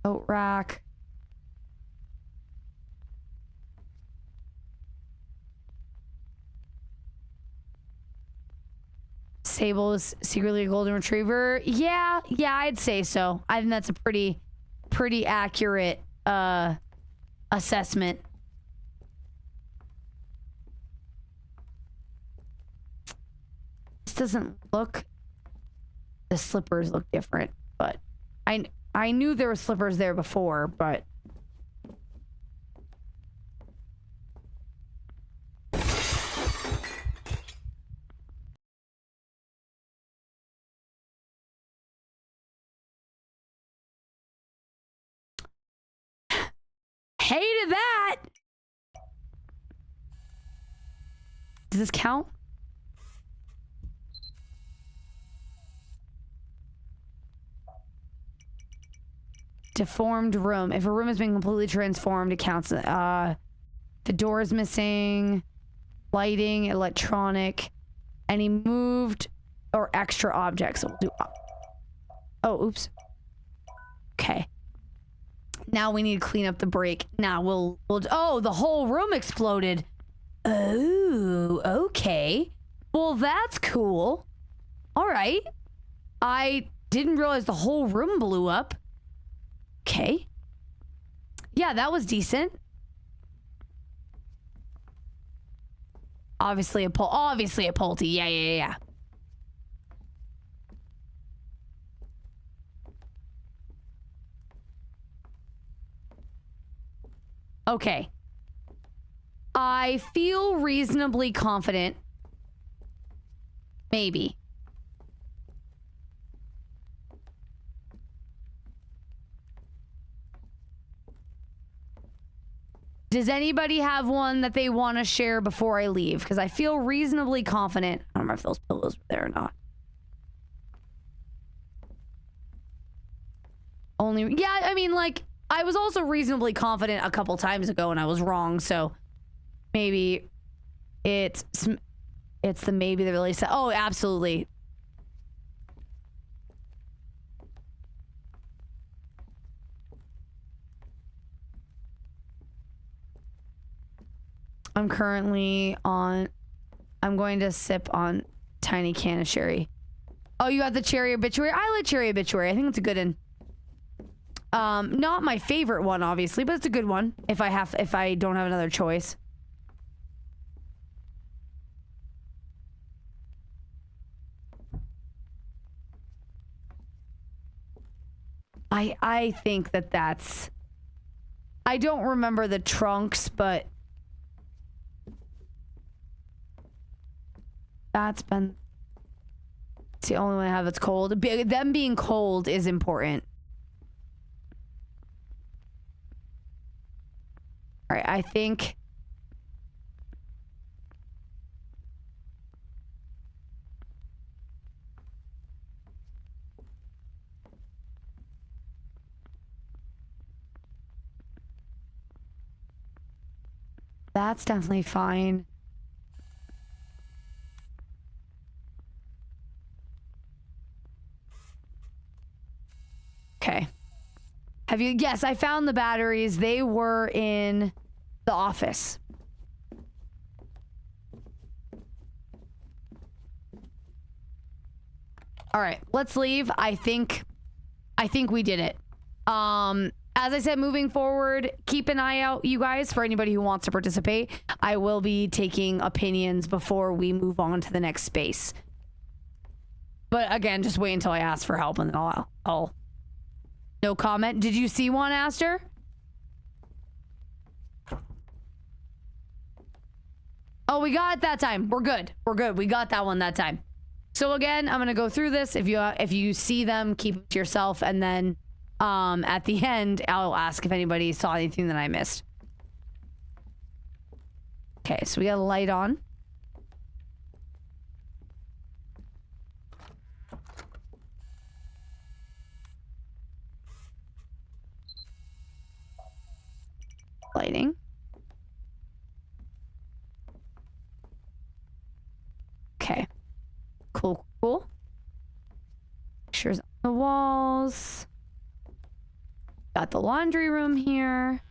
Coat rack. Sable is secretly a golden retriever. Yeah, I'd say so. I think that's a pretty accurate assessment. This doesn't look. The slippers look different, but I knew there were slippers there before, but hated that. Does this count? Deformed room. If a room has been completely transformed, it counts. The door is missing. Lighting, electronic. Any moved or extra objects. So we'll do. Oh, oops. Okay. Now we need to clean up the break. Now we'll. Oh, the whole room exploded. Oh, okay. Well, that's cool. All right. I didn't realize the whole room blew up. Okay. Yeah, that was decent. Obviously a Pulte. Yeah. Okay. I feel reasonably confident. Maybe. Does anybody have one that they want to share before I leave? Because I feel reasonably confident. I don't know if those pillows were there or not. Yeah, I mean, like, I was also reasonably confident a couple times ago and I was wrong, so maybe it's the maybe that really said, oh, absolutely. I'm going to sip on tiny can of sherry. Oh, you got the cherry obituary? I like cherry obituary. I think it's a good one. Not my favorite one, obviously, but it's a good one if I don't have another choice. I think that's... I don't remember the trunks, but it's the only one I have that's cold. Them being cold is important. All right, I think... That's definitely fine. Okay. Have you... Yes, I found the batteries. They were in the office. All right, let's leave. I think we did it. As I said, moving forward, keep an eye out, you guys, for anybody who wants to participate. I will be taking opinions before we move on to the next space. But again, just wait until I ask for help and then I'll no comment. Did you see one, Aster? Oh, we got it that time. We're good. We're good. We got that one that time. So again, I'm gonna go through this. If you see them, keep it to yourself, and then at the end, I'll ask if anybody saw anything that I missed. Okay, so we got a light on. Lighting. Okay. Cool. Pictures on the walls. Got the laundry room here.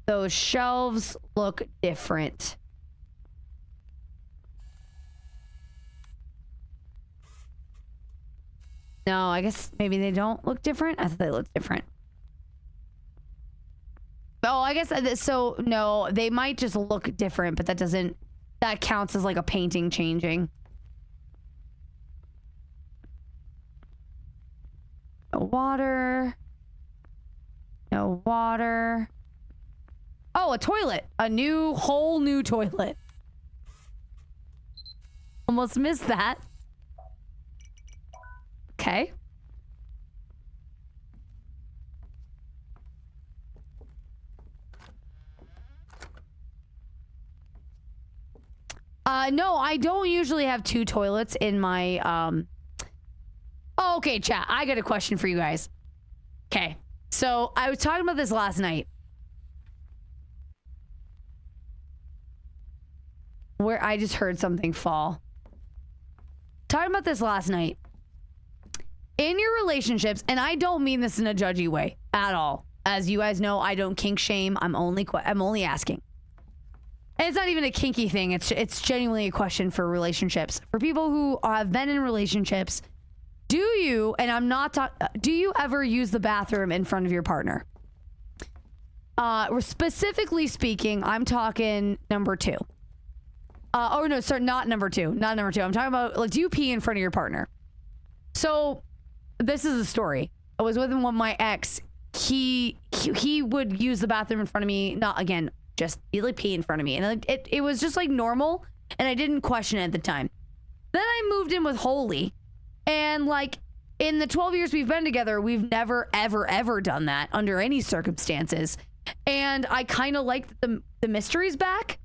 Those shelves look different. No, I guess maybe they don't look different. I thought they looked different. Oh, I guess so. No, they might just look different, but that counts as like a painting changing. No water. No water. Oh, a toilet. A whole new toilet. Almost missed that. Okay. No, I don't usually have two toilets in my, Oh, okay, chat. I got a question for you guys. Okay. So, I was talking about this last night. Where I just heard something fall. Talking about this last night. In your relationships, and I don't mean this in a judgy way at all. As you guys know, I don't kink shame. I'm only asking. And it's not even a kinky thing. It's genuinely a question for relationships. For people who have been in relationships, do you ever use the bathroom in front of your partner? Specifically speaking, I'm talking number 2. Oh no, sorry, not number 2. Not number 2. I'm talking about, like, do you pee in front of your partner? So, this is a story. I was with him with my ex. He would use the bathroom in front of me, not again, just he like pee in front of me, and it was just like normal, and I didn't question it at the time. Then I moved in with Holy, and like In the 12 years we've been together, we've never, ever, ever done that under any circumstances. And I kind of like the mystery's back.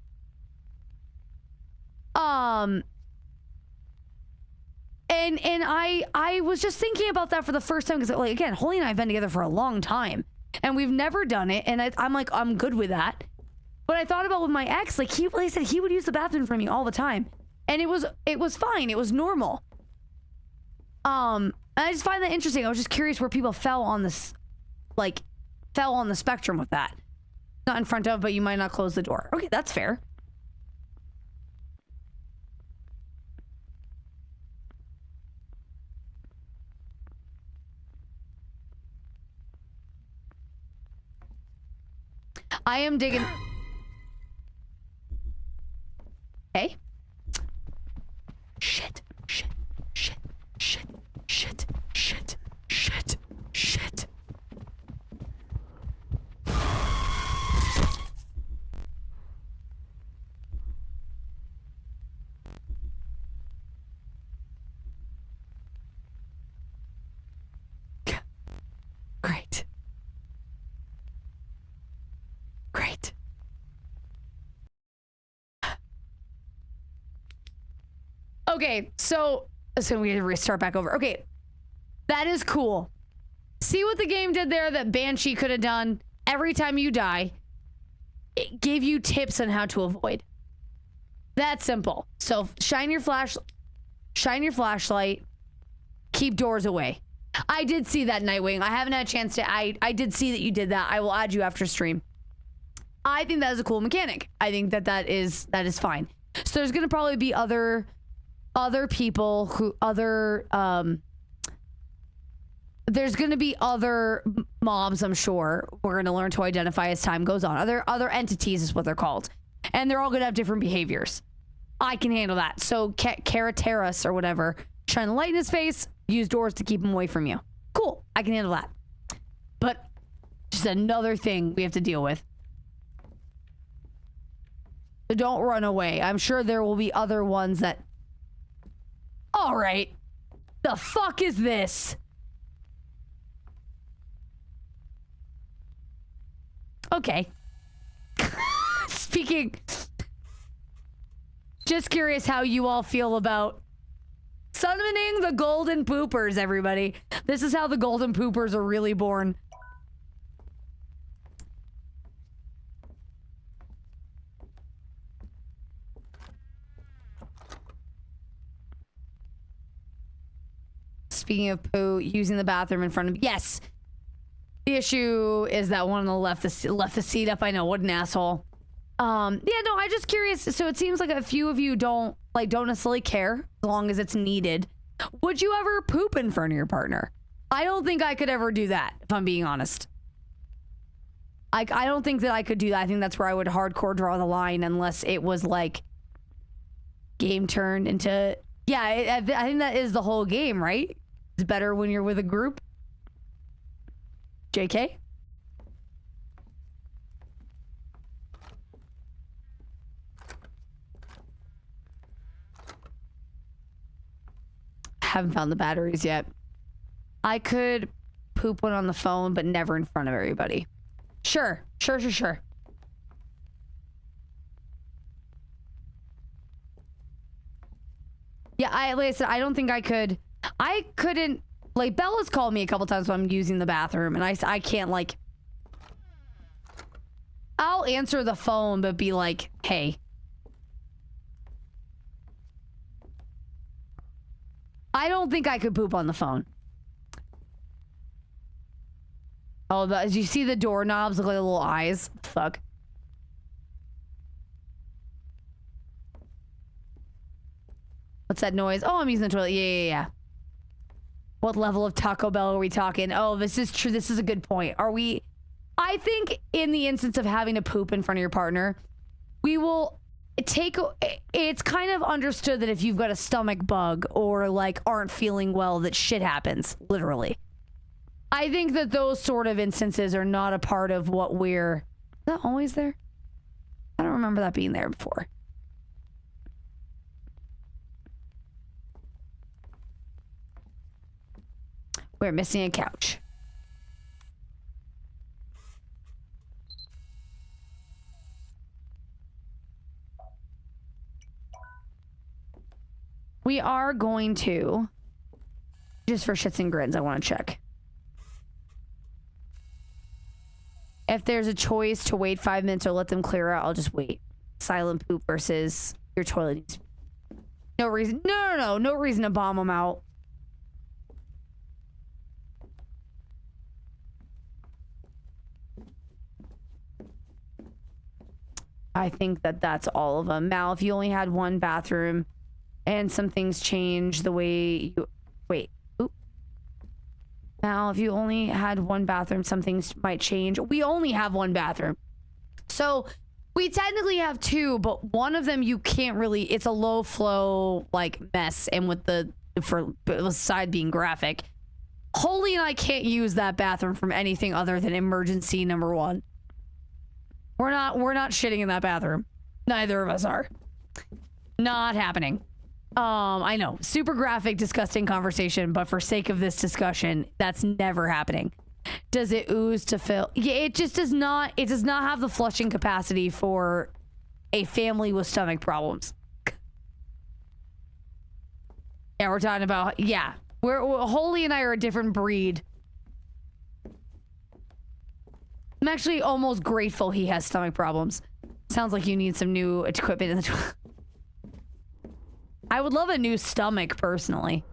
And I was just thinking about that for the first time because, like, again, Holly and I have been together for a long time and we've never done it. And I'm like, I'm good with that. But I thought about with my ex, like he said he would use the bathroom for me all the time, and it was fine. It was normal. And I just find that interesting. I was just curious where people fell on this, like, fell on the spectrum with that. Not in front of, but you might not close the door. Okay, that's fair. I am digging. Hey. Shit. Shit. Shit. Shit. Shit. Shit. Shit. Shit. Great. Great. Okay, so we had to restart back over. Okay, that is cool. See what the game did there that Banshee could have done? Every time you die, it gave you tips on how to avoid. That's simple. So shine your flashlight, keep doors away. I did see that, Nightwing. I haven't had a chance to. I did see that you did that. I will add you after stream. I think that is a cool mechanic. I think that is fine. So there's gonna probably be other people who there's gonna be other mobs, I'm sure. We're gonna learn to identify as time goes on. Other entities is what they're called, and they're all gonna have different behaviors. I can handle that. So Karateras or whatever, shine the light in his face, use doors to keep him away from you. Cool, I can handle that. But just another thing we have to deal with. So don't run away. I'm sure there will be other ones that... All right. The fuck is this? Okay. Speaking... Just curious how you all feel about summoning the golden poopers, everybody. This is how the golden poopers are really born. Speaking of poo, using the bathroom in front of... Yes! The issue is that one on the left the seat up. I know, what an asshole. Yeah, no, I'm just curious. So it seems like a few of you don't necessarily care as long as it's needed. Would you ever poop in front of your partner? I don't think I could ever do that, if I'm being honest. I don't think that I could do that. I think that's where I would hardcore draw the line unless it was like game turned into... Yeah, I think that is the whole game, right? It's better when you're with a group. JK? Haven't found the batteries yet. I could poop one on the phone, but never in front of everybody. Sure. Yeah, like I said, I don't think I could. I couldn't. Like, Bella's called me a couple times when I'm using the bathroom, and I can't, like... I'll answer the phone, but be like, hey. I don't think I could poop on the phone. Oh, do you see the doorknobs look like little eyes? Fuck. What's that noise? Oh, I'm using the toilet. Yeah. What level of Taco Bell are we talking? Oh, this is true. This is a good point. Are we... I think in the instance of having to poop in front of your partner, we will take... It's kind of understood that if you've got a stomach bug or, like, aren't feeling well, that shit happens. Literally. I think that those sort of instances are not a part of what we're... Is that always there? I don't remember that being there before. We're missing a couch. We are going to, just for shits and grins, I want to check. If there's a choice to wait 5 minutes or let them clear out, I'll just wait. Silent poop versus your toilet needs. No reason. No reason to bomb them out. I think that that's all of them. Mal, if you only had one bathroom and some things change the way you... Wait. Oop. Mal, if you only had one bathroom, some things might change. We only have one bathroom. So we technically have two, but one of them you can't really... It's a low flow, like, mess. And with the side being graphic. Holy and I can't use that bathroom from anything other than emergency number 1. We're not shitting in that bathroom. Neither of us are. Not happening. I know, super graphic, disgusting conversation, but for sake of this discussion, that's never happening. Does it ooze to fill? Yeah, it just does not. It does not have the flushing capacity for a family with stomach problems. Yeah, we're talking about, yeah. Holy and I are a different breed. I'm actually almost grateful he has stomach problems. Sounds like you need some new equipment in the I would love a new stomach, personally.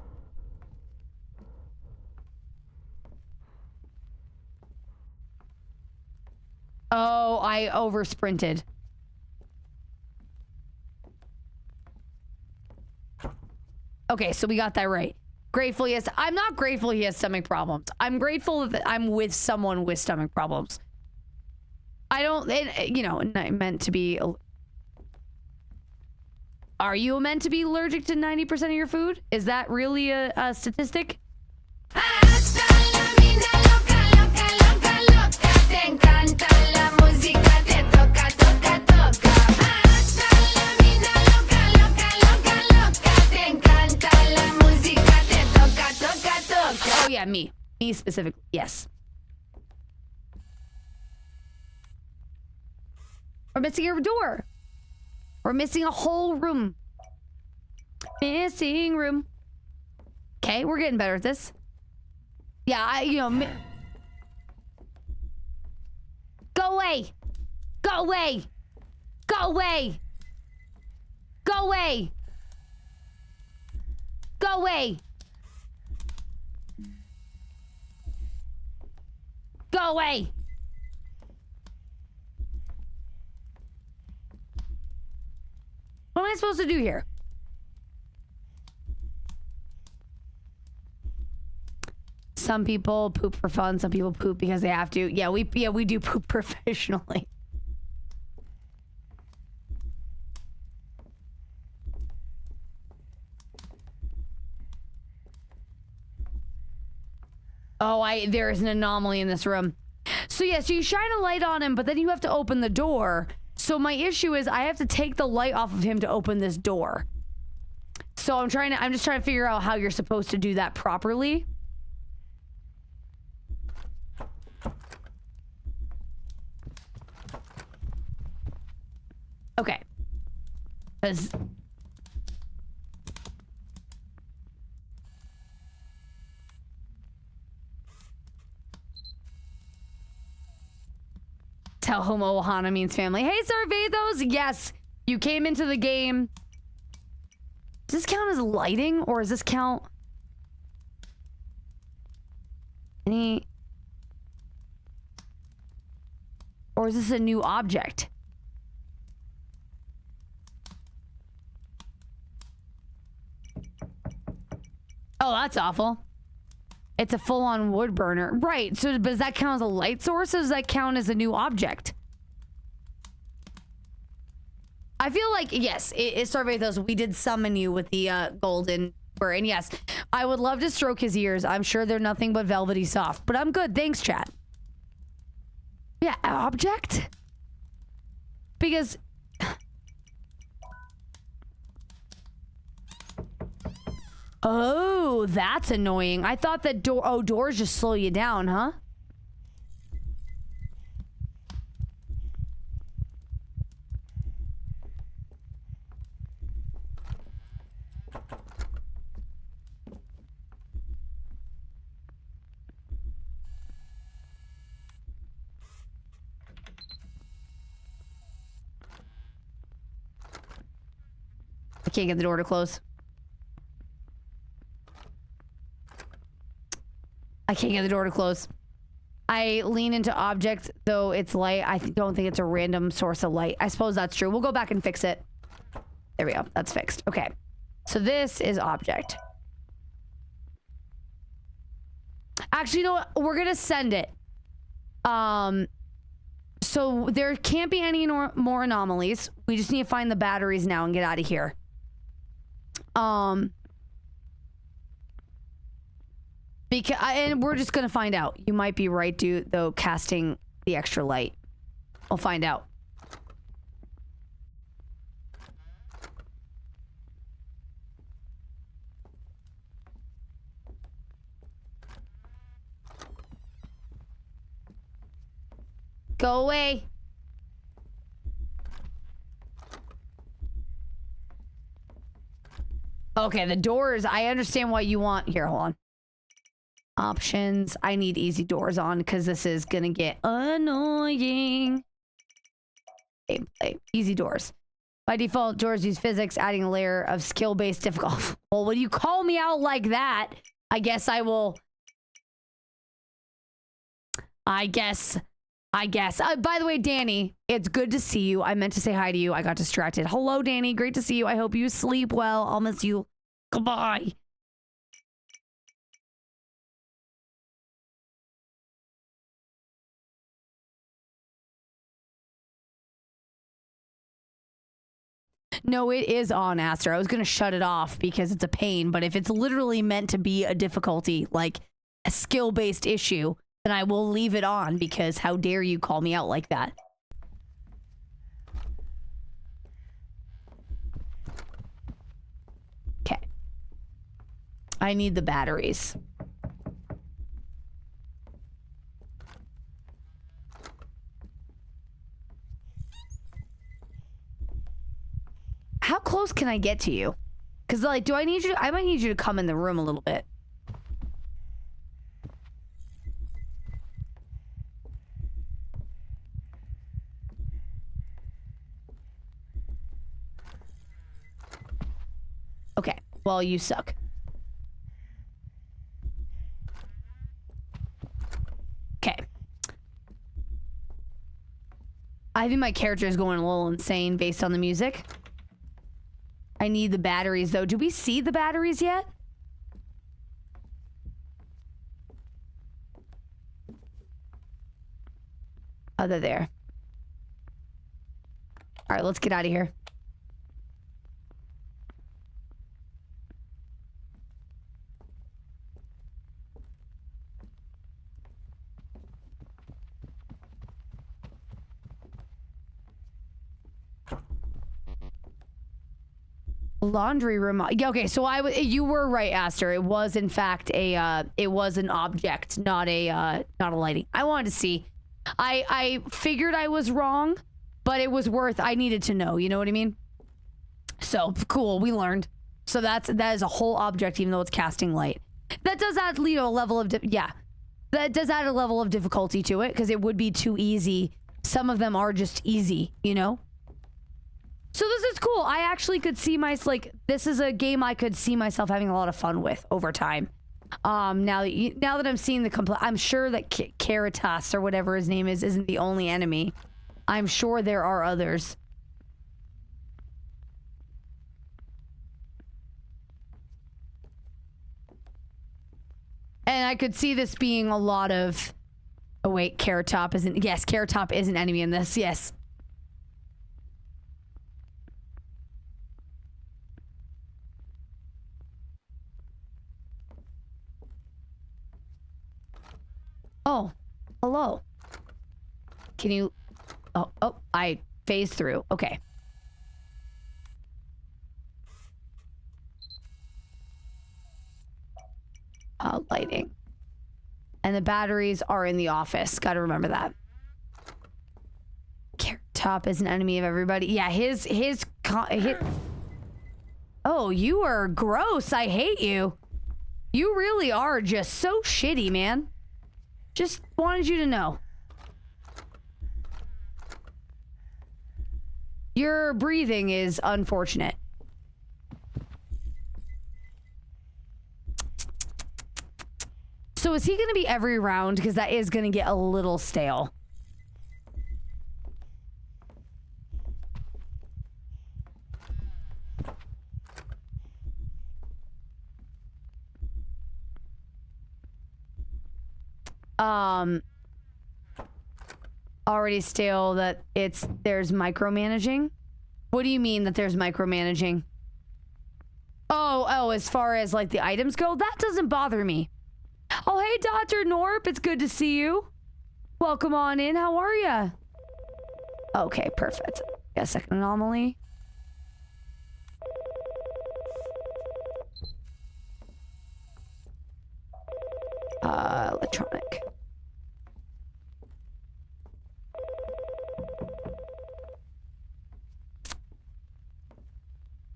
Oh, I over sprinted. Okay, so we got that right. Grateful he has... I'm not grateful he has stomach problems. I'm grateful that I'm with someone with stomach problems. I don't... you know, not meant to be... Are you meant to be allergic to 90% of your food? Is that really a statistic? Oh yeah, me. Me specifically, yes. We're missing a door. We're missing a whole room. Missing room. Okay, we're getting better at this. Yeah, you know... Go away! Go away! Go away! Go away! Go away! Go away! What am I supposed to do here? Some people poop for fun. Some people poop because they have to. Yeah, we do poop professionally. Oh, there is an anomaly in this room. So yeah, so you shine a light on him, but then you have to open the door. So my issue is I have to take the light off of him to open this door. So I'm just trying to figure out how you're supposed to do that properly. Okay. 'Cause tell Homo Ohana means family. Hey, Sarvathos! Yes, you came into the game. Does this count as lighting, or does this count... any... or is this a new object? Oh, that's awful. It's a full-on wood burner. Right, so does that count as a light source, or does that count as a new object? I feel like, yes, Sarvathos, we did summon you with the golden burr, and yes, I would love to stroke his ears. I'm sure they're nothing but velvety soft, but I'm good. Thanks, chat. Yeah, object? Because... Oh, that's annoying. I thought that doors just slow you down, huh? I can't get the door to close. I can't get the door to close. I lean into object, though it's light. I don't think it's a random source of light. I suppose that's true. We'll go back and fix it. There we go. That's fixed. Okay. So this is object. Actually, you know what? We're going to send it. So there can't be any more anomalies. We just need to find the batteries now and get out of here. Because and we're just gonna find out. You might be right, dude, though, casting the extra light. We'll find out. Go away. Okay, the doors. I understand what you want. Here, hold on. Options. I need easy doors on because this is gonna get annoying. Gameplay. Easy doors. By default, doors use physics, adding a layer of skill-based difficulty. Well, when you call me out like that, I guess I will. I guess. By the way, Danny, it's good to see you. I meant to say hi to you. I got distracted. Hello, Danny. Great to see you. I hope you sleep well. I'll miss you. Goodbye. No, it is on, Aster. I was going to shut it off because it's a pain, but if it's literally meant to be a difficulty, like a skill-based issue, then I will leave it on because how dare you call me out like that? Okay. I need the batteries. How close can I get to you? Because, like, do I need you? I might need you to come in the room a little bit. Okay. Well, you suck. Okay. I think my character is going a little insane based on the music. I need the batteries, though. Do we see the batteries yet? Oh, they're there. All right, let's get out of here. Laundry room. Yeah, okay, so you were right, Aster. It was in fact it was an object, not a lighting. I wanted to see. I figured I was wrong, but it was worth. I needed to know. You know what I mean? So cool. We learned. So that is a whole object, even though it's casting light. That does add, you know, a level of that does add a level of difficulty to it because it would be too easy. Some of them are just easy, you know. So this is cool. I actually could see this is a game I could see myself having a lot of fun with over time. Now that I'm seeing I'm sure that Caritas or whatever his name isn't the only enemy. I'm sure there are others. And I could see this being a lot of. Oh wait, Carrot isn't. Yes, Carrot is an enemy in this. Yes. Oh, hello. Can you... Oh, I phased through. Okay. Lighting. And the batteries are in the office. Gotta remember that. Carrot Top is an enemy of everybody. Yeah, his oh, you are gross. I hate you. You really are just so shitty, man. Just wanted you to know. Your breathing is unfortunate. So is he going to be every round? Because that is going to get a little stale. Already stale that there's micromanaging. What do you mean that there's micromanaging? Oh, as far as like the items go, that doesn't bother me. Oh, hey, Dr. Norp, it's good to see you. Welcome on in. How are ya? Okay, perfect. Got a second anomaly. Electronic.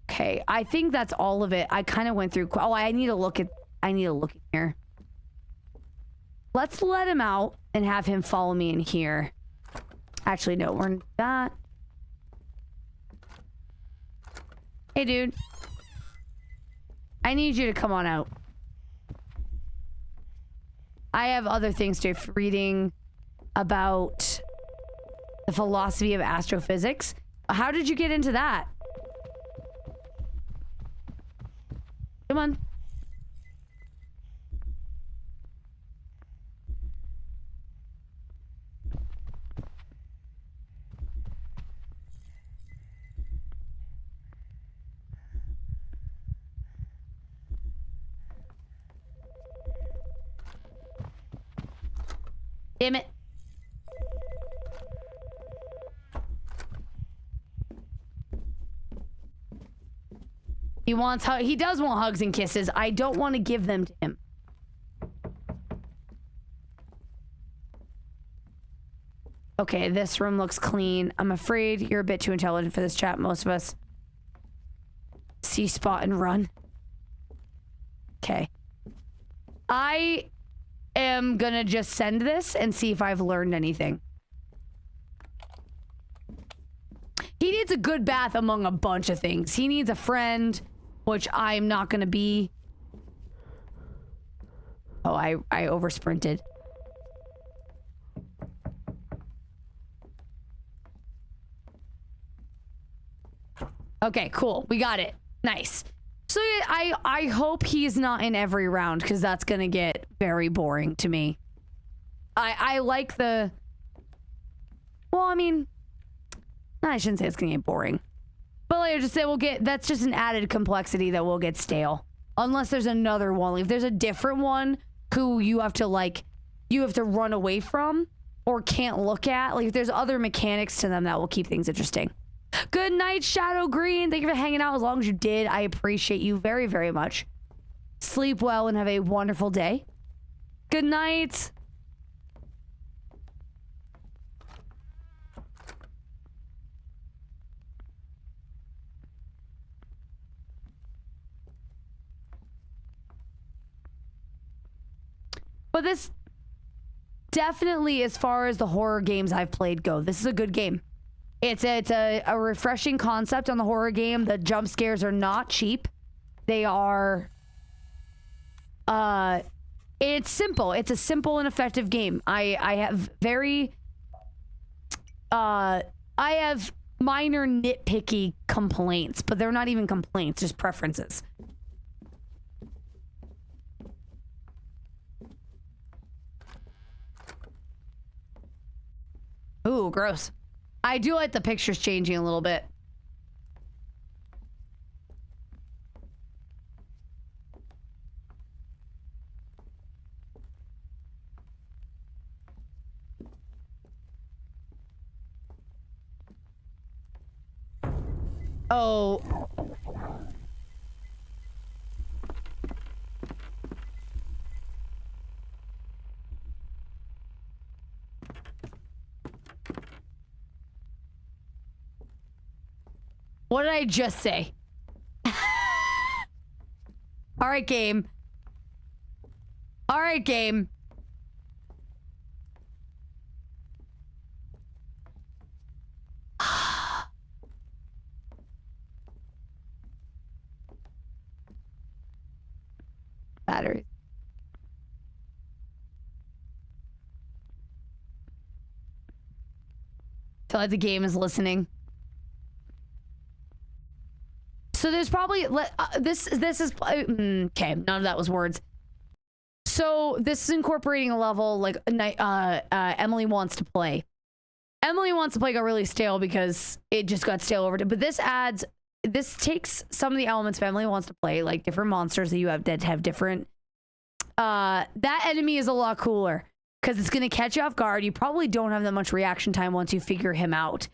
Okay, I think that's all of it. I kind of went through. Oh, I need to look in here. Let's let him out and have him follow me in here. Actually, no, we're not. Hey, dude. I need you to come on out. I have other things to do. Reading about the philosophy of astrophysics. How did you get into that? Come on. Damn it. He does want hugs and kisses. I don't want to give them to him. Okay, this room looks clean. I'm afraid you're a bit too intelligent for this chat. Most of us see spot and run. Okay. I am gonna just send this and see if I've learned anything. He needs a good bath among a bunch of things. He needs a friend, which I'm not gonna be. Oh, I over sprinted. Okay, cool. We got it. Nice. So I hope he's not in every round, because that's gonna get very boring to me. I like the... Well, I mean... I shouldn't say it's gonna get boring. But like I just say, that's just an added complexity that will get stale. Unless there's another one. If there's a different one who you have to run away from or can't look at. Like if there's other mechanics to them that will keep things interesting. Good night, Shadow Green. Thank you for hanging out as long as you did. I appreciate you very, very much. Sleep well and have a wonderful day. Good night. But this definitely, as far as the horror games I've played go, this is a good game. It's a refreshing concept on the horror game. The jump scares are not cheap. They are... it's simple. It's a simple and effective game. I have minor nitpicky complaints, but they're not even complaints, just preferences. Ooh, gross. I do like the pictures changing a little bit. Oh. What did I just say? All right, game. All right, game. Batteries. Feel like the game is listening. So there's probably this is okay. None of that was words. So this is incorporating a level like Emily Wants to Play. Emily Wants to Play got really stale because it just got stale over it. But this takes some of the elements of Emily Wants to Play, like different monsters that you have that have different. That enemy is a lot cooler because it's gonna catch you off guard. You probably don't have that much reaction time once you figure him out.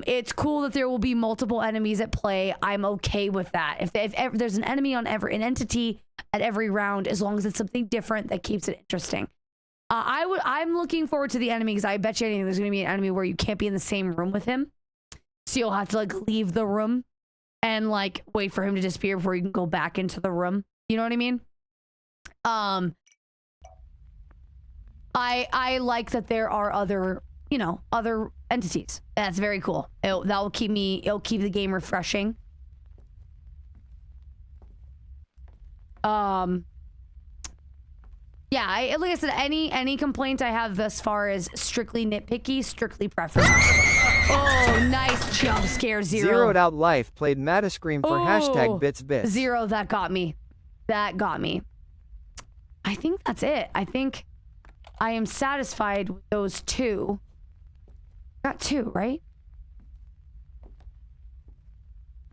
It's cool that there will be multiple enemies at play. I'm okay with that. If there's an enemy on an entity at every round, as long as it's something different that keeps it interesting. I'm looking forward to the enemy because I bet you anything there's gonna be an enemy where you can't be in the same room with him, so you'll have to like leave the room and like wait for him to disappear before you can go back into the room. You know what I mean? I like that there are other entities. That's very cool. It'll keep the game refreshing. Yeah, like I said, any complaint I have thus far is strictly nitpicky, strictly preference. Oh, nice jump scare, Zero. Zeroed Out Life played Matascream for hashtag bitsbits. Zero, that got me. That got me. I think that's it. I think I am satisfied with those two. Got two, right?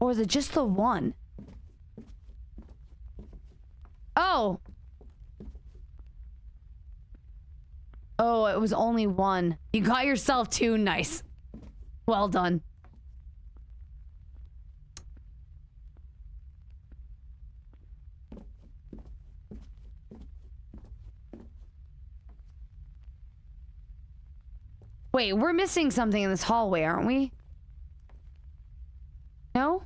Or is it just the one? Oh. Oh, it was only one. You got yourself two. Nice. Well done. Wait, we're missing something in this hallway, aren't we? No?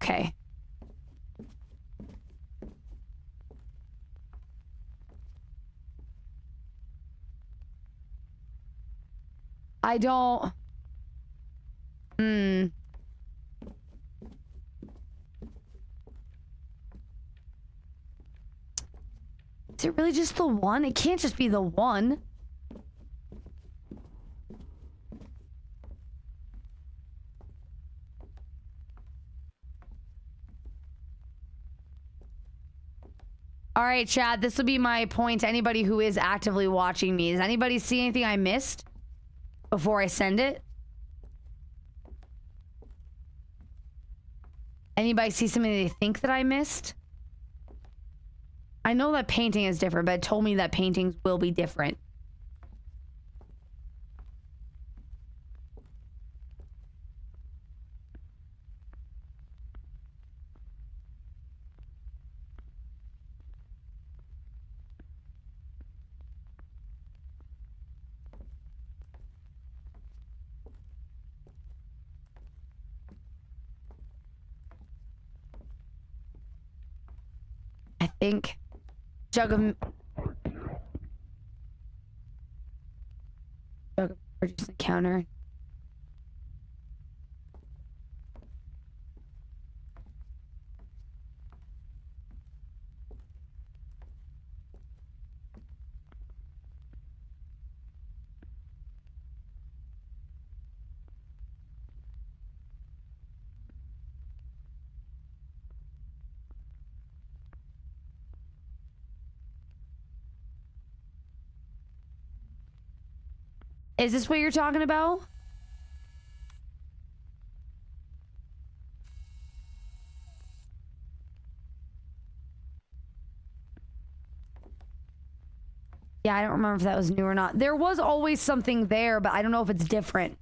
Okay. I don't... Is it really just the one? It can't just be the one. All right, Chad, this will be my point to anybody who is actively watching me. Does anybody see anything I missed before I send it? Anybody see something they think that I missed? I know that painting is different, but it told me that paintings will be different. I think jug of produce encounter. Is this what you're talking about? Yeah, I don't remember if that was new or not. There was always something there, but I don't know if it's different.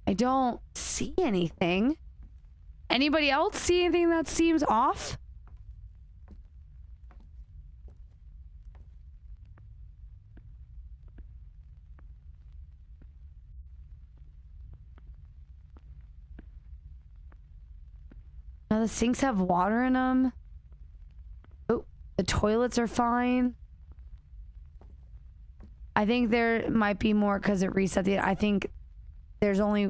I don't see anything. Anybody else see anything that seems off? Now the sinks have water in them. Oh, the toilets are fine. I think there might be more because it reset the... I think there's only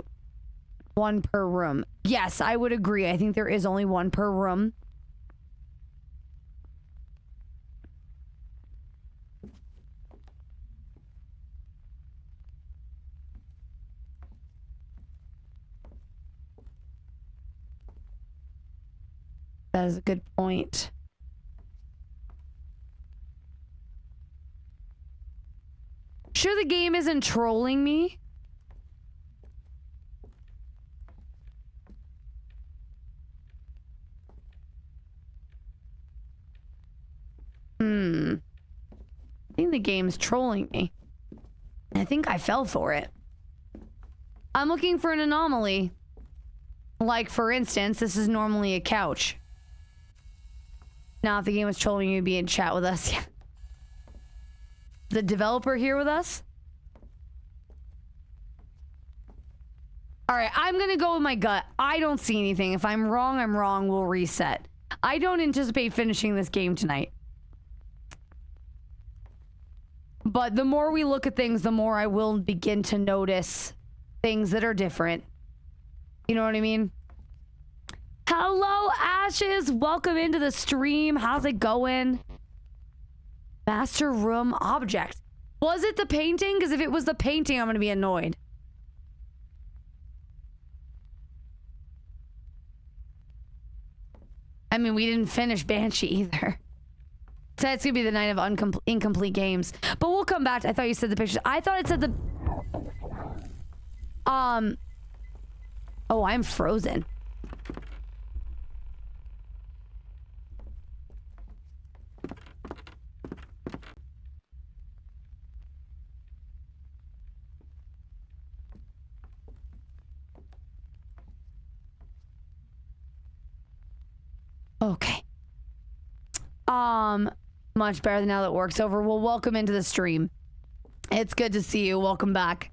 one per room. Yes, I would agree. I think there is only one per room. That is a good point. Sure, the game isn't trolling me. I think the game's trolling me. I think I fell for it. I'm looking for an anomaly. Like, for instance, this is normally a couch. Now, if the game was trolling you, you'd be in chat with us. The developer here with us? Alright, I'm gonna go with my gut. I don't see anything. If I'm wrong, I'm wrong. We'll reset. I don't anticipate finishing this game tonight. But the more we look at things, the more I will begin to notice things that are different. You know what I mean? Hello, Ashes. Welcome into the stream. How's it going? Master room object. Was it the painting? Because if it was the painting, I'm going to be annoyed. I mean, we didn't finish Banshee either. So it's going to be the night of incomplete games. But we'll come back. I thought you said the pictures. I thought it said the... Oh, I'm frozen. Okay. Much better now that work's over. Well, welcome into the stream. It's good to see you. Welcome back.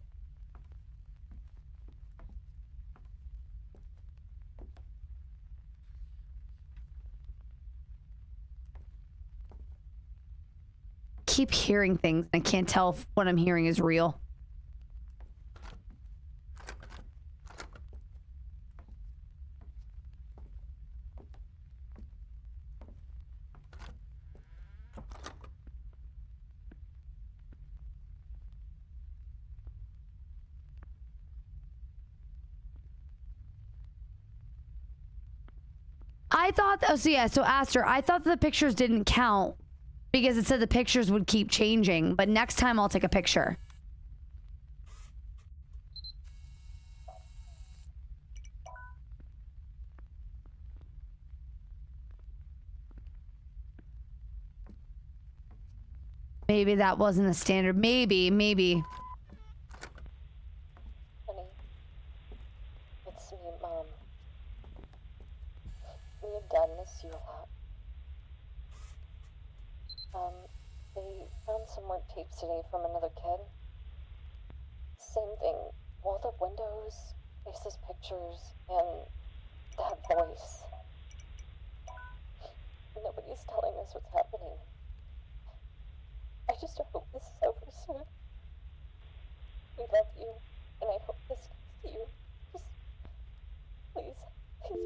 Keep hearing things. I can't tell if what I'm hearing is real. I thought, oh, so yeah, so Aster, I thought the pictures didn't count because it said the pictures would keep changing, but next time I'll take a picture. Maybe that wasn't a standard. Maybe. Honey, it's me, Mom. Me and Dad miss you a lot. They found some more tapes today from another kid. Same thing. Walled up windows, faceless pictures, and that voice. Nobody's telling us what's happening. I just hope this is over soon. We love you, and I hope this gets to you. Just, please, please.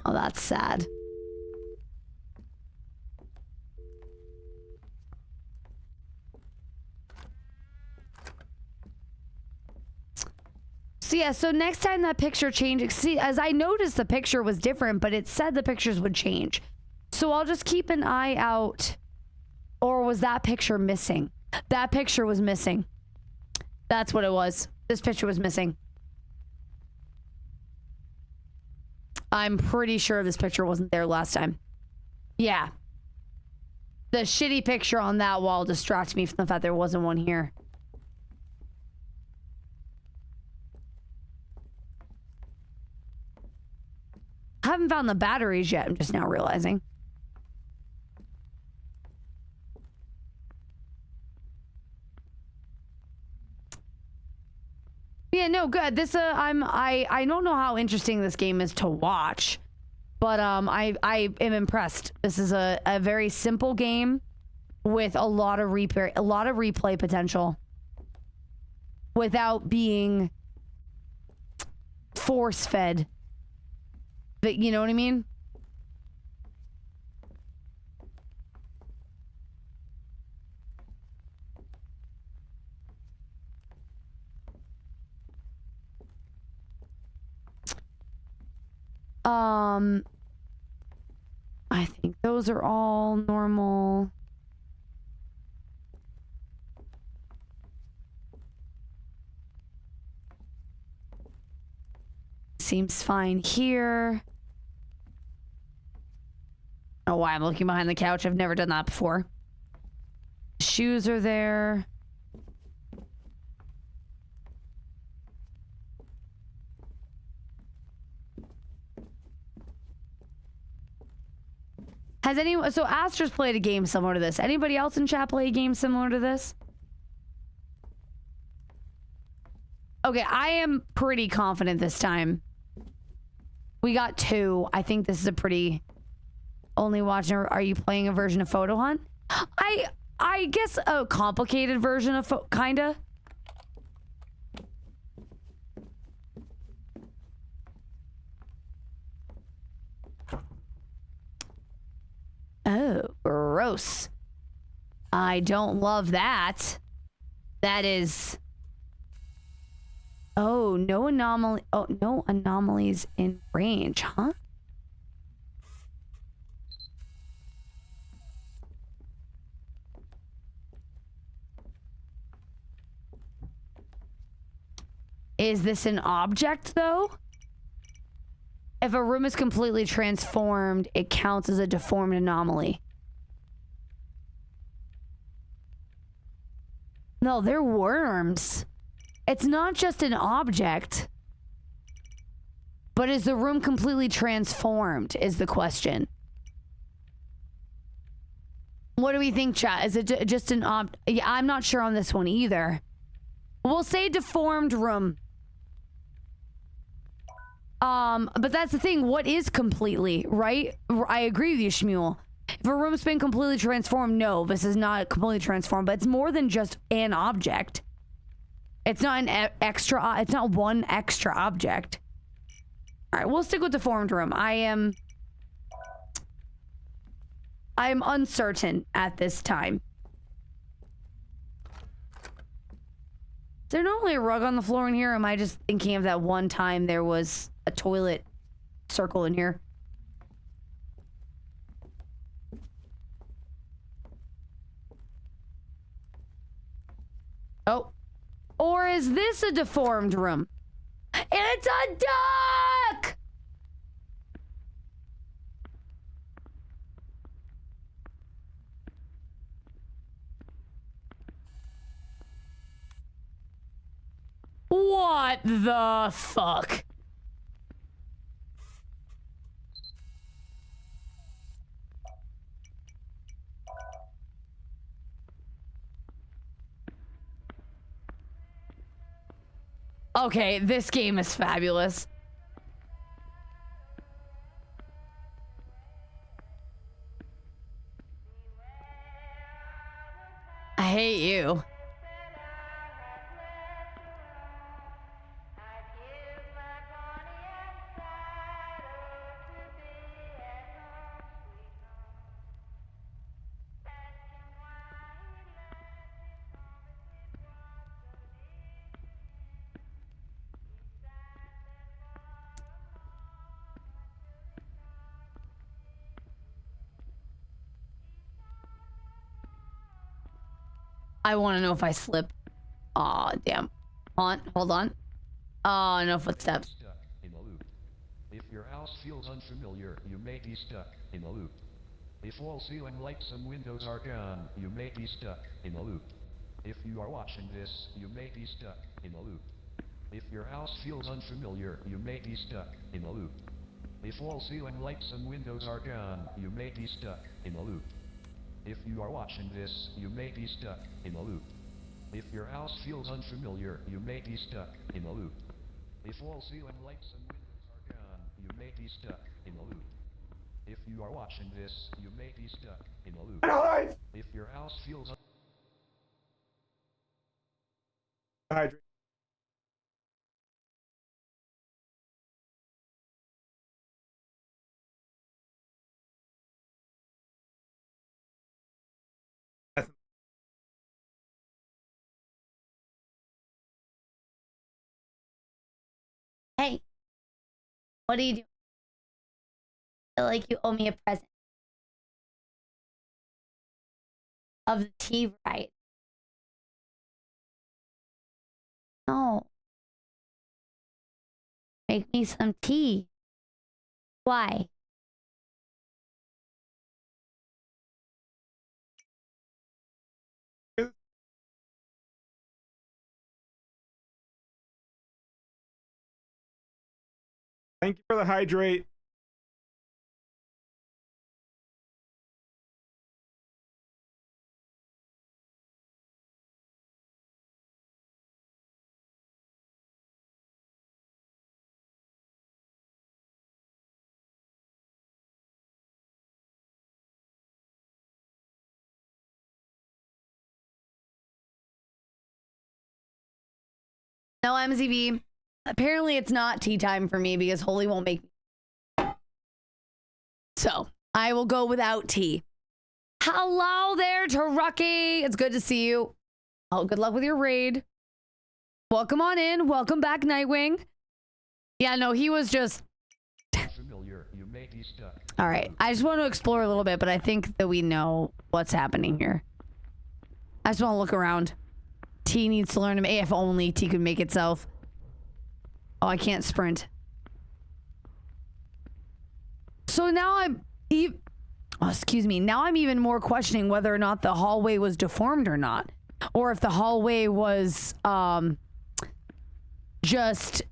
Oh, that's sad. So yeah, so next time that picture changes, see, as I noticed the picture was different, but it said the pictures would change. So I'll just keep an eye out. Or was that picture missing? That picture was missing. That's what it was. This picture was missing. I'm pretty sure this picture wasn't there last time. Yeah, The shitty picture on that wall distracted me from the fact there wasn't one here. I haven't found the batteries yet, I'm just now realizing. Yeah, no, good. This I don't know how interesting this game is to watch, but I am impressed. This is a very simple game with a lot of replay potential without being force fed. But you know what I mean? I think those are all normal. Seems fine here. I don't know why I'm looking behind the couch. I've never done that before. Shoes are there. Has anyone... So Astra's played a game similar to this. Anybody else in chat play a game similar to this? Okay, I am pretty confident this time. We got 2. I think this is a pretty... Only watching... Are you playing a version of Photo Hunt? I guess a complicated version of... Kinda. Oh, gross. I don't love that. That is... Oh, no anomaly. Oh, no anomalies in range, huh? Is this an object, though? If a room is completely transformed, it counts as a deformed anomaly. No, they're worms. It's not just an object. But is the room completely transformed, is the question. What do we think, chat? Is it just an Yeah, I'm not sure on this one either. We'll say deformed room. But that's the thing. What is completely, right? I agree with you, Shmuel. If a room's been completely transformed, no, this is not completely transformed, but it's more than just an object. It's not an extra, it's not one extra object. All right, we'll stick with deformed room. I am uncertain at this time. Is there normally a rug on the floor in here? Or am I just thinking of that one time there was a toilet circle in here? Oh. Or is this a deformed room? It's a duck! What the fuck? Okay, this game is fabulous. I hate you. I want to know if I slip. Aw, damn. Hold on. Oh, no footsteps. Stuck in a loop. If your house feels unfamiliar, you may be stuck in a loop. If all ceiling lights and windows are gone, you may be stuck in a loop. If you are watching this, you may be stuck in a loop. If your house feels unfamiliar, you may be stuck in a loop. If all ceiling lights and windows are gone, you may be stuck in a loop. If you are watching this, you may be stuck in a loop. If your house feels unfamiliar, you may be stuck in a loop. If all ceiling lights and windows are gone, you may be stuck in a loop. If you are watching this, you may be stuck in a loop. If your house feels Hydrate. Hey, what are you doing? I feel like you owe me a present. Of the tea, right? No. Make me some tea. Why? Thank you for the hydrate. No, MZV. Apparently it's not tea time for me because Holy won't make me. So I will go without tea. Hello there, Taruki. It's good to see you. Oh, good luck with your raid. Welcome on in. Welcome back, Nightwing. Yeah, no, he was just... familiar, you may be stuck. All right. I just want to explore a little bit, but I think that we know what's happening here. I just want to look around. T needs to learn to make... If only T could make itself. Oh, I can't sprint. So now I'm... Oh, excuse me. Now I'm even more questioning whether or not the hallway was deformed or not. Or if the hallway was just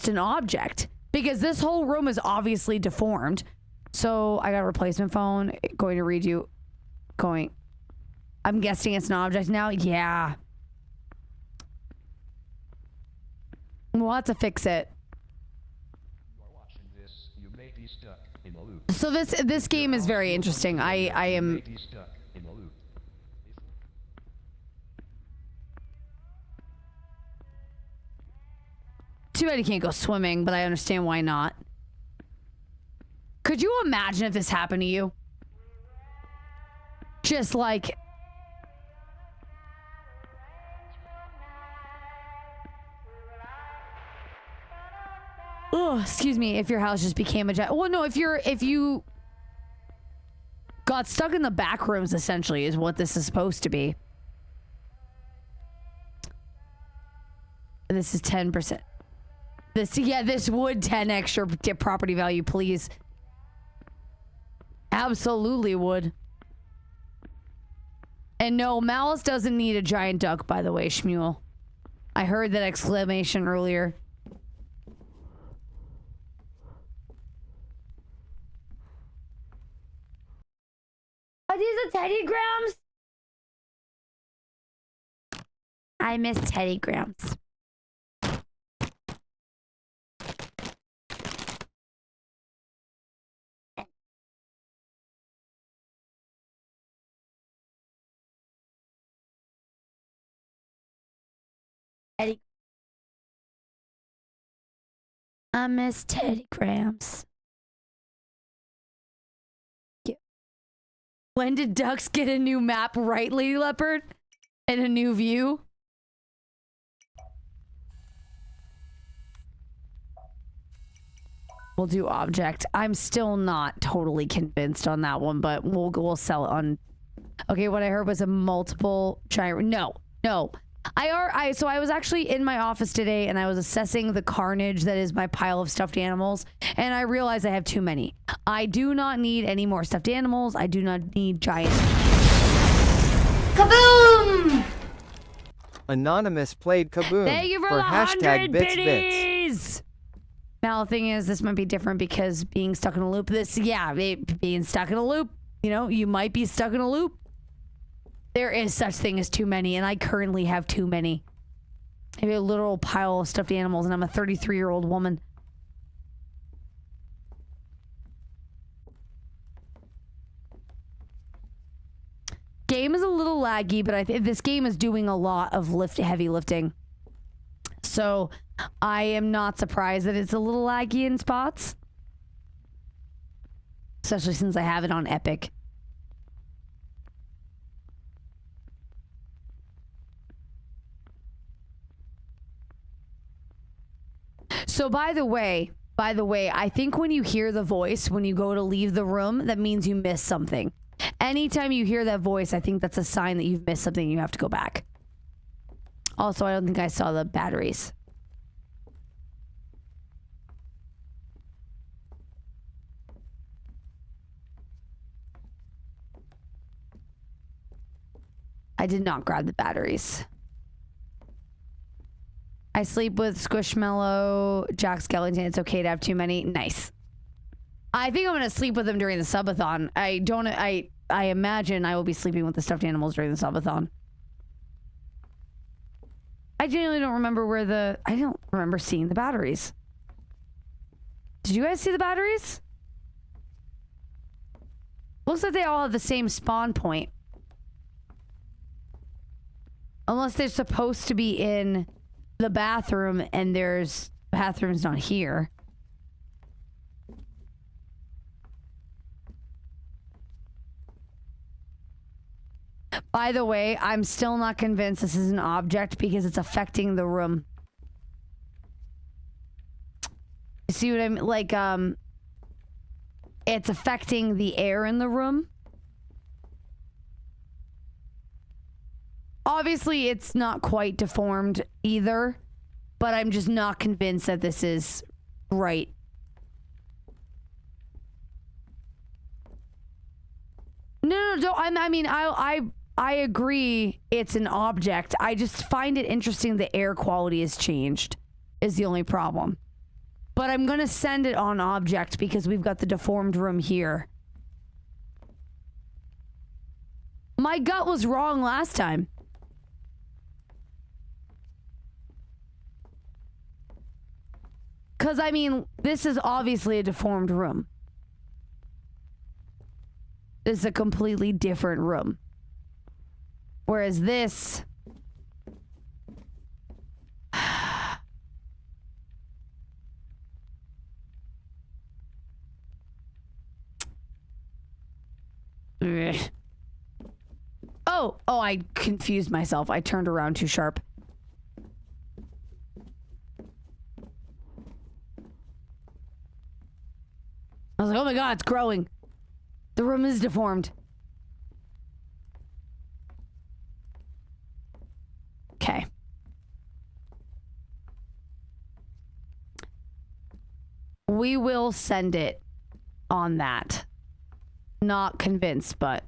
an object. Because this whole room is obviously deformed. So I got a replacement phone. Going to read you. Going... I'm guessing it's an object now. Yeah. We'll have to fix it. So this game is very interesting. I am... Too bad he can't go swimming, but I understand why not. Could you imagine if this happened to you? Just like... Oh, excuse me, if your house just became a giant... Well, no, if you got stuck in the back rooms, essentially, is what this is supposed to be. This is 10%. This would 10 extra property value, please. Absolutely would. And no, Malice doesn't need a giant duck, by the way, Shmuel. I heard that exclamation earlier. Are these the Teddy Grams? I miss Teddy Grams. Teddy. I miss Teddy Grams. When did ducks get a new map, right, Lady Leopard? And a new view? We'll do object. I'm still not totally convinced on that one, but we'll sell it on... Okay, what I heard was a multiple giant... No. So I was actually in my office today and I was assessing the carnage that is my pile of stuffed animals, and I realized I have too many. I do not need any more stuffed animals. I do not need giant. Kaboom! Anonymous played Kaboom Thank you for the hashtag 100 bits. biddies. Now the thing is, this might be different because being stuck in a loop. Being stuck in a loop. You know, you might be stuck in a loop. There is such thing as too many, and I currently have too many. I have a literal pile of stuffed animals, and I'm a 33-year-old woman. Game is a little laggy, but I think this game is doing a lot of heavy lifting. So I am not surprised that it's a little laggy in spots. Especially since I have it on Epic. So by the way, I think when you hear the voice, when you go to leave the room, that means you missed something. Anytime you hear that voice, I think that's a sign that you've missed something and you have to go back. Also, I don't think I saw the batteries. I did not grab the batteries. I sleep with Squishmallow, Jack Skellington. It's okay to have too many. Nice. I think I'm gonna sleep with them during the subathon. I imagine I will be sleeping with the stuffed animals during the subathon. I genuinely don't remember I don't remember seeing the batteries. Did you guys see the batteries? Looks like they all have the same spawn point. Unless they're supposed to be in the bathroom and bathroom's not here. By the way, I'm still not convinced this is an object because it's affecting the room. You see what I mean? Like, it's affecting the air in the room. Obviously, it's not quite deformed either, but I'm just not convinced that this is right. No, I agree it's an object. I just find it interesting the air quality has changed is the only problem. But I'm going to send it on object because we've got the deformed room here. My gut was wrong last time. Because, I mean, this is obviously a deformed room. This is a completely different room. Whereas this... Oh, I confused myself. I turned around too sharp. I was like, oh my god, it's growing. The room is deformed. Okay. We will send it on that. Not convinced, but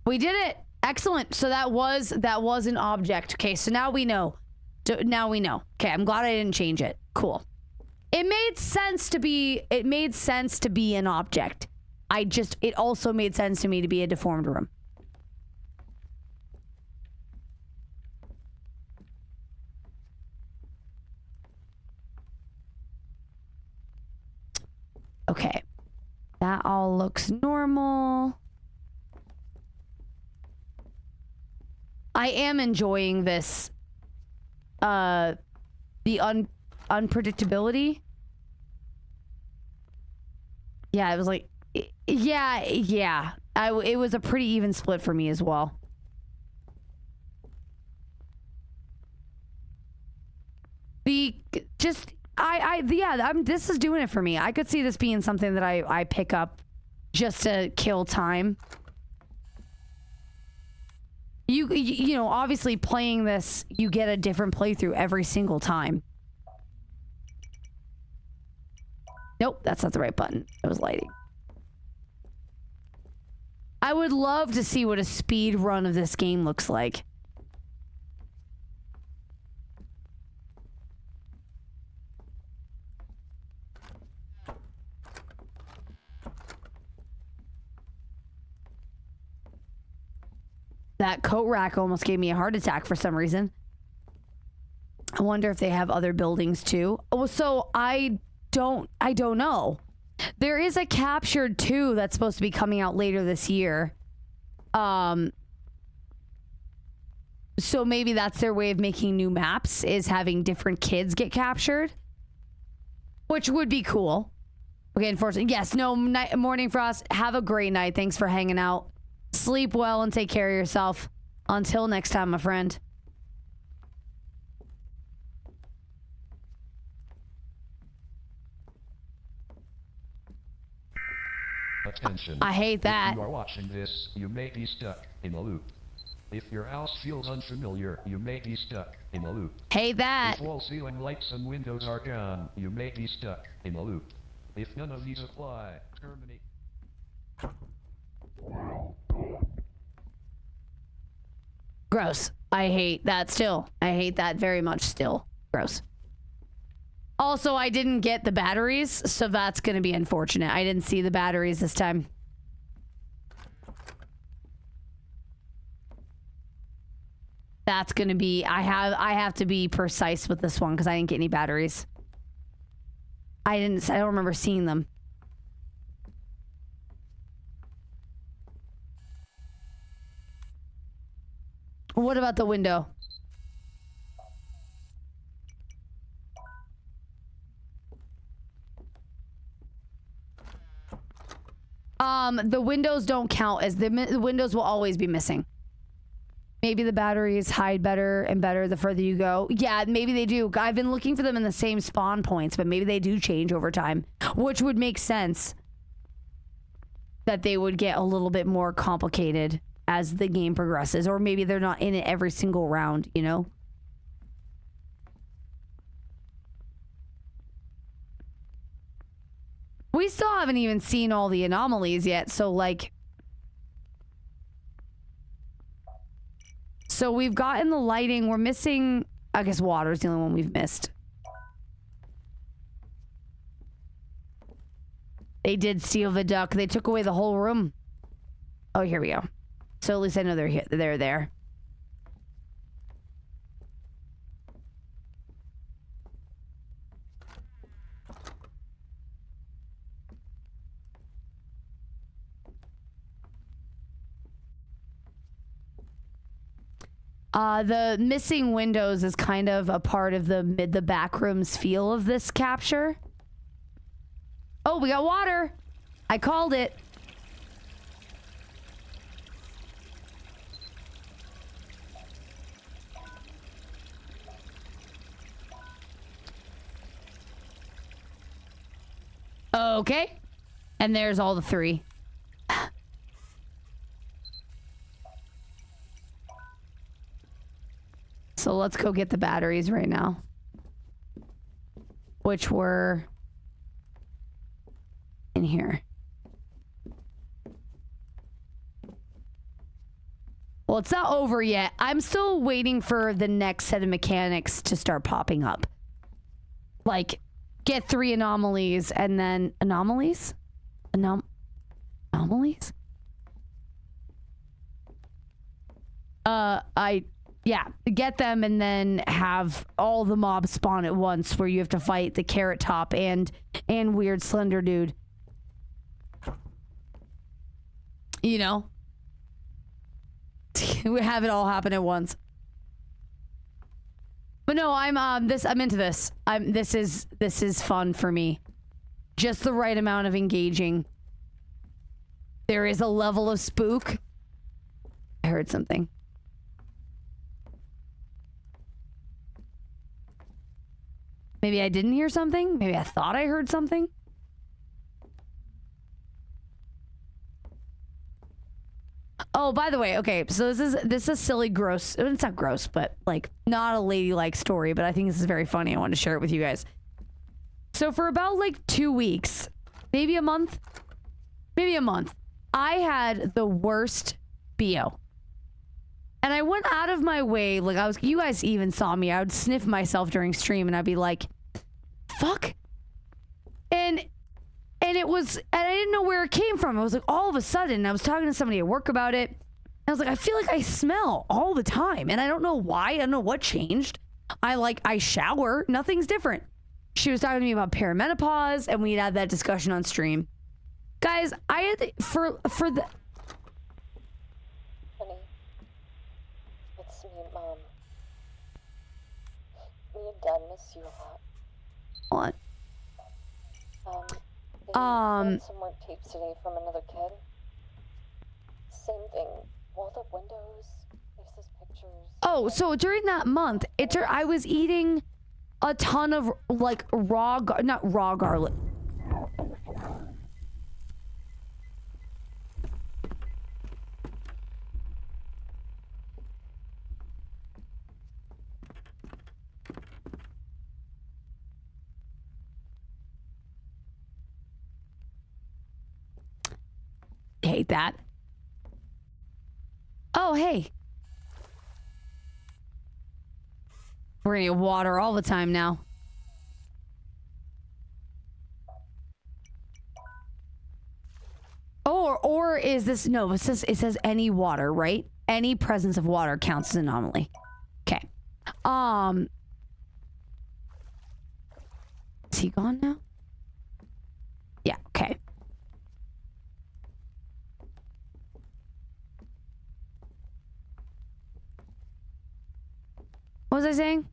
we did it. Excellent. So that was an object. Okay, so now we know. Now we know. Okay, I'm glad I didn't change it. Cool. It made sense to be an object. It also made sense to me to be a deformed room. Okay. That all looks normal. I am enjoying this. The unpredictability. Yeah, it was like, yeah. It was a pretty even split for me as well. This is doing it for me. I could see this being something that I pick up just to kill time. you know, obviously playing this, you get a different playthrough every single time. Nope, that's not the right button. It was lighting. I would love to see what a speed run of this game looks like. That coat rack almost gave me a heart attack for some reason. I wonder if they have other buildings too. Oh, so I don't know. There is a Captured 2 that's supposed to be coming out later this year. So maybe that's their way of making new maps, is having different kids get captured, which would be cool. Okay, unfortunately, yes, no, Morning Frost, have a great night. Thanks for hanging out. Sleep well and take care of yourself. Until next time, my friend. Attention. I hate that. If you are watching this, you may be stuck in a loop. If your house feels unfamiliar, you may be stuck in a loop. Hate that. If wall ceiling lights and windows are gone, you may be stuck in a loop. If none of these apply, terminate. Gross. I hate that still. I hate that very much still. Gross. Also, I didn't get the batteries, so that's going to be unfortunate. I didn't see the batteries this time. That's going to be... I have to be precise with this one because I didn't get any batteries. I don't remember seeing them. What about the window? The windows don't count as the windows will always be missing. Maybe the batteries hide better and better the further you go. Yeah, maybe they do. I've been looking for them in the same spawn points, but maybe they do change over time, which would make sense that they would get a little bit more complicated as the game progresses, or maybe they're not in it every single round, you know? We still haven't even seen all the anomalies yet, so like... So we've gotten the lighting, we're missing... I guess water's the only one we've missed. They did steal the duck. They took away the whole room. Oh, here we go. So at least I know they're here. They're there. The missing windows is kind of a part of the backrooms feel of this capture. Oh, we got water. I called it. Okay. And there's all the three. So let's go get the batteries right now. Which were in here. Well, it's not over yet. I'm still waiting for the next set of mechanics to start popping up. Like, get 3 anomalies and then... Anomalies? Anomalies? Yeah, get them and then have all the mobs spawn at once where you have to fight the Carrot Top and Weird Slender Dude. You know? We have it all happen at once. But no, I'm into this. This is fun for me. Just the right amount of engaging. There is a level of spook. I heard something. Maybe I didn't hear something. Maybe I thought I heard something. Oh, by the way, okay, so this is a silly, gross, it's not gross, but like not a ladylike story, but I think this is very funny. I wanted to share it with you guys. So for about like 2 weeks, maybe a month, I had the worst BO. And I went out of my way, like you guys even saw me, I would sniff myself during stream and I'd be like, fuck. And I didn't know where it came from. It was like all of a sudden, I was talking to somebody at work about it. And I was like, I feel like I smell all the time. And I don't know why. I don't know what changed. I shower. Nothing's different. She was talking to me about perimenopause and we'd had that discussion on stream. Guys, I had for the... Honey, it's me, Mom. Me and Dad miss you a lot. What? They found some more tapes today from another kid. Same thing. Walled up windows, faceless pictures. Oh, so during that month, I was eating a ton of like not raw garlic. Hate that. Oh, hey. We're gonna get water all the time now. Or is this, no, it says any water, right? Any presence of water counts as an anomaly. Okay. Is he gone now? Yeah, okay. What was I saying?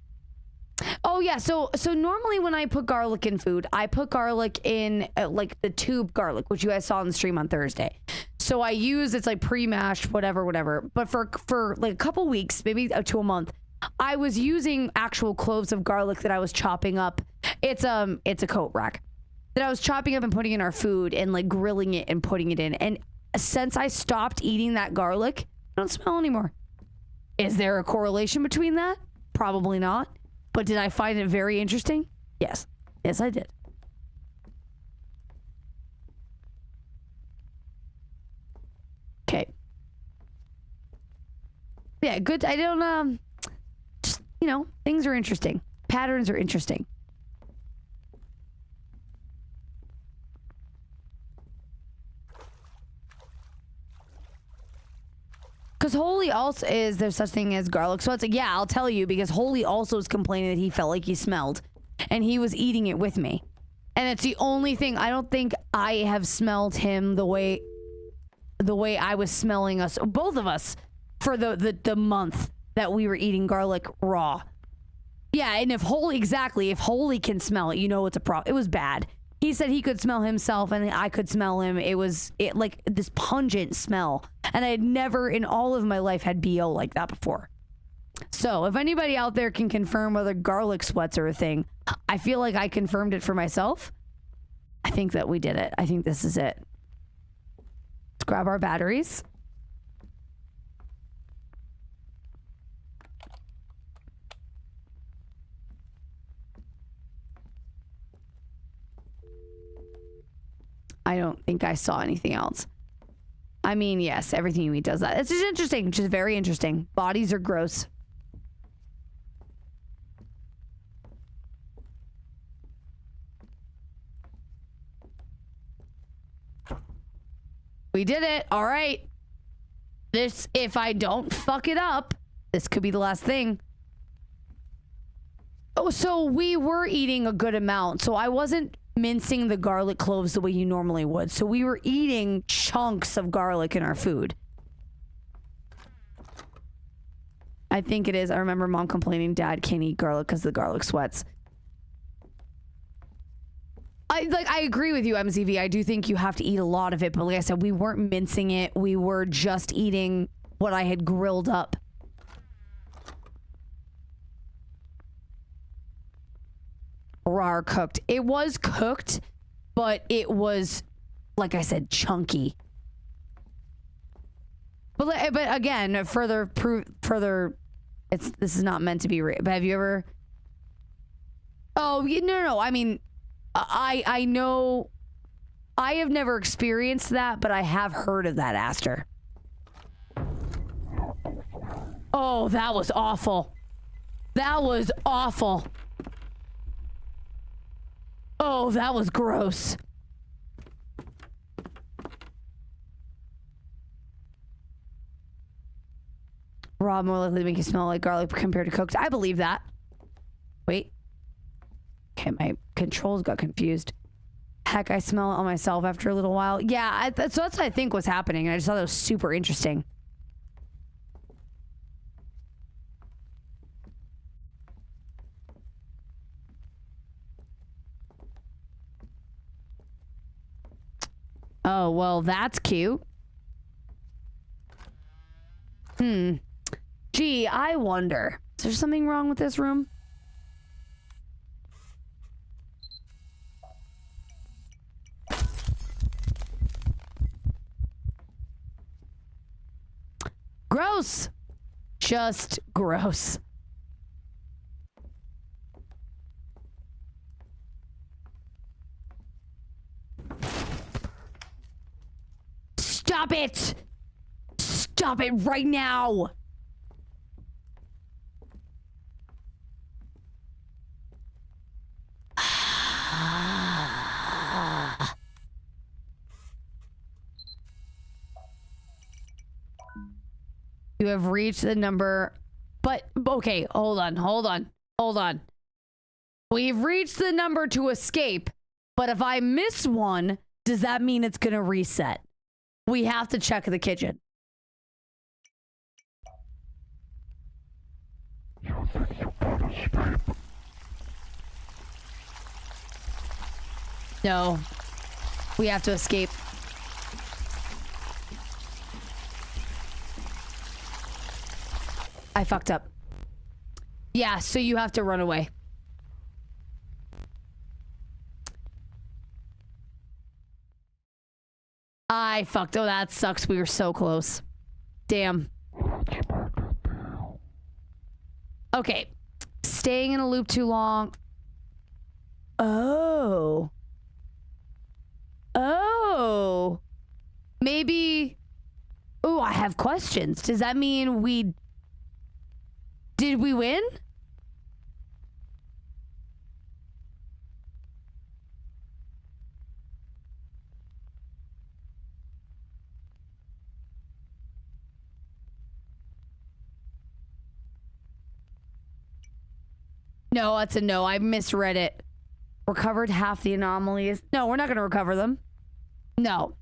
Oh yeah, so normally when I put garlic in food, I put garlic in like the tube garlic, which you guys saw on the stream on Thursday. So I use, it's like pre-mashed, whatever. But for like a couple weeks, maybe to a month, I was using actual cloves of garlic that I was chopping up. It's a coat rack that I was chopping up and putting in our food and like grilling it and putting it in. And since I stopped eating that garlic, I don't smell anymore. Is there a correlation between that? Probably not. But did I find it very interesting? Yes. Yes, I did. Okay. Yeah, good. I don't, just, you know, things are interesting. Patterns are interesting. Because Holy also is, there's such thing as garlic. So it's like, yeah, I'll tell you, because Holy also was complaining that he felt like he smelled. And he was eating it with me. And it's the only thing, I don't think I have smelled him the way I was smelling us, both of us, for the month that we were eating garlic raw. Yeah, and if Holy can smell it, you know it's a problem. It was bad. He said he could smell himself and I could smell him. It like this pungent smell. And I had never in all of my life had BO like that before. So if anybody out there can confirm whether garlic sweats are a thing, I feel like I confirmed it for myself. I think that we did it. I think this is it. Let's grab our batteries. I don't think I saw anything else. I mean, yes, everything you eat does that. It's just interesting, just very interesting. Bodies are gross. We did it. All right. This, if I don't fuck it up, this could be the last thing. Oh, so we were eating a good amount. So I wasn't mincing the garlic cloves the way you normally would. So we were eating chunks of garlic in our food. I think it is. I remember Mom complaining Dad can't eat garlic because the garlic sweats. I agree with you, MZV. I do think you have to eat a lot of it, but like I said, we weren't mincing it. We were just eating what I had grilled up. Raw cooked. It was cooked, but it was, like I said, chunky. But again, further, this is not meant to be real. But have you ever? Oh, no. I mean, I know. I have never experienced that, but I have heard of that, Aster. Oh, that was awful. That was awful. Oh, that was gross. Raw more likely to make you smell like garlic compared to cooked. I believe that. Wait. Okay, my controls got confused. Heck, I smell it on myself after a little while. Yeah, that's what I think was happening. And I just thought that was super interesting. Oh, well, that's cute. Gee, I wonder. Is there something wrong with this room? Gross. Just gross. Stop it! Stop it right now! You have reached the number, but okay, hold on. We've reached the number to escape, but if I miss one, does that mean it's gonna reset? We have to check the kitchen. No, we have to escape. I fucked up. Yeah, so you have to run away. I fucked. Oh, that sucks. We were so close. Damn. Okay. Staying in a loop too long. Oh. Oh. Maybe. Oh, I have questions. Does that mean we... Did we win? No, that's a no. I misread it. Recovered half the anomalies. No, we're not going to recover them. No.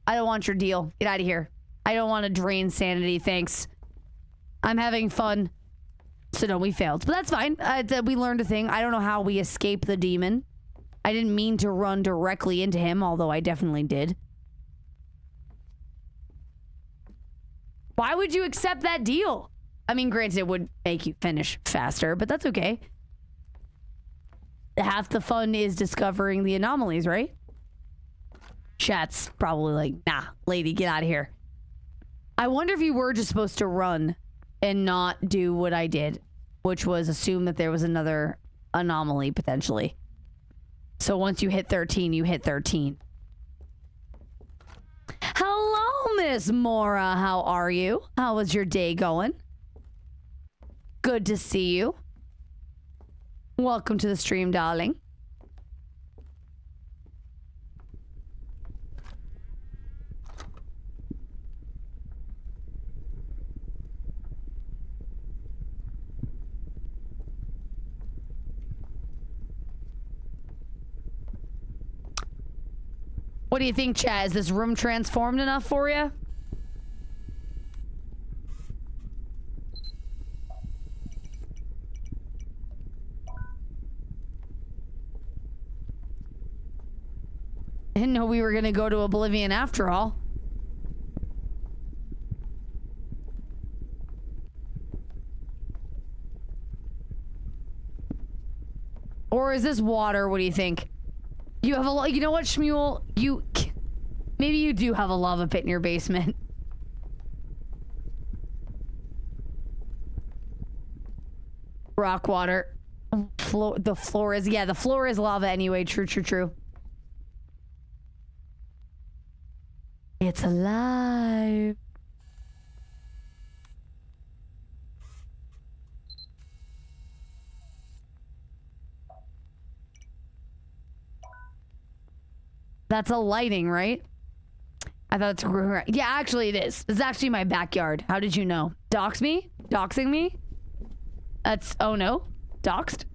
I don't want your deal. Get out of here. I don't want to drain sanity. Thanks. I'm having fun. So no, we failed. But that's fine. We learned a thing. I don't know how we escaped the demon. I didn't mean to run directly into him, although I definitely did. Why would you accept that deal? I mean, granted, it would make you finish faster, but that's okay. Half the fun is discovering the anomalies, right? Chat's probably like, nah, lady, get out of here. I wonder if you were just supposed to run and not do what I did, which was assume that there was another anomaly, potentially. So once you hit 13, you hit 13. Hello, Miss Mora. How are you? How was your day going? Good to see you. Welcome to the stream, darling. What do you think, Chad? Is this room transformed enough for you? I didn't know we were gonna go to Oblivion after all. Or is this water? What do you think? You have a you know what, Shmuel? Maybe you do have a lava pit in your basement. Rock water. The floor is, yeah, the floor is lava anyway. True, true, true. It's alive. That's a lighting, right? I thought it's... Yeah, actually it is. It's actually my backyard. How did you know? Dox me? Doxing me? That's... Oh no. Doxed?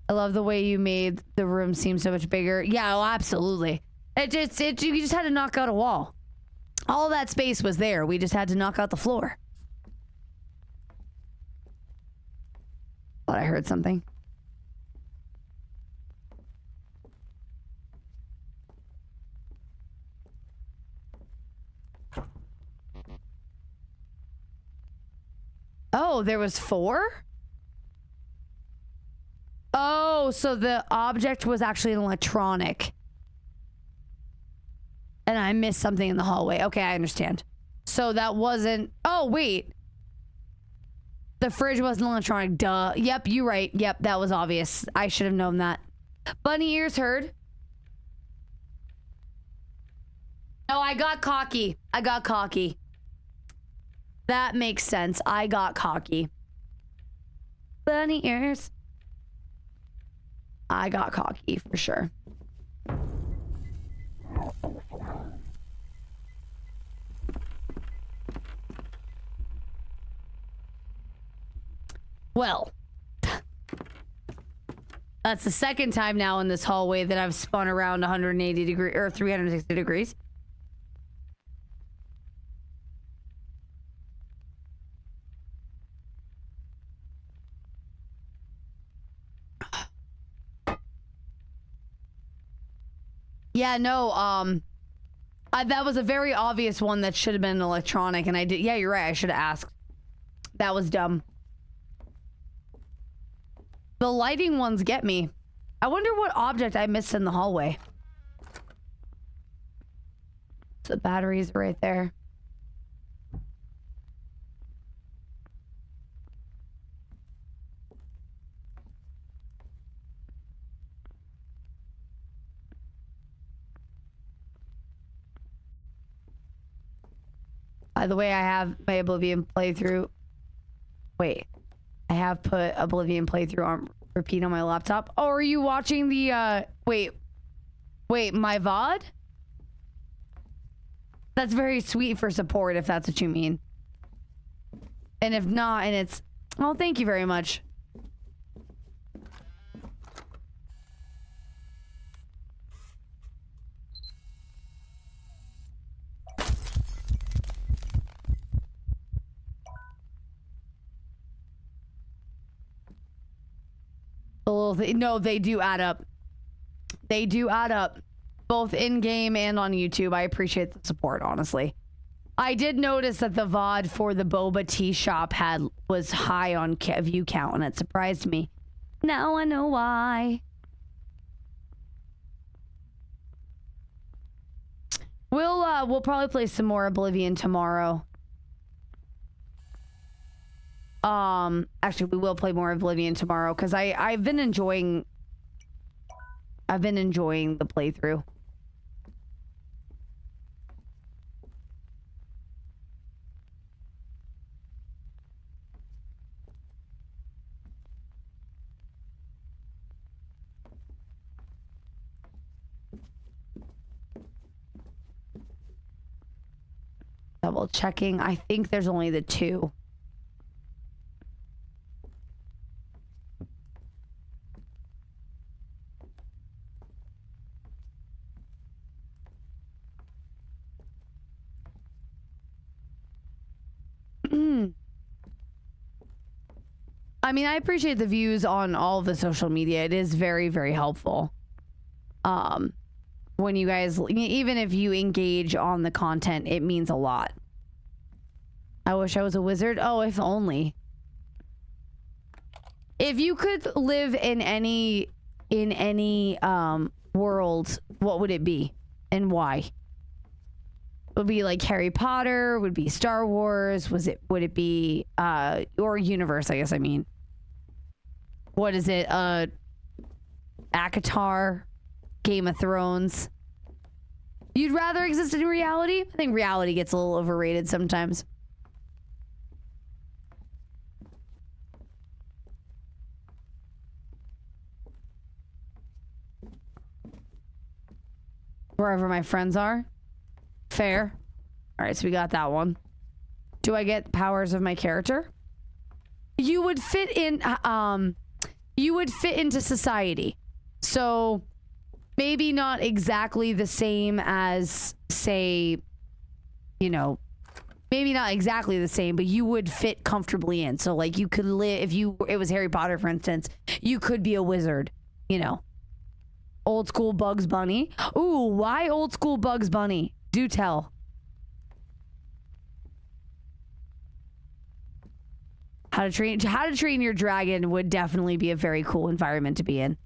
I love the way you made the room seem so much bigger. Yeah, oh, absolutely. You just had to knock out a wall. All that space was there. We just had to knock out the floor. Thought I heard something. Oh, there was 4? Oh, so the object was actually an electronic. And I missed something in the hallway. Okay, I understand. So that wasn't... Oh, wait. The fridge wasn't electronic. Duh. Yep, you're right. Yep, that was obvious. I should have known that. Bunny ears heard. No, I got cocky. I got cocky. That makes sense. I got cocky. Bunny ears. I got cocky for sure. Well, that's the second time now in this hallway that I've spun around 180 degrees or 360 degrees. Yeah, no, that was a very obvious one that should have been electronic, and I did. Yeah, you're right. I should have asked. That was dumb. The lighting ones get me. I wonder what object I missed in the hallway. The batteries are right there. By the way, I have my Oblivion playthrough. Wait. I have put Oblivion playthrough on repeat on my laptop. Oh, are you watching the, wait, my VOD? That's very sweet for support, if that's what you mean. And if not, and it's, oh, thank you very much. No, they do add up. They do add up, both in game and on YouTube. I appreciate the support, honestly. I did notice that the VOD for the boba tea shop was high on view count, and it surprised me. Now I know why. We'll probably play some more Oblivion tomorrow. Actually, we will play more Oblivion tomorrow because I've been enjoying the playthrough. Double checking. I think there's only the 2. I mean, I appreciate the views on all of the social media. It is very, very helpful. When you guys, even if you engage on the content, it means a lot. I wish I was a wizard. Oh, if only. If you could live in any in any world, what would it be and why? Would it be like Harry Potter? Would it be Star Wars? Would it be or universe, I guess I mean. What is it? ACOTAR, Game of Thrones. You'd rather exist in reality? I think reality gets a little overrated sometimes. Wherever my friends are. Fair. All right, so we got that one. Do I get powers of my character? You would fit in, you would fit into society. So maybe not exactly the same as, say, you know, maybe not exactly the same, but you would fit comfortably in. So like you could live, if it was Harry Potter, for instance, you could be a wizard, you know. Old school Bugs Bunny. Ooh, why old school Bugs Bunny? Do tell. How to train your dragon would definitely be a very cool environment to be in.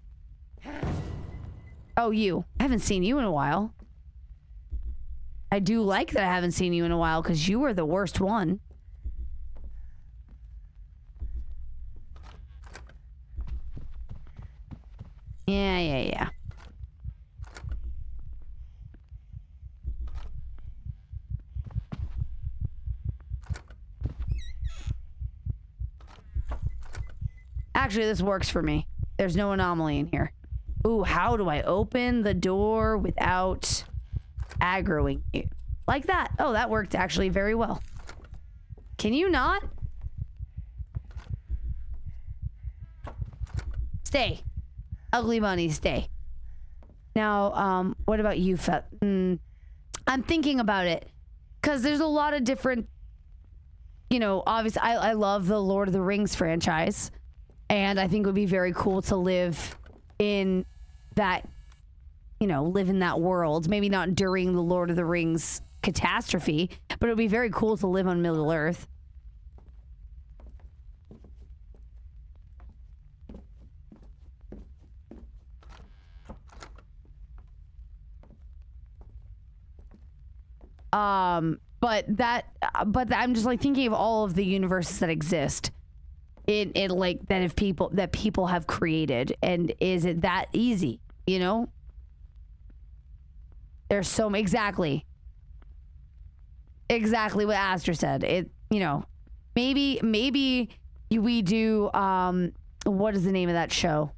Oh, you. I haven't seen you in a while. I do like that I haven't seen you in a while because you were the worst one. Yeah. Actually, this works for me. There's no anomaly in here. Ooh, how do I open the door without aggroing you? Like that. Oh, that worked actually very well. Can you not? Stay. Ugly bunny, stay. Now, what about you, I'm thinking about it. Because there's a lot of different, you know, obviously, I love the Lord of the Rings franchise. And I think it would be very cool to live in that, you know, live in that world. Maybe not during the Lord of the Rings catastrophe, but it would be very cool to live on Middle Earth. But I'm just like thinking of all of the universes that exist. It like that people have created, and is it that easy, you know? There's so exactly what Aster said. It, you know, maybe we do what is the name of that show?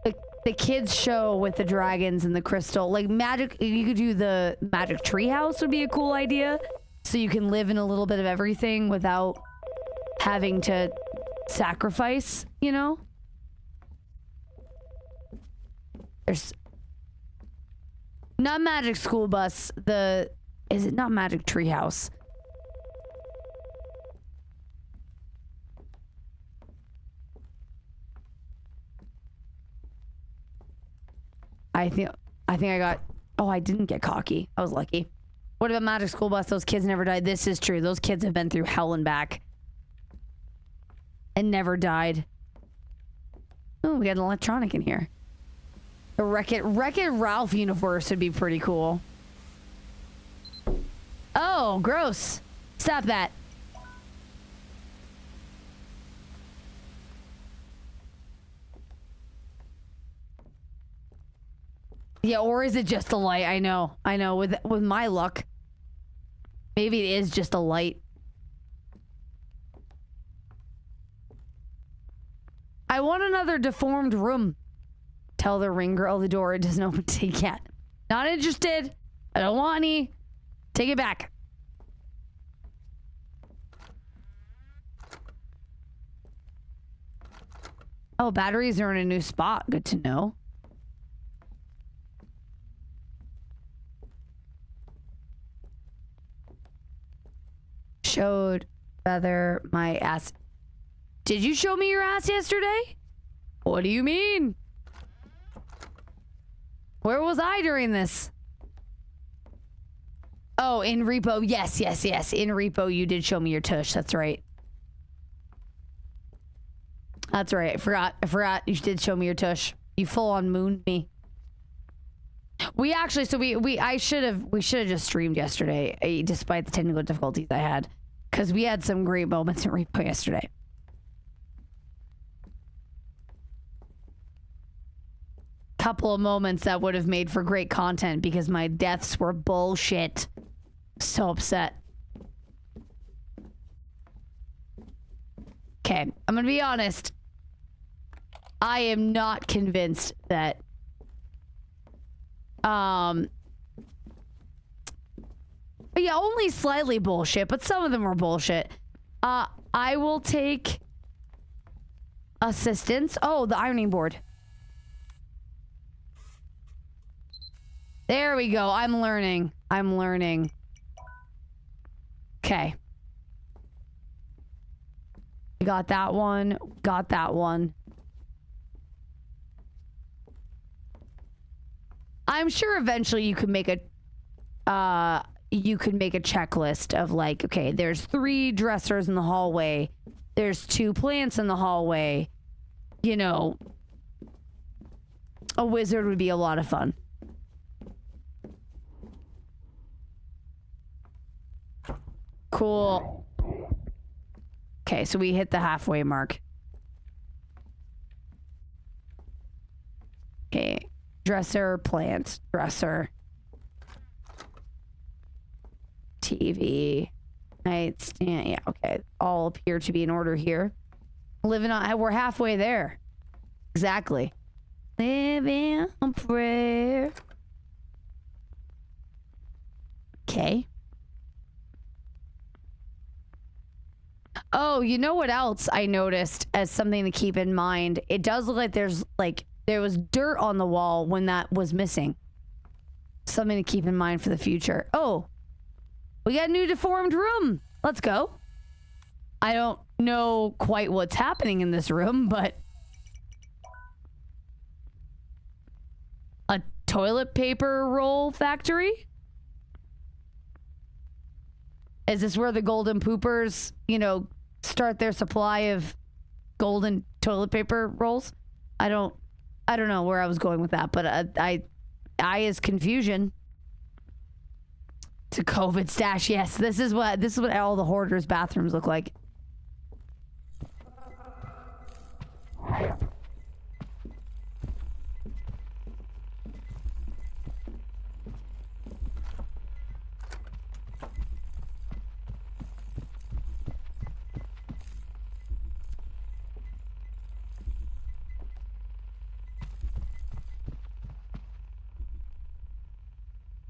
The kids show with the dragons and the crystal, like magic. You could do the magic treehouse would be a cool idea, so you can live in a little bit of everything without having to sacrifice, you know? There's not magic school bus, is it not magic treehouse? I think I got, oh, I didn't get cocky. I was lucky. What about magic school bus? Those kids never died. This is true. Those kids have been through hell and back. And never died. Oh, we got an electronic in here. The Wreck-It Ralph universe would be pretty cool. Oh, gross. Stop that. Yeah, or is it just a light? I know. With my luck. Maybe it is just a light. I want another deformed room. Tell the ring girl the door doesn't open to take yet. Not interested. I don't want any. Take it back. Oh, batteries are in a new spot. Good to know. Showed Feather my ass. Did you show me your ass yesterday? What do you mean? Where was I during this? Oh, in repo. Yes. In repo, you did show me your tush. That's right. That's right. I forgot. You did show me your tush. You full on mooned me. We actually, so we should have just streamed yesterday, despite the technical difficulties I had, because we had some great moments in replay yesterday. Couple of moments that would have made for great content because my deaths were bullshit. So upset. Okay, I'm gonna be honest. I am not convinced that yeah, only slightly bullshit, but some of them were bullshit. I will take assistance. Oh, the ironing board. There we go. I'm learning. Okay. Got that one. I'm sure eventually you could make a checklist of like, okay, there's 3 dressers in the hallway. There's 2 plants in the hallway. You know, a wizard would be a lot of fun. Cool. Okay, so we hit the halfway mark. Okay. Dresser, plant, dresser. TV. Nightstand. Yeah, okay. All appear to be in order here. We're halfway there. Exactly. Living on prayer. Okay. Oh, you know what else I noticed as something to keep in mind? It does look like there was dirt on the wall when that was missing. Something to keep in mind for the future. Oh, we got a new deformed room. Let's go. I don't know quite what's happening in this room, but a toilet paper roll factory? Is this where the golden poopers, you know, start their supply of golden toilet paper rolls? I don't know where I was going with that, but I is confusion to COVID stash. Yes, this is what all the hoarders' bathrooms look like.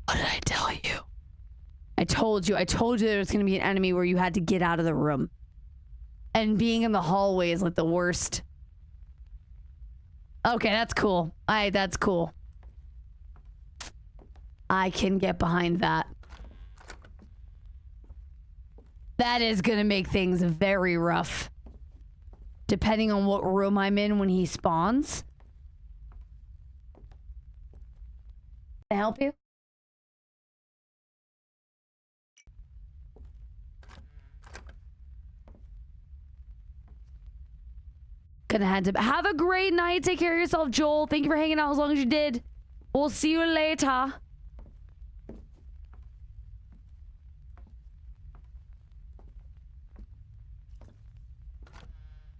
What did I tell you? I told you there was going to be an enemy where you had to get out of the room. And being in the hallway is like the worst. Okay, that's cool. That's cool. I can get behind that. That is going to make things very rough. Depending on what room I'm in when he spawns. Can I help you? Gonna have a great night. Take care of yourself, Joel. Thank you for hanging out as long as you did. We'll see you later.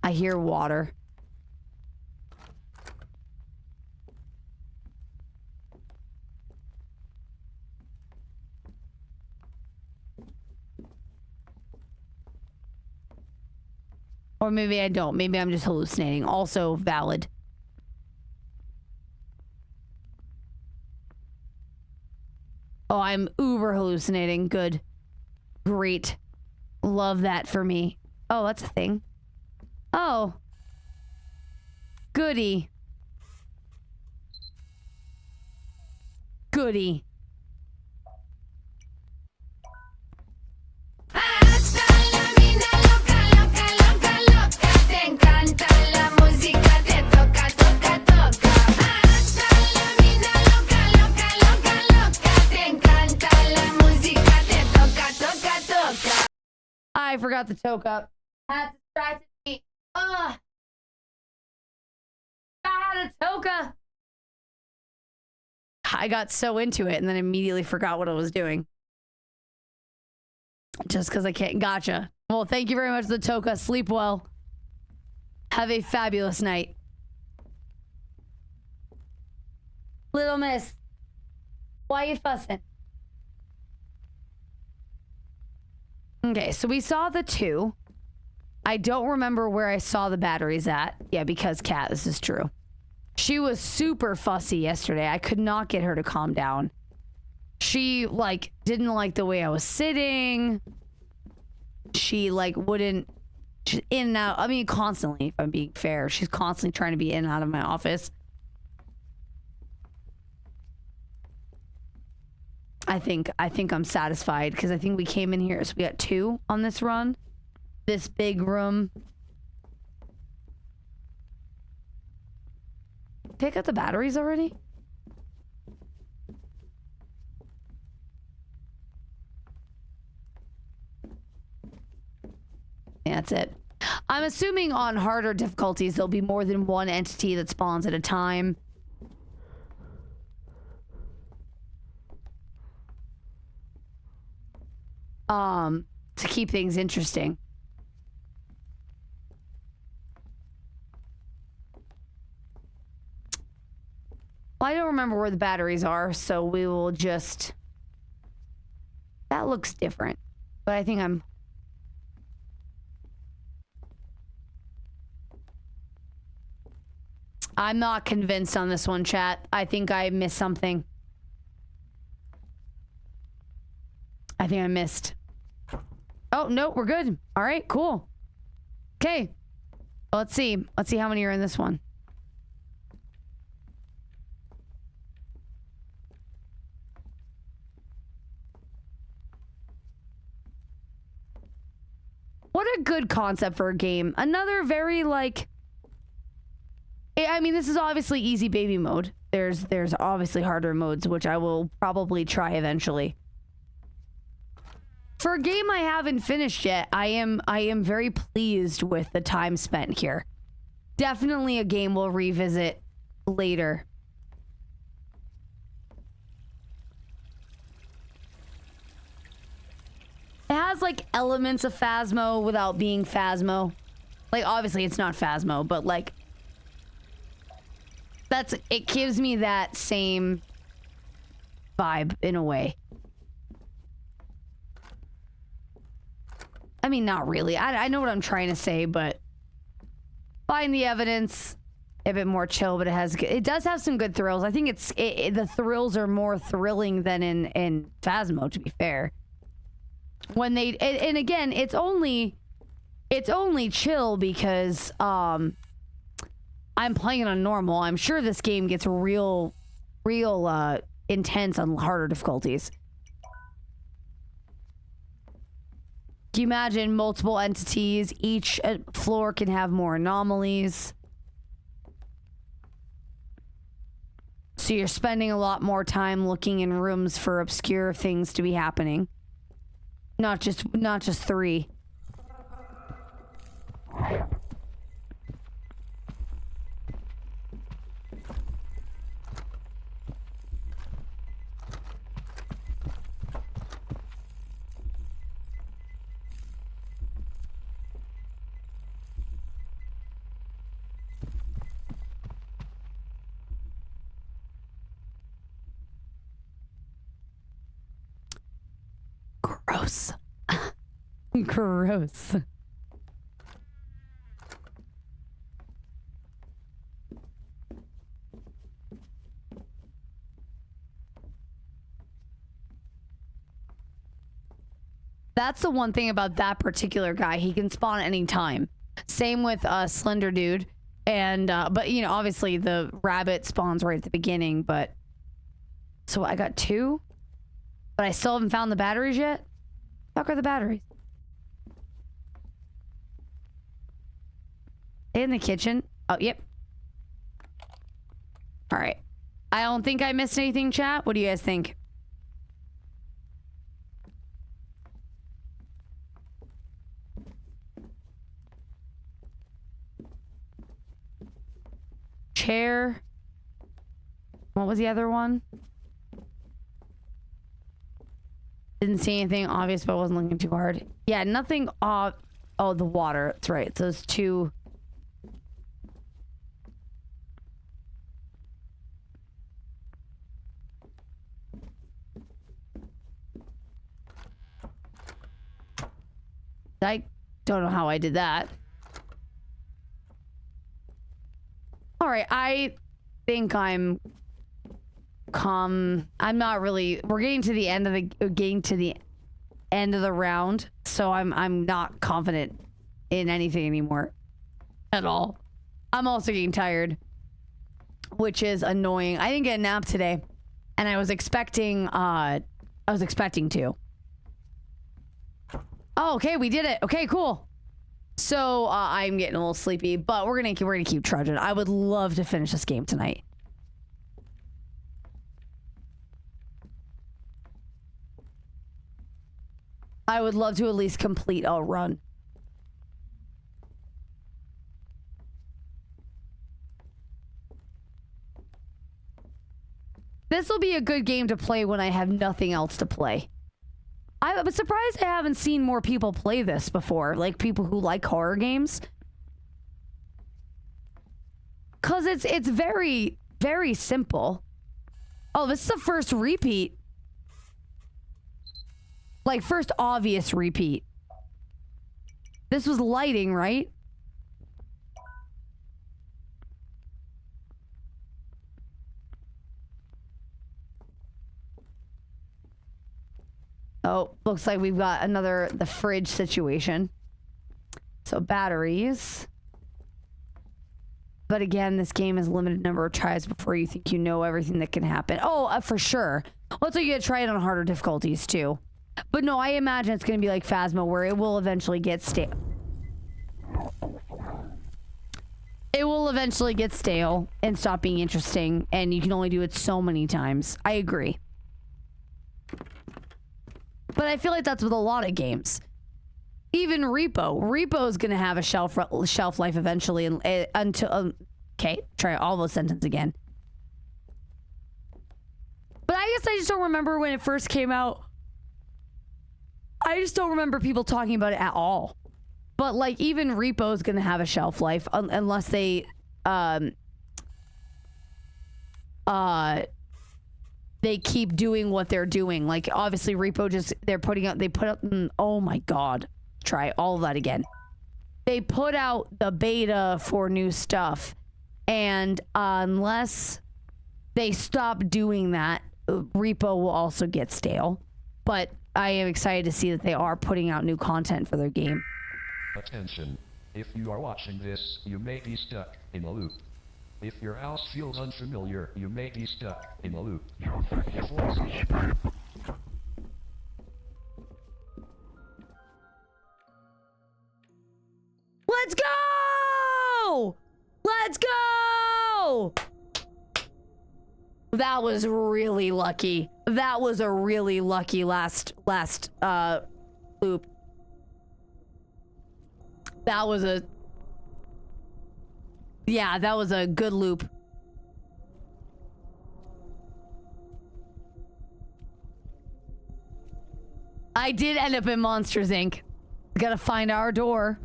I hear water. Or maybe I don't. Maybe I'm just hallucinating. Also valid. Oh, I'm uber hallucinating. Good. Great. Love that for me. Oh, that's a thing. Oh. Goody. Goody. I forgot the toke up. That distracted me. Ugh. got a toka. I got so into it and then immediately forgot what I was doing. Just because I can't. Gotcha. Well, thank you very much, the toka. Sleep well. Have a fabulous night. Little miss, why you fussing? Okay, so we saw the 2. I don't remember where I saw the batteries at. Yeah, because Kat, this is true. She was super fussy yesterday. I could not get her to calm down. She, like, didn't like the way I was sitting. She, like, wouldn't... She's in and out. I mean, constantly, if I'm being fair. She's constantly trying to be in and out of my office. I think I'm satisfied because I think we came in here. So we got 2 on this run. This big room. Pick up the batteries already? That's it. I'm assuming on harder difficulties, there'll be more than one entity that spawns at a time. To keep things interesting. Well, I don't remember where the batteries are, so we will just... That looks different, but I think I'm not convinced on this one, chat. I think I missed something. I think I missed. Oh, no, we're good. All right, cool. Okay. Well, let's see. Let's see how many are in this one. What a good concept for a game. Another very, like... I mean, this is obviously easy baby mode. There's obviously harder modes, which I will probably try eventually. For a game I haven't finished yet, I am very pleased with the time spent here. Definitely a game we'll revisit later. It has like elements of Phasmo without being Phasmo. Like obviously it's not Phasmo, but like it gives me that same vibe in a way. I mean, not really. I know what I'm trying to say, but find the evidence, a bit more chill, but it does have some good thrills. I think the thrills are more thrilling than in Phasmo, to be fair. When they and again, it's only chill because I'm playing it on normal. I'm sure this game gets real intense on harder difficulties. Can you imagine multiple entities? Each floor can have more anomalies. So you're spending a lot more time looking in rooms for obscure things to be happening. Not just 3. Gross. Gross. That's the one thing about that particular guy. He can spawn at any time. Same with Slender Dude. And, but, you know, obviously the rabbit spawns right at the beginning, but... So I got 2? But I still haven't found the batteries yet? Fuck are the batteries? In the kitchen. Oh, yep. All right. I don't think I missed anything, chat. What do you guys think? chair. What was the other one? Didn't see anything obvious, but wasn't looking too hard. Yeah, nothing off. Oh, the water. That's right. Those two. I don't know how I did that. All right, I think I'm calm. I'm not really. We're getting to the end of the round, so I'm not confident in anything anymore at all. I'm also getting tired, which is annoying. I didn't get a nap today, and I was expecting to. Oh, okay, we did it. Okay, cool. So I'm getting a little sleepy, but we're gonna keep trudging. I would love to finish this game tonight. I would love to at least complete a run. This will be a good game to play when I have nothing else to play. I'm surprised I haven't seen more people play this before, like people who like horror games. Cause it's very, very simple. Oh, this is the first repeat. Like first obvious repeat. This was lighting, right? Oh, looks like we've got the fridge situation. So batteries. But again, this game is limited number of tries before you think you know everything that can happen. Oh, for sure. Well, so you gotta try it on harder difficulties too. But no, I imagine it's gonna be like Phasma, where it will eventually get stale. It will eventually get stale and stop being interesting, and you can only do it so many times. I agree. But I feel like that's with a lot of games. Even Repo. Repo is going to have a shelf life eventually until... okay, try all those sentences again. But I guess I just don't remember when it first came out. I just don't remember people talking about it at all. But like even Repo is going to have a shelf life unless they... they keep doing what they're doing. Like obviously Repo they put up, oh my God, try all of that again. They put out the beta for new stuff, and unless they stop doing that, Repo will also get stale. But I am excited to see that they are putting out new content for their game. Attention. If you are watching this, you may be stuck in a loop. If your house feels unfamiliar, you may be stuck in a loop. Let's go! Let's go! That was really lucky. That was a really lucky last loop. That was a... yeah, that was a good loop. I did end up in Monsters, Inc. Gotta find our door.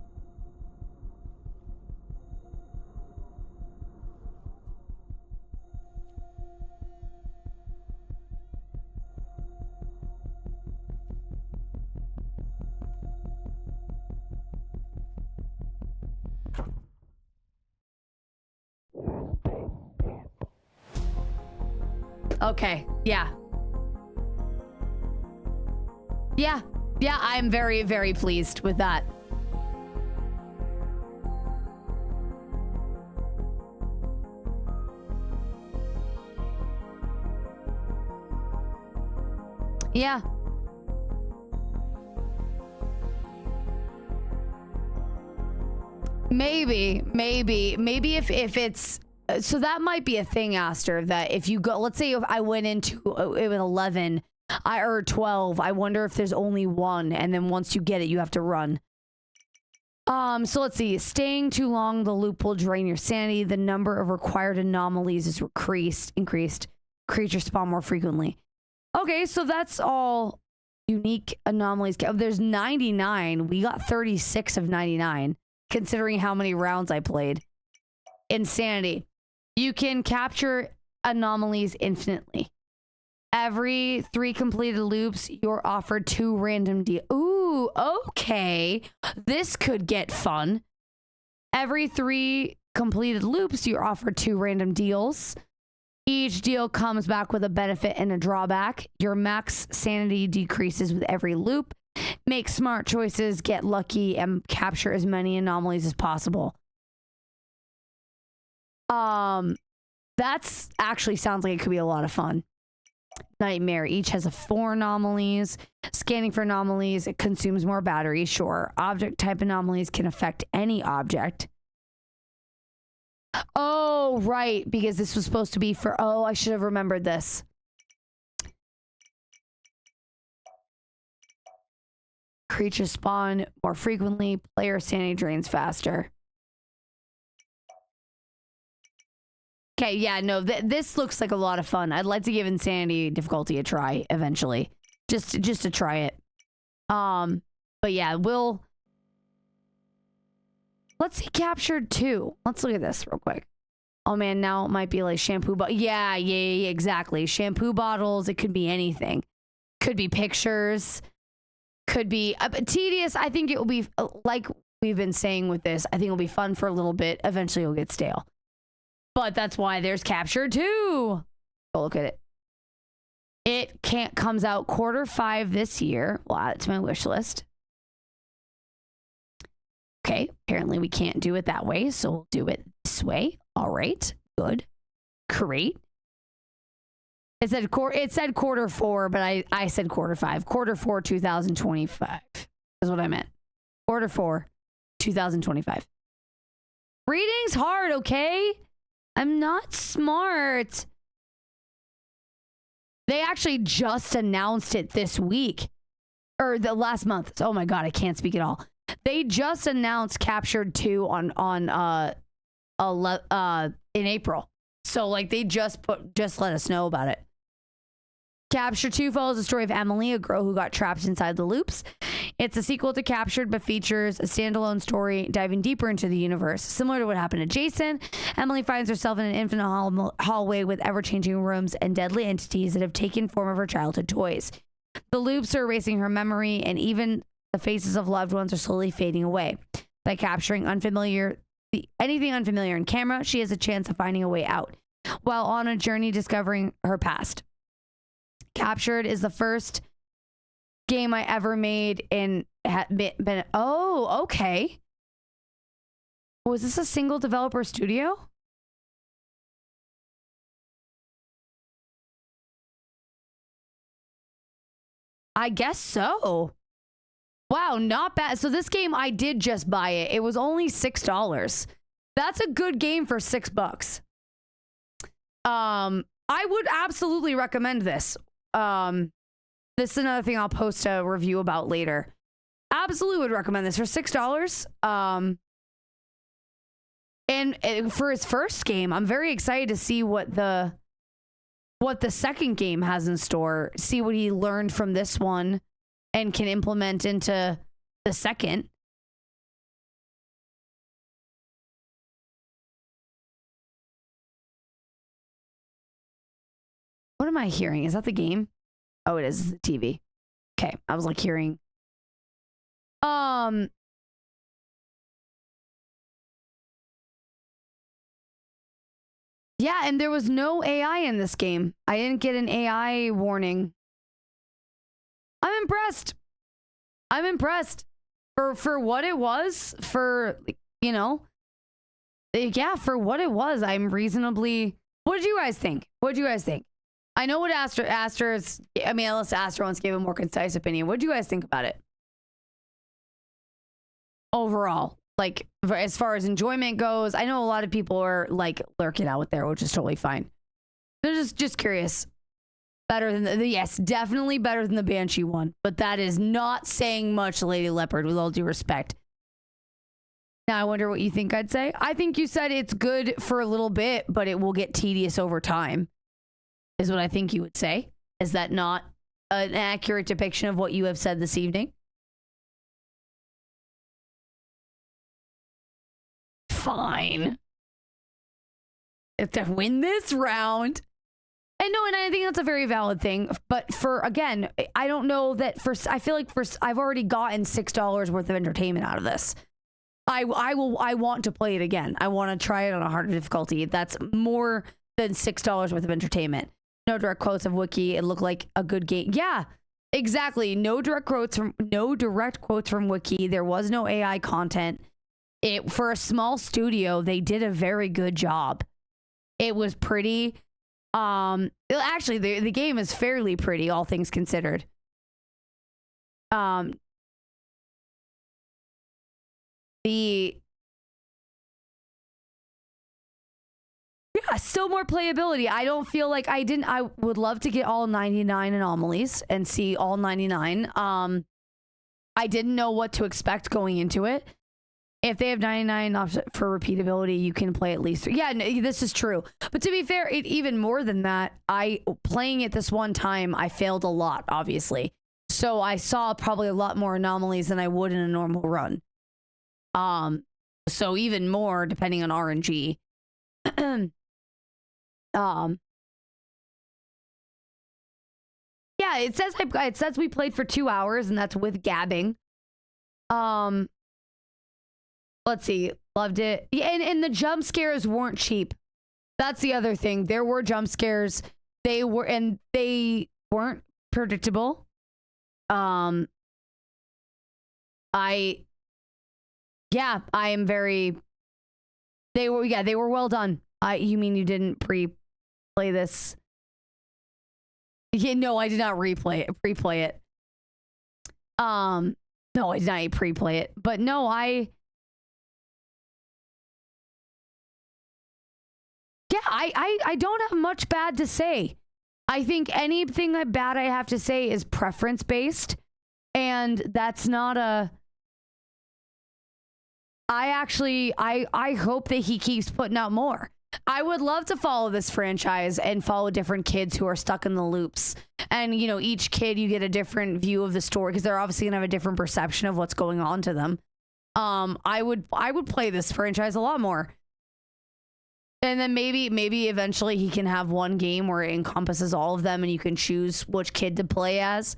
Okay, yeah. Yeah, I'm very, very pleased with that. Yeah. Maybe if it's... so that might be a thing, Aster, that if you go... let's say if I went into it with 11 or 12, I wonder if there's only one, and then once you get it, you have to run. So let's see. Staying too long, the loop will drain your sanity. The number of required anomalies is increased. Creatures spawn more frequently. Okay, so that's all unique anomalies. There's 99. We got 36 of 99, considering how many rounds I played. Insanity. You can capture anomalies infinitely. Every 3 completed loops, you're offered 2 random deals. Ooh, okay. This could get fun. Every 3 completed loops, you're offered 2 random deals. Each deal comes back with a benefit and a drawback. Your max sanity decreases with every loop. Make smart choices, get lucky, and capture as many anomalies as possible. That's actually sounds like it could be a lot of fun. Nightmare. Each has 4 anomalies. Scanning for anomalies. It consumes more battery. Sure. Object type anomalies can affect any object. Oh, right. Because this was supposed to be for... Oh, I should have remembered this. Creatures spawn more frequently. Player sanity drains faster. Okay, yeah, no, this looks like a lot of fun. I'd like to give Insanity difficulty a try eventually. Just to try it. But yeah, let's see Captured 2. Let's look at this real quick. Oh man, now it might be like shampoo yeah, exactly. Shampoo bottles, it could be anything. Could be pictures. Could be tedious. I think it will be like we've been saying with this. I think it'll be fun for a little bit. Eventually it'll get stale. But that's why there's Capture 2. Go look at it. It comes out Q5 this year. We'll add it to my wish list. Okay, apparently we can't do it that way, so we'll do it this way. All right, good, great. It said Q4, but I said Q5. Q4 2025 is what I meant. Q4 2025. Reading's hard, okay? I'm not smart. They actually just announced it this week. Or the last month. Oh my god, I can't speak at all. They just announced Captured 2 in April. So like they just let us know about it. Capture 2 follows the story of Emily, a girl who got trapped inside the loops. It's a sequel to Captured, but features a standalone story diving deeper into the universe. Similar to what happened to Jason, Emily finds herself in an infinite hallway with ever-changing rooms and deadly entities that have taken form of her childhood toys. The loops are erasing her memory, and even the faces of loved ones are slowly fading away. By capturing anything unfamiliar in camera, she has a chance of finding a way out, while on a journey discovering her past. Captured is the first game I ever made and been oh, okay. Was this a single developer studio? I guess so. Wow, not bad. So this game, I did just buy it. It was only $6. That's a good game for $6. I would absolutely recommend this. This is another thing I'll post a review about later. Absolutely would recommend this for $6. And for his first game, I'm very excited to see what the second game has in store. See what he learned from this one and can implement into the second. What am I hearing? Is that the game? Oh, it is. It's the TV. Okay. I was like hearing. Yeah, and there was no AI in this game. I didn't get an AI warning. I'm impressed. I'm impressed. For what it was, for, you know, yeah, for what it was, I'm reasonably... What did you guys think? What did you guys think? I know what Astra's... I mean, unless Astra wants to give a more concise opinion. What do you guys think about it? Overall, like, as far as enjoyment goes, I know a lot of people are, like, lurking out there, which is totally fine. They're just curious. Better than yes, definitely better than the Banshee one. But that is not saying much, Lady Leopard, with all due respect. Now I wonder what you think I'd say. I think you said it's good for a little bit, but it will get tedious over time, is what I think you would say. Is that not an accurate depiction of what you have said this evening? Fine. If to win this round. And no, and I think that's a very valid thing. But for, again, I don't know that I feel like I've already gotten $6 worth of entertainment out of this. I want to play it again. I want to try it on a harder difficulty. That's more than $6 worth of entertainment. No direct quotes of Wiki. It looked like a good game. Yeah, exactly. No direct quotes from Wiki. There was no AI content. For a small studio, they did a very good job. It was pretty. Actually, the game is fairly pretty, all things considered. Still more playability. I don't feel like I would love to get all 99 anomalies and see all 99. I didn't know what to expect going into it. If they have 99 for repeatability, you can play at least 3. Yeah, no, this is true. But to be fair, even more than that, playing it this one time, I failed a lot, obviously. So I saw probably a lot more anomalies than I would in a normal run. So even more, depending on RNG. Yeah, it says we played for 2 hours, and that's with gabbing. Let's see. Loved it. Yeah, and the jump scares weren't cheap. That's the other thing. There were jump scares. They weren't predictable. I am very. They were well done. You mean you didn't pre-play this? Yeah, no, I did not pre-play it. No, I did not pre-play it. But no, I don't have much bad to say. I think anything bad I have to say is preference based, and that's not a. I hope that he keeps putting out more. I would love to follow this franchise and follow different kids who are stuck in the loops. And, you know, each kid, you get a different view of the story because they're obviously going to have a different perception of what's going on to them. I would play this franchise a lot more. And then maybe eventually he can have one game where it encompasses all of them and you can choose which kid to play as.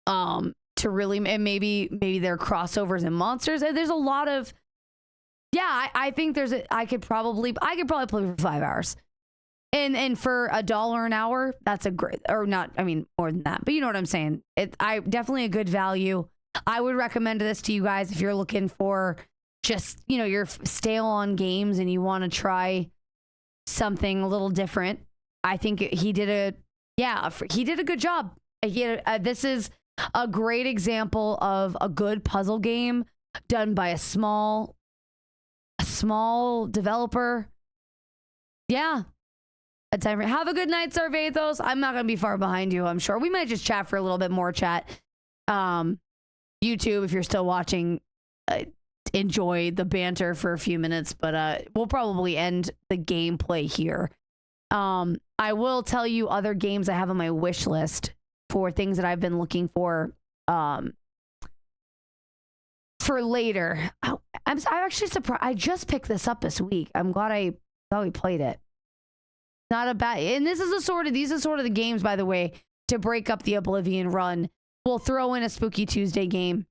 To really, and maybe there are crossovers and monsters. And there's a lot of, I think I could probably play for 5 hours. And for $1 an hour, that's a great, or not, I mean, more than that, but you know what I'm saying? Definitely a good value. I would recommend this to you guys if you're looking for just, you know, you're stale on games and you want to try something a little different. I think he did a good job. This is a great example of a good puzzle game done by a small developer. Yeah. A time. Have a good night, Sarvathos. I'm not going to be far behind you, I'm sure. We might just chat for a little bit more chat. YouTube, if you're still watching, enjoy the banter for a few minutes, but we'll probably end the gameplay here. I will tell you other games I have on my wish list for things that I've been looking for later. I'm actually surprised. I just picked this up this week. I'm glad I thought we played it. Not a bad, and these are sort of the games, by the way, to break up the Oblivion run. We'll throw in a Spooky Tuesday game.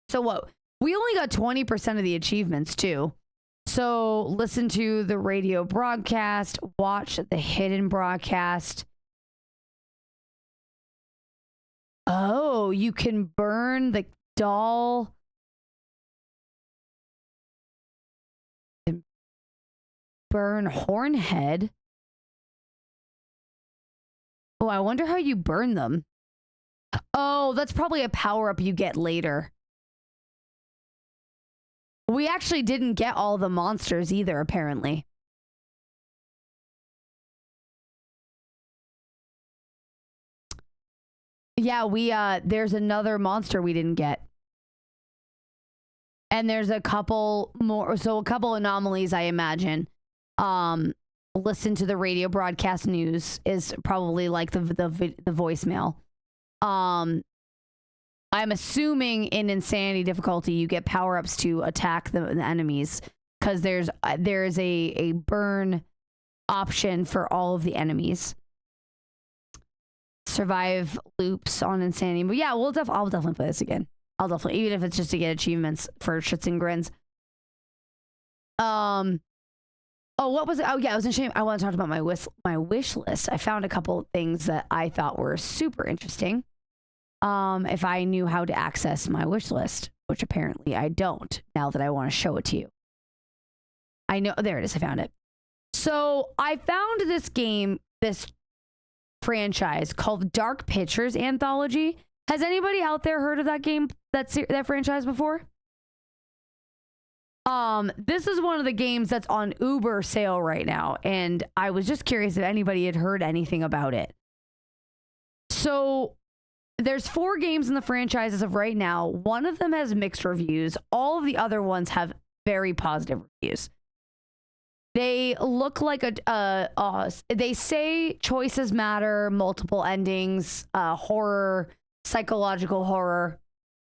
So what? We only got 20% of the achievements too. So listen to the radio broadcast, watch the hidden broadcast. Oh, you can burn the doll. Burn Hornhead. Oh, I wonder how you burn them. Oh, that's probably a power-up you get later. We actually didn't get all the monsters either, apparently. Yeah, there's another monster we didn't get. And there's a couple more, so a couple anomalies, I imagine. Listen to the radio broadcast news is probably like the voicemail. I'm assuming in insanity difficulty you get power-ups to attack the enemies, because there is a burn option for all of the enemies. Survive loops on insanity. But yeah, I'll definitely play this again. I'll definitely, even if it's just to get achievements for shits and grins. Oh, what was it? Oh, yeah, it was a shame. I want to talk about my wish list. I found a couple things that I thought were super interesting. If I knew how to access my wish list, which apparently I don't, now that I want to show it to you. I know, there it is. I found it. So I found this game, this franchise called Dark Pictures Anthology. Has anybody out there heard of that game, that franchise before? This is one of the games that's on Uber sale right now, and I was just curious if anybody had heard anything about it. So there's 4 games in the franchise as of right now. One of them has mixed reviews. All of the other ones have very positive reviews. They look like they say choices matter, multiple endings, horror, psychological horror.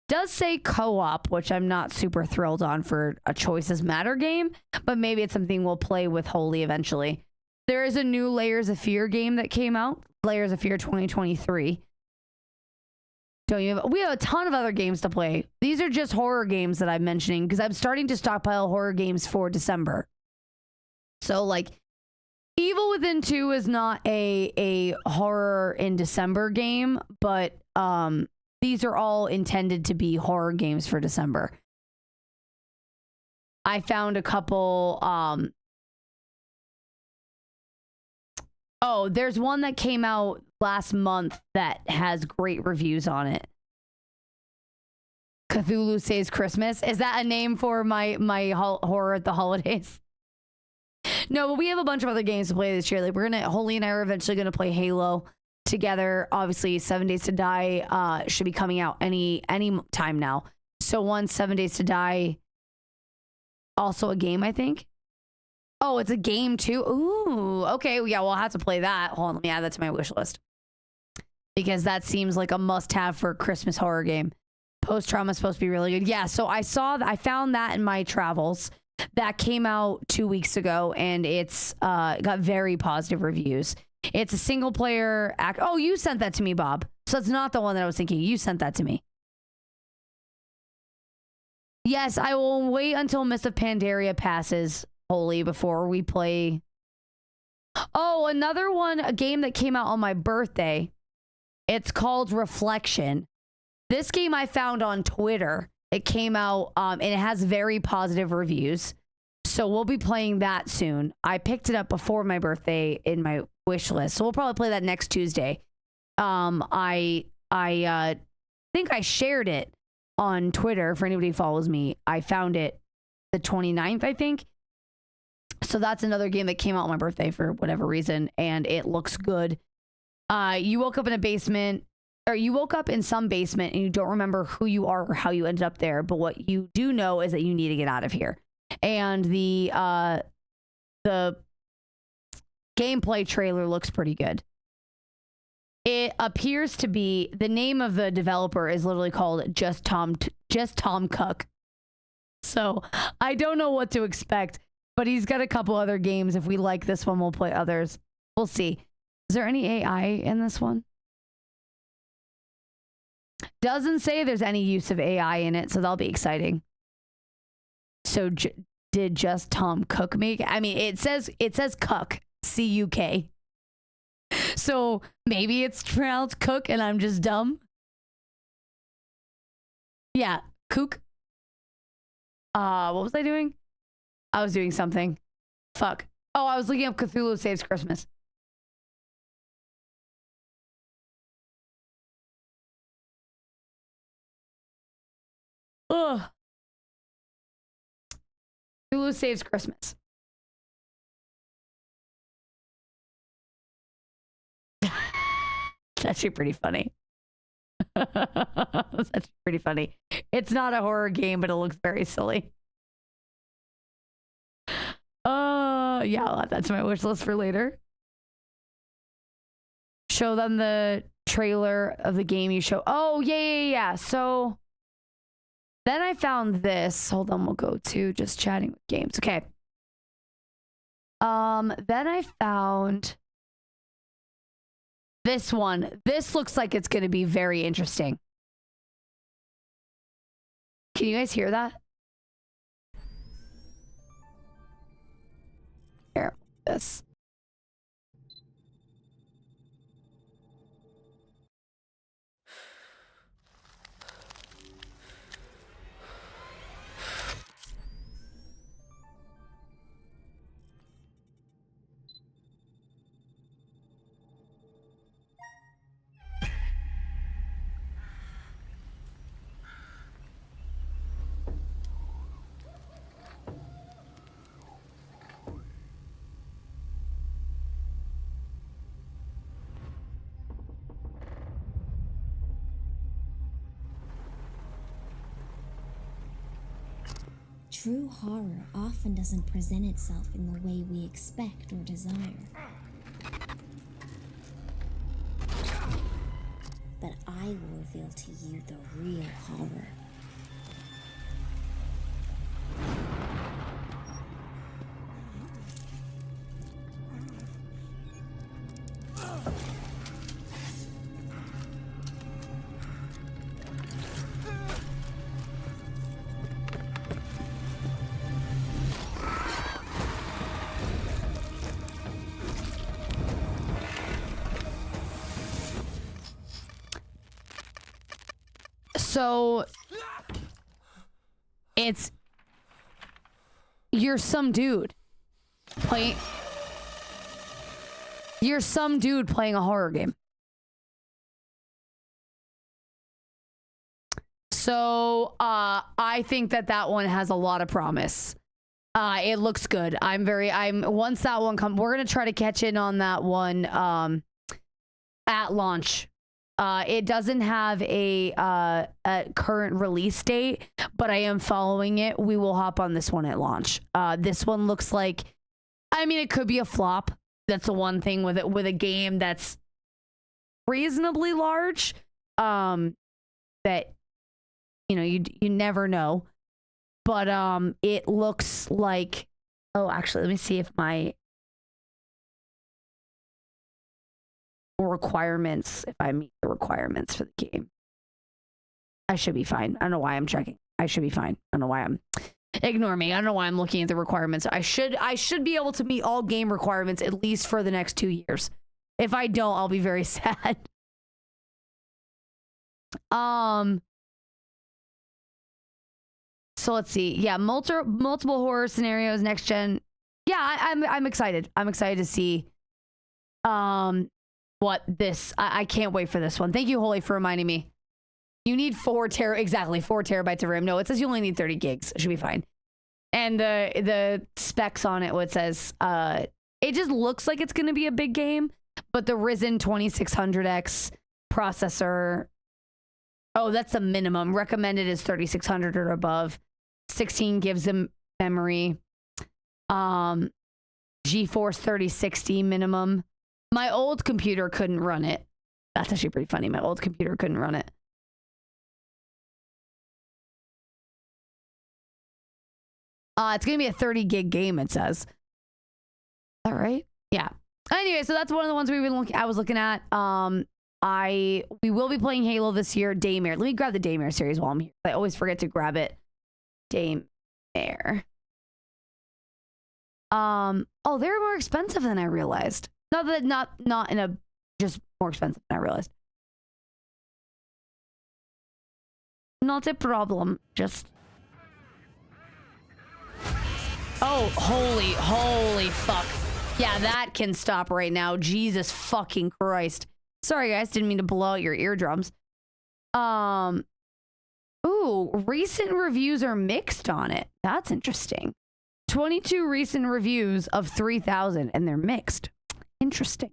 Does say co-op, which I'm not super thrilled on for a choices matter game, but maybe it's something we'll play with Holy eventually. There is a new Layers of Fear game that came out, Layers of Fear 2023. We have a ton of other games to play. These are just horror games that I'm mentioning because I'm starting to stockpile horror games for December. So like Evil Within 2 is not a horror in December game, but these are all intended to be horror games for December. I found a couple. Oh, there's one that came out last month that has great reviews on it. Cthulhu Saves Christmas. Is that a name for my horror at the holidays? No, but we have a bunch of other games to play this year. Like Holy and I are eventually gonna play Halo together. Obviously 7 Days to Die should be coming out any time now. So once 7 Days to Die, also a game, I think. Oh, it's a game too. Ooh, okay. Yeah, well, I'll have to play that. Hold on, let me add that to my wish list, because that seems like a must-have for a Christmas horror game. Post-Trauma is supposed to be really good. Yeah, so I found that in my travels. That came out 2 weeks ago, and it's got very positive reviews. It's a single player act. Oh, you sent that to me, Bob. So it's not the one that I was thinking. You sent that to me. Yes, I will wait until Mists of Pandaria passes, Holy, before we play. Oh, another one, a game that came out on my birthday. It's called Reflection. This game I found on Twitter. It came out and it has very positive reviews. So we'll be playing that soon. I picked it up before my birthday in my wish list. So we'll probably play that next Tuesday. I think I shared it on Twitter for anybody who follows me. I found it the 29th, I think. So that's another game that came out on my birthday for whatever reason, and it looks good. You woke up in a basement, or you woke up in some basement and you don't remember who you are or how you ended up there, but what you do know is that you need to get out of here. And the gameplay trailer looks pretty good. It appears to be, the name of the developer is literally called Just Tom Cook. So I don't know what to expect, but he's got a couple other games. If we like this one, we'll play others. We'll see. Is there any AI in this one? Doesn't say there's any use of AI in it, so that'll be exciting. So did Just Tom Cook make? I mean, it says Cook, C-U-K. So maybe it's pronounced Cook and I'm just dumb. Yeah, Kook. What was I doing? I was doing something. Fuck. Oh, I was looking up Cthulhu Saves Christmas. Ugh. Cthulhu Saves Christmas. It's actually pretty funny. That's pretty funny. It's not a horror game, but it looks very silly. Yeah, I'll add that to my wish list for later. Show them the trailer of the game you show. Oh, yeah. So then I found this. Hold on, we'll go to just chatting with games. Okay. Then I found this one. This looks like it's going to be very interesting. Can you guys hear that? Here, this. True horror often doesn't present itself in the way we expect or desire. But I will reveal to you the real horror. So you're some dude playing a horror game. So I think that one has a lot of promise. It looks good. Once that one comes, we're gonna try to catch in on that one at launch. It doesn't have a current release date, but I am following it. We will hop on this one at launch. This one looks like, I mean, it could be a flop. That's the one thing with it, with a game that's reasonably large. That, you know, you never know. But it looks like, oh, actually, let me see if my requirements, if I meet the requirements for the game. I should be fine. I don't know why I'm checking. I should be fine. I don't know why I'm, ignore me. I don't know why I'm looking at the requirements. I should be able to meet all game requirements at least for the next 2 years. If I don't, I'll be very sad. So let's see. Yeah, multiple horror scenarios, next gen. Yeah, I'm excited. I'm excited to see what this, I can't wait for this one. Thank you, Holy, for reminding me. You need 4 terabytes of RAM. No, it says you only need 30 gigs. It should be fine. And the specs on it, what it says, it just looks like it's going to be a big game, but the Ryzen 2600X processor, oh, that's the minimum. Recommended is 3600 or above. 16 gives them memory. GeForce 3060 minimum. My old computer couldn't run it. That's actually pretty funny. My old computer couldn't run it. It's going to be a 30 gig game, it says. Is that right? Yeah. Anyway, so that's one of the ones I was looking at. We will be playing Halo this year. Daymare. Let me grab the Daymare series while I'm here. I always forget to grab it. Daymare. Oh, they're more expensive than I realized. Not in a, just more expensive than I realized. Not a problem. Just. Oh, holy fuck. Yeah, that can stop right now. Jesus fucking Christ. Sorry, guys. Didn't mean to blow out your eardrums. Ooh, recent reviews are mixed on it. That's interesting. 22 recent reviews of 3,000, and they're mixed. Interesting.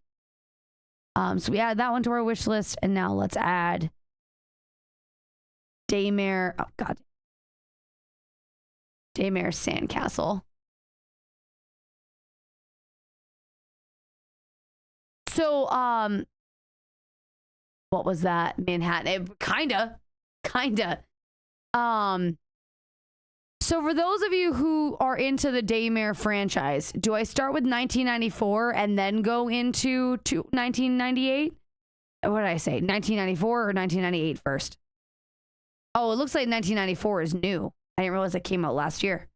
So we added that one to our wish list, and now let's add Daymare. Oh God. Daymare Sandcastle. So, what was that? Manhattan. Kinda. So for those of you who are into the Daymare franchise, do I start with 1994 and then go into 1998? What did I say? 1994 or 1998 first? Oh, it looks like 1994 is new. I didn't realize it came out last year.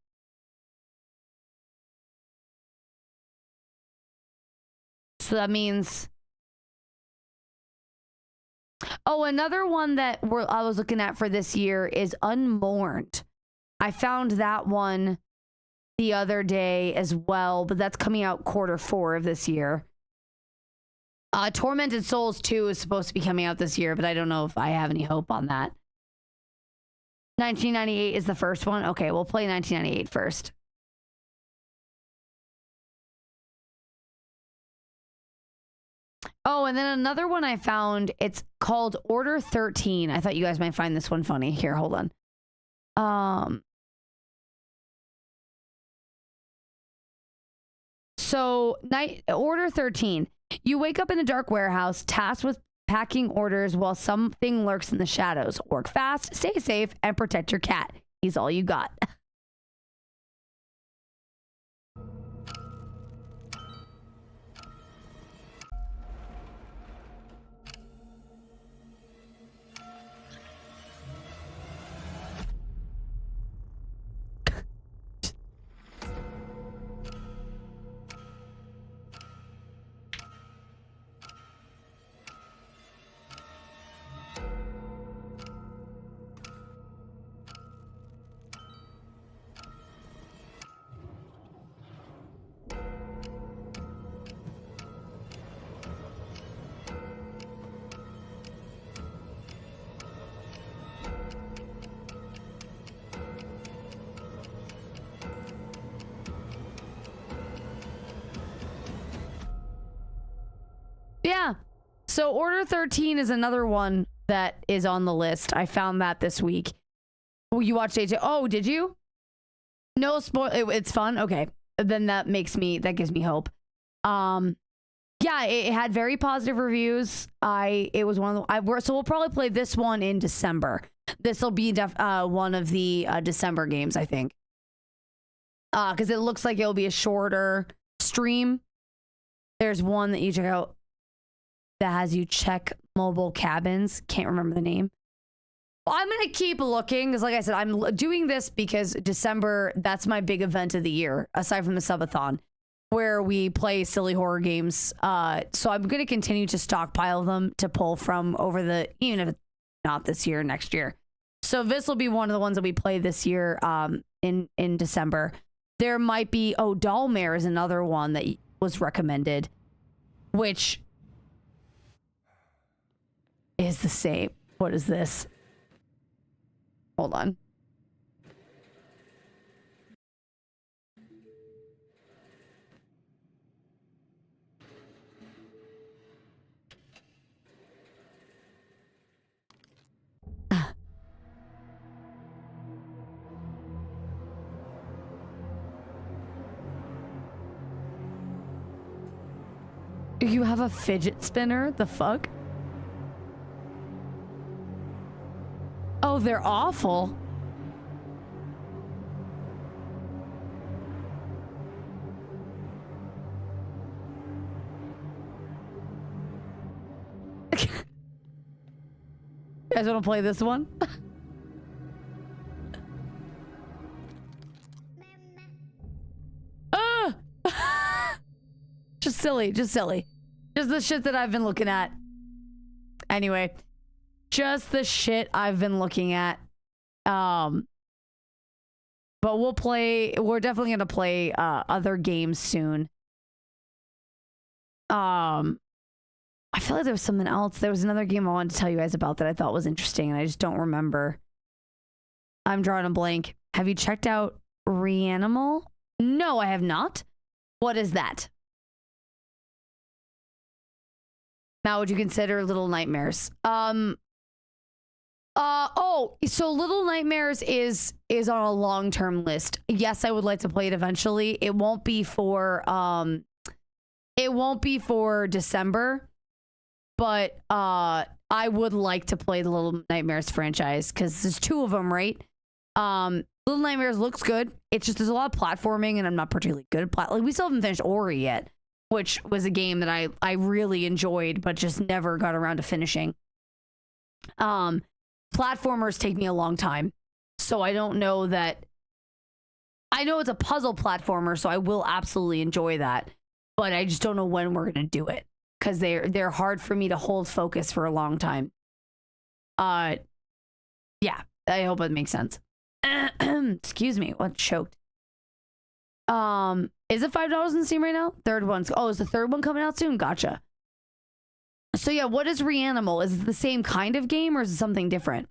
So that means... Oh, another one that I was looking at for this year is Unmourned. I found that one the other day as well, but that's coming out Q4 of this year. Tormented Souls 2 is supposed to be coming out this year, but I don't know if I have any hope on that. 1998 is the first one. Okay, we'll play 1998 first. Oh, and then another one I found, it's called Order 13. I thought you guys might find this one funny. Here, hold on. So, Order 13. You wake up in a dark warehouse, tasked with packing orders while something lurks in the shadows. Work fast, stay safe, and protect your cat. He's all you got. Yeah. So Order 13 is another one that is on the list. I found that this week. Oh, you watched day 2? Oh, did you? No spoil. It's fun. Okay. Then that gives me hope. Yeah, it had very positive reviews. It was one of the, so we'll probably play this one in December. This will be one of the December games, I think. Because it looks like it'll be a shorter stream. There's one that you check out that has you check mobile cabins. Can't remember the name. Well, I'm going to keep looking because, like I said, I'm doing this because December, that's my big event of the year, aside from the subathon, where we play silly horror games. So I'm going to continue to stockpile them to pull from over even if it's not this year, next year. So this will be one of the ones that we play this year in December. There might be, Dollmare is another one that was recommended, which is the same. What is this? Hold on. You have a fidget spinner? The fuck? Oh, they're awful. You guys want to play this one? Just silly. Just the shit that I've been looking at. Anyway, just the shit I've been looking at. But we're definitely gonna play other games soon. I feel like there was something else. There was another game I wanted to tell you guys about that I thought was interesting, and I just don't remember. I'm drawing a blank. Have you checked out Reanimal? No, I have not. What is that? Now, would you consider Little Nightmares? Oh, so Little Nightmares is on a long-term list. Yes, I would like to play it eventually. It won't be for December, but I would like to play the Little Nightmares franchise because there's 2 of them, right? Little Nightmares looks good. It's just there's a lot of platforming, and I'm not particularly good at like we still haven't finished Ori yet, which was a game that I really enjoyed, but just never got around to finishing. Platformers take me a long time, so I don't know that. I know it's a puzzle platformer, so I will absolutely enjoy that, but I just don't know when we're gonna do it because they're hard for me to hold focus for a long time. Yeah, I hope it makes sense. Excuse me, what choked? Is it $5 in Steam right now? Third one's is the third one coming out soon? Gotcha. So yeah, what is Reanimal? Is it the same kind of game or is it something different?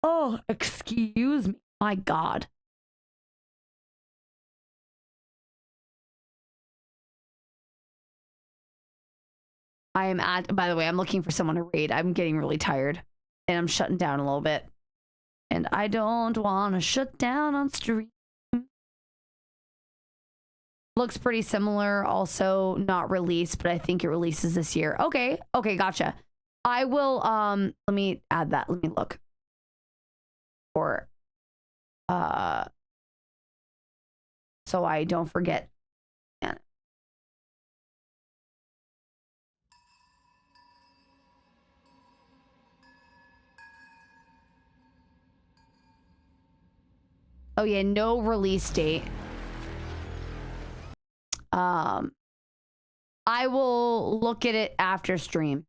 Oh, excuse me. My God. By the way, I'm looking for someone to raid. I'm getting really tired and I'm shutting down a little bit. And I don't want to shut down on stream. Looks pretty similar. Also not released, but I think it releases this year. Okay. Okay, gotcha. I will, let me add that. Let me look. Or, so I don't forget. Oh yeah, no release date. I will look at it after stream.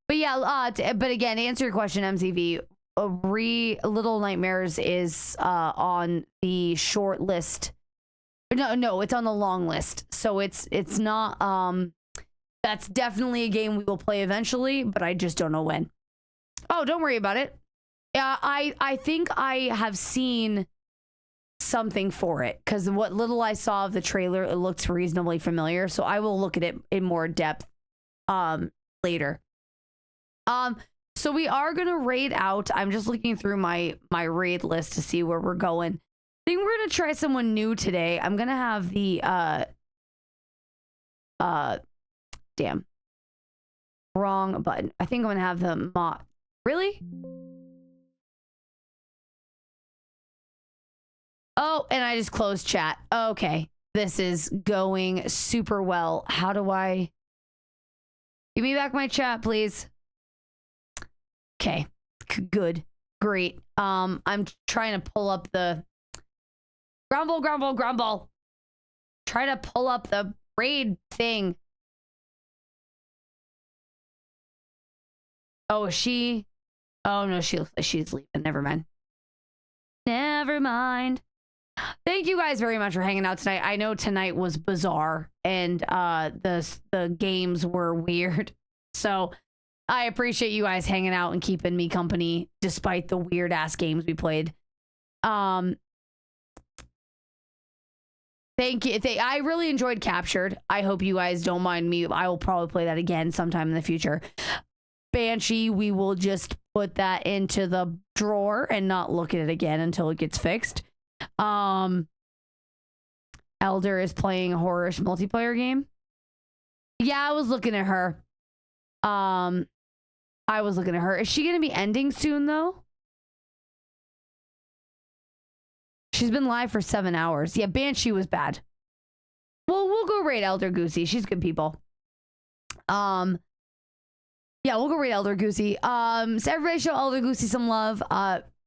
But yeah, but again, to answer your question, MCV, Little Nightmares is on the short list. No, it's on the long list. So it's not that's definitely a game we will play eventually, but I just don't know when. Oh, don't worry about it. Yeah, I think I have seen something for it because what little I saw of the trailer, it looks reasonably familiar. So I will look at it in more depth later. So we are gonna raid out. I'm just looking through my raid list to see where we're going. I think we're gonna try someone new today. I'm gonna have the damn, wrong button. I think I'm gonna have the mod. Really? Oh, and I just closed chat. Okay, this is going super well. How do I give me back my chat, please? Okay, good, great. I'm trying to pull up the grumble. Try to pull up the raid thing. Oh, is she? Oh no, she looks like she's leaving. Never mind. Thank you guys very much for hanging out tonight. I know tonight was bizarre and the games were weird. So I appreciate you guys hanging out and keeping me company despite the weird ass games we played. Thank you. I really enjoyed Captured. I hope you guys don't mind me. I will probably play that again sometime in the future. Banshee, we will just put that into the drawer and not look at it again until it gets fixed. Elder is playing a horror-ish multiplayer game. Yeah, I was looking at her. Is she gonna be ending soon though? She's been live for 7 hours. Yeah, Banshee was bad. Well, we'll go raid Elder Goosey. She's good people. Yeah, we'll go raid Elder Goosey. So everybody show Elder Goosey some love.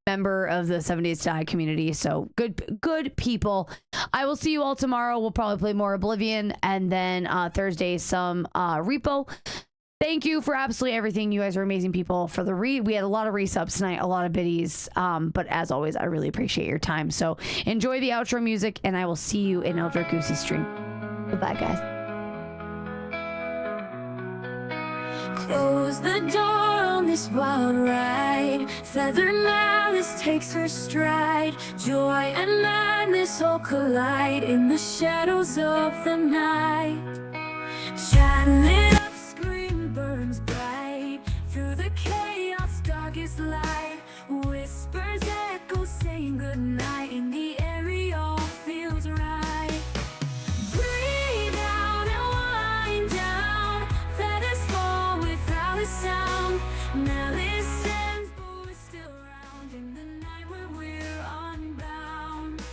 Member of the 7 Days to Die community. So good people. I will see you all tomorrow. We'll probably play more Oblivion and then Thursday some Repo. Thank you for absolutely everything. You guys are amazing people. For the we had a lot of resubs tonight, a lot of biddies. But as always, I really appreciate your time. So enjoy the outro music, and I will see you in Elder Goosey stream. Goodbye, guys. Close the door on this this wild ride. Feathered malice takes her stride. Joy and madness all collide in the shadows of the night. Chat lit up, scream burns bright. Through the chaos, darkest light. Whispers echo saying goodnight. In the air, it all feels right. Breathe out and wind down. Feathers fall without a sound. Malice ends, but we're still around in the night where we're unbound.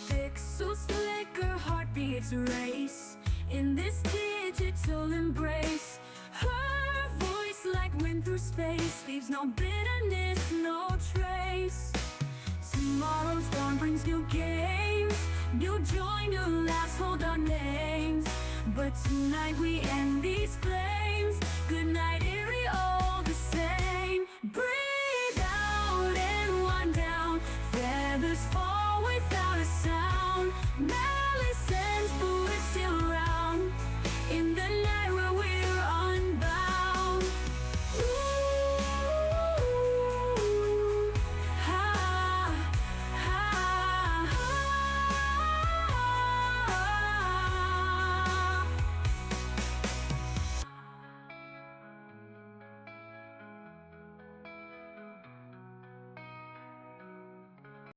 Pixels flicker, heartbeats race in this digital embrace. Her voice like wind through space leaves no bitterness, no trace. Tomorrow's dawn brings new games, new joy, new laughs, hold our names. But tonight we end these flames. Good night.